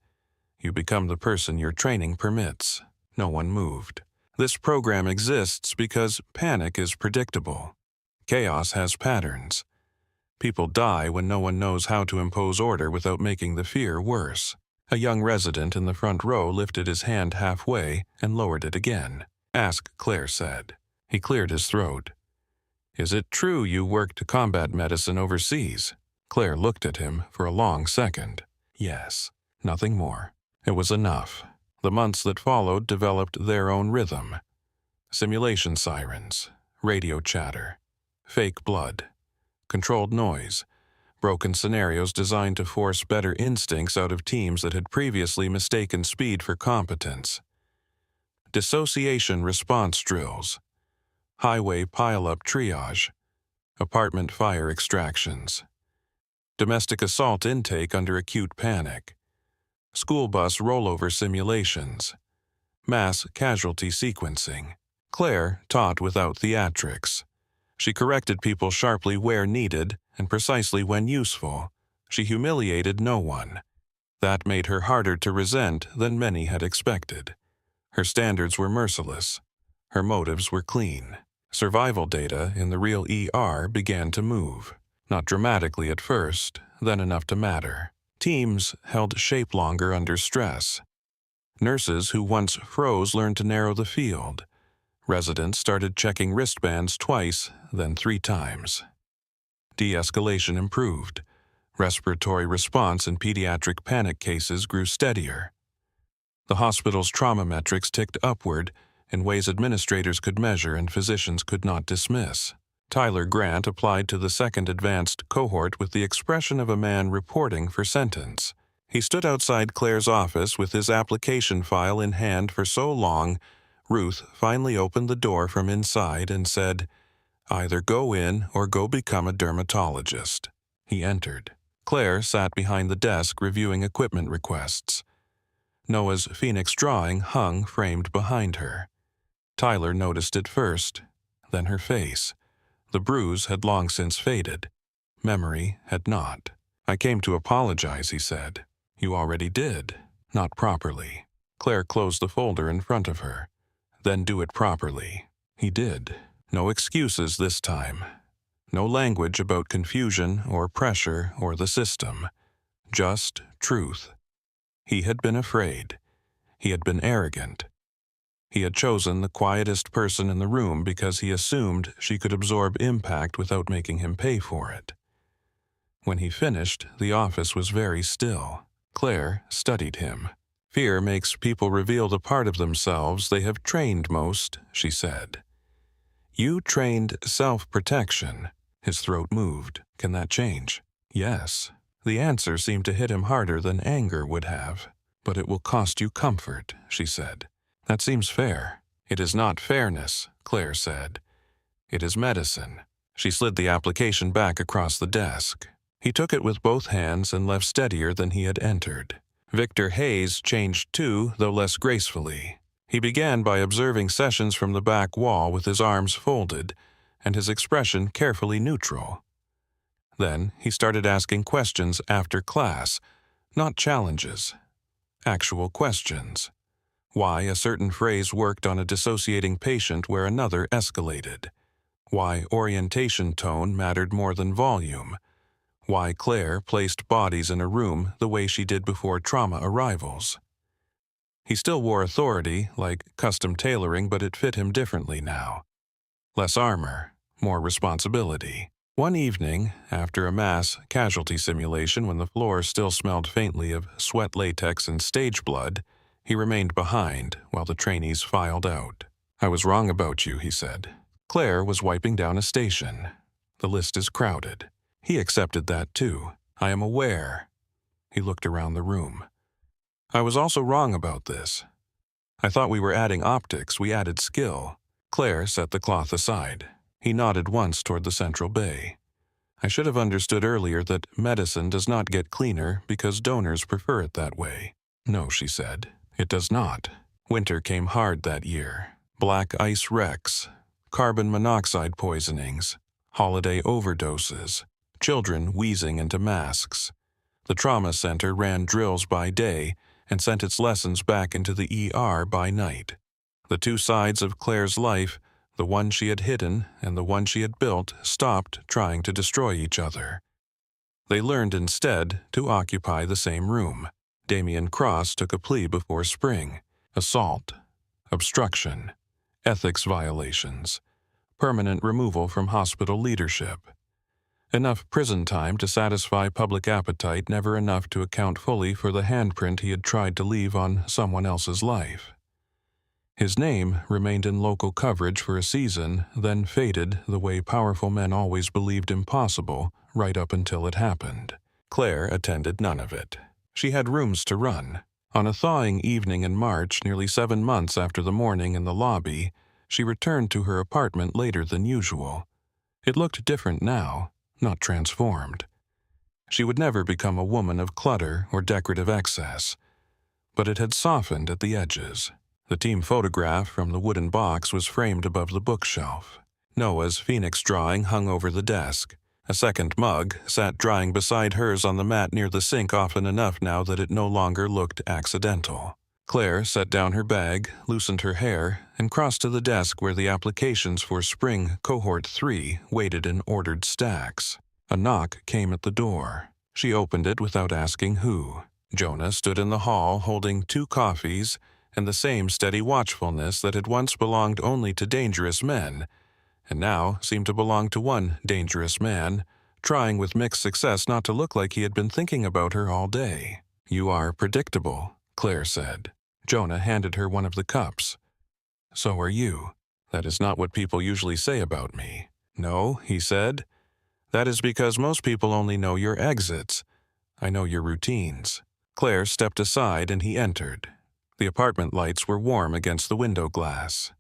"You become the person your training permits." No one moved. This program exists because panic is predictable. Chaos has patterns. People die when no one knows how to impose order without making the fear worse. A young resident in the front row lifted his hand halfway and lowered it again. "Ask," Claire said. He cleared his throat. "Is it true you worked combat medicine overseas?" Claire looked at him for a long second. Yes, nothing more. It was enough. The months that followed developed their own rhythm. Simulation sirens, radio chatter, fake blood, controlled noise, broken scenarios designed to force better instincts out of teams that had previously mistaken speed for competence. Dissociation response drills, highway pile-up triage, apartment fire extractions, domestic assault intake under acute panic, school bus rollover simulations, mass casualty sequencing. Claire taught without theatrics. She corrected people sharply where needed and precisely when useful. She humiliated no one. That made her harder to resent than many had expected. Her standards were merciless. Her motives were clean. Survival data in the real ER began to move. Not dramatically at first, then enough to matter. Teams held shape longer under stress. Nurses who once froze learned to narrow the field. Residents started checking wristbands twice, then 3 times. De-escalation improved. Respiratory response in pediatric panic cases grew steadier. The hospital's trauma metrics ticked upward in ways administrators could measure and physicians could not dismiss. Tyler Grant applied to the second advanced cohort with the expression of a man reporting for sentence. He stood outside Claire's office with his application file in hand for so long, Ruth finally opened the door from inside and said, "Either go in or go become a dermatologist." He entered. Claire sat behind the desk reviewing equipment requests. Noah's Phoenix drawing hung framed behind her. Tyler noticed it first, then her face. The bruise had long since faded. Memory had not. "I came to apologize," he said. "You already did. Not properly." Claire closed the folder in front of her. "Then do it properly." He did. No excuses this time. No language about confusion or pressure or the system. Just truth. He had been afraid. He had been arrogant. He had chosen the quietest person in the room because he assumed she could absorb impact without making him pay for it. When he finished, the office was very still. Claire studied him. "Fear makes people reveal the part of themselves they have trained most," she said. "You trained self-protection." His throat moved. "Can that change?" "Yes." The answer seemed to hit him harder than anger would have. "But it will cost you comfort," she said. "That seems fair." "It is not fairness," Claire said. "It is medicine." She slid the application back across the desk. He took it with both hands and left steadier than he had entered. Victor Hayes changed too, though less gracefully. He began by observing sessions from the back wall with his arms folded and his expression carefully neutral. Then he started asking questions after class, not challenges. Actual questions. Why a certain phrase worked on a dissociating patient where another escalated. Why orientation tone mattered more than volume. Why Claire placed bodies in a room the way she did before trauma arrivals. He still wore authority, like custom tailoring, but it fit him differently now. Less armor, more responsibility. One evening, after a mass casualty simulation when the floor still smelled faintly of sweat latex and stage blood, he remained behind while the trainees filed out. "I was wrong about you," he said. Claire was wiping down a station. "The list is crowded." He accepted that too. "I am aware." He looked around the room. "I was also wrong about this. I thought we were adding optics, we added skill." Claire set the cloth aside. He nodded once toward the central bay. "I should have understood earlier that medicine does not get cleaner because donors prefer it that way." "No," she said, "it does not." Winter came hard that year. Black ice wrecks, carbon monoxide poisonings, holiday overdoses, children wheezing into masks. The trauma center ran drills by day and sent its lessons back into the ER by night. The two sides of Claire's life, the one she had hidden and the one she had built, stopped trying to destroy each other. They learned instead to occupy the same room. Damian Cross took a plea before spring. Assault, obstruction, ethics violations, permanent removal from hospital leadership. Enough prison time to satisfy public appetite, never enough to account fully for the handprint he had tried to leave on someone else's life. His name remained in local coverage for a season, then faded the way powerful men always believed impossible, right up until it happened. Claire attended none of it. She had rooms to run. On a thawing evening in March, nearly 7 months after the morning in the lobby, She returned to her apartment later than usual. It looked different now, not transformed. She would never become a woman of clutter or decorative excess, but it had softened at the edges. The team photograph from the wooden box was framed above the bookshelf. Noah's phoenix drawing hung over the desk. A second mug sat drying beside hers on the mat near the sink often enough now that it no longer looked accidental. Claire set down her bag, loosened her hair, and crossed to the desk where the applications for Spring Cohort 3 waited in ordered stacks. A knock came at the door. She opened it without asking who. Jonah stood in the hall holding 2 coffees and the same steady watchfulness that had once belonged only to dangerous men, and now seemed to belong to one dangerous man, trying with mixed success not to look like he had been thinking about her all day. "You are predictable," Claire said. Jonah handed her one of the cups. "So are you. That is not what people usually say about me." "No," he said. "That is because most people only know your exits. I know your routines." Claire stepped aside and he entered. The apartment lights were warm against the window glass.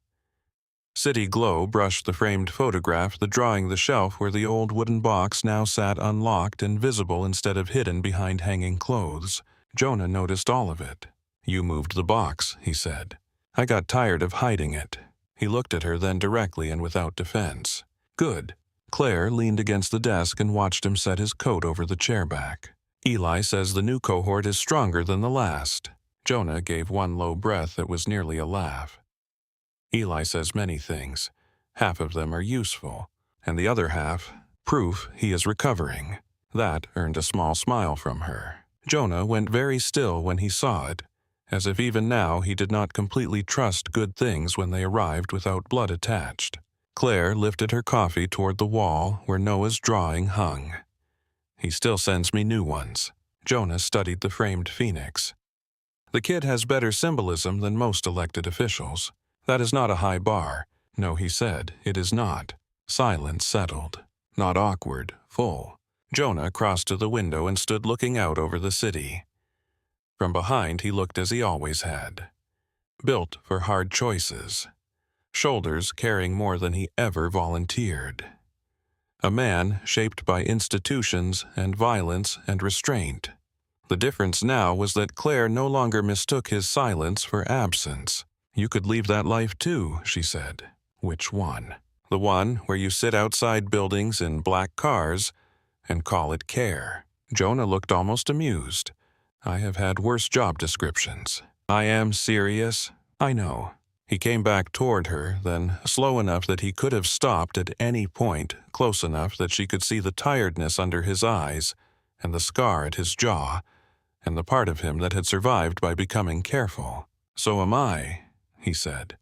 City glow brushed the framed photograph, drawing the shelf where the old wooden box now sat unlocked and visible instead of hidden behind hanging clothes. Jonah noticed all of it. "You moved the box," he said. "I got tired of hiding it." He looked at her then directly and without defense. "Good." Claire leaned against the desk and watched him set his coat over the chair back. "Eli says the new cohort is stronger than the last." Jonah gave one low breath that was nearly a laugh. "Eli says many things. Half of them are useful, and the other half, proof he is recovering." That earned a small smile from her. Jonah went very still when he saw it, as if even now he did not completely trust good things when they arrived without blood attached. Claire lifted her coffee toward the wall where Noah's drawing hung. "He still sends me new ones." Jonah studied the framed phoenix. "The kid has better symbolism than most elected officials. That is not a high bar." "No," he said, "it is not." Silence settled. Not awkward, full. Jonah crossed to the window and stood looking out over the city. From behind he looked as he always had. Built for hard choices. Shoulders carrying more than he ever volunteered. A man shaped by institutions and violence and restraint. The difference now was that Claire no longer mistook his silence for absence. "You could leave that life too," she said. "Which one?" "The one where you sit outside buildings in black cars and call it care." Jonah looked almost amused. "I have had worse job descriptions." "I am serious." "I know." He came back toward her, then slow enough that he could have stopped at any point, close enough that she could see the tiredness under his eyes and the scar at his jaw, and the part of him that had survived by becoming careful. "So am I," he said.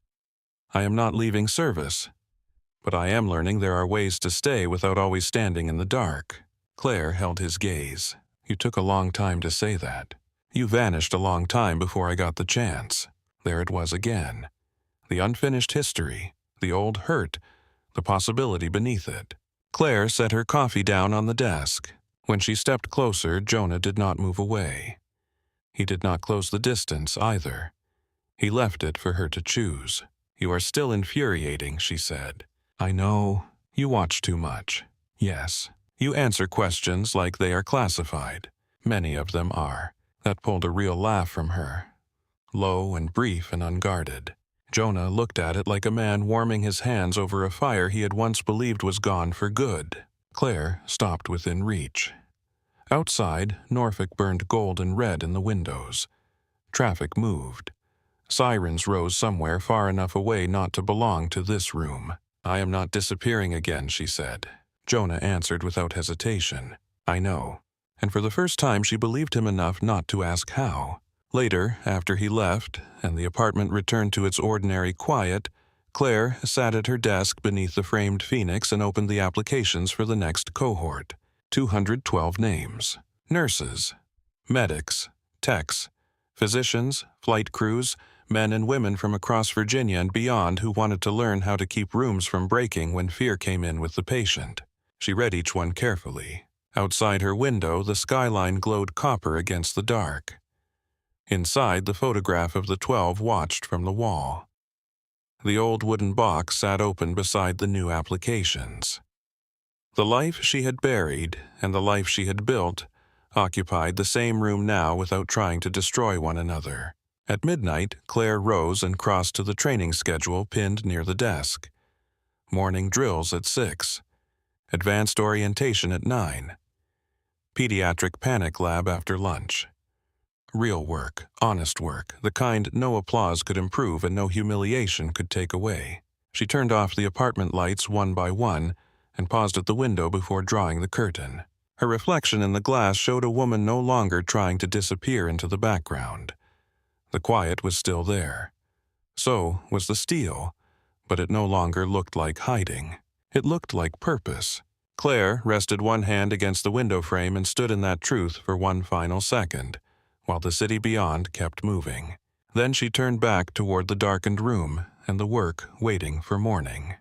"I am not leaving service, but I am learning there are ways to stay without always standing in the dark." Claire held his gaze. "You took a long time to say that. You vanished a long time before I got the chance." There it was again. The unfinished history, the old hurt, the possibility beneath it. Claire set her coffee down on the desk. When she stepped closer, Jonah did not move away. He did not close the distance either. He left it for her to choose. "You are still infuriating," she said. "I know. You watch too much." "Yes. You answer questions like they are classified. Many of them are." That pulled a real laugh from her. Low and brief and unguarded. Jonah looked at it like a man warming his hands over a fire he had once believed was gone for good. Claire stopped within reach. Outside, Norfolk burned gold and red in the windows. Traffic moved. Sirens rose somewhere far enough away not to belong to this room. "I am not disappearing again," she said. Jonah answered without hesitation. "I know." And for the first time she believed him enough not to ask how. Later, after he left, and the apartment returned to its ordinary quiet, Claire sat at her desk beneath the framed phoenix and opened the applications for the next cohort. 212 names. Nurses, medics, techs, physicians, flight crews, men and women from across Virginia and beyond who wanted to learn how to keep rooms from breaking when fear came in with the patient. She read each one carefully. Outside her window, the skyline glowed copper against the dark. Inside, the photograph of the 12 watched from the wall. The old wooden box sat open beside the new applications. The life she had buried and the life she had built occupied the same room now without trying to destroy one another. At midnight, Claire rose and crossed to the training schedule pinned near the desk. Morning drills at 6. Advanced orientation at 9. Pediatric panic lab after lunch. Real work, honest work, the kind no applause could improve and no humiliation could take away. She turned off the apartment lights one by one and paused at the window before drawing the curtain. Her reflection in the glass showed a woman no longer trying to disappear into the background. The quiet was still there. So was the steel, but it no longer looked like hiding. It looked like purpose. Claire rested one hand against the window frame and stood in that truth for one final second, while the city beyond kept moving. Then she turned back toward the darkened room and the work waiting for morning.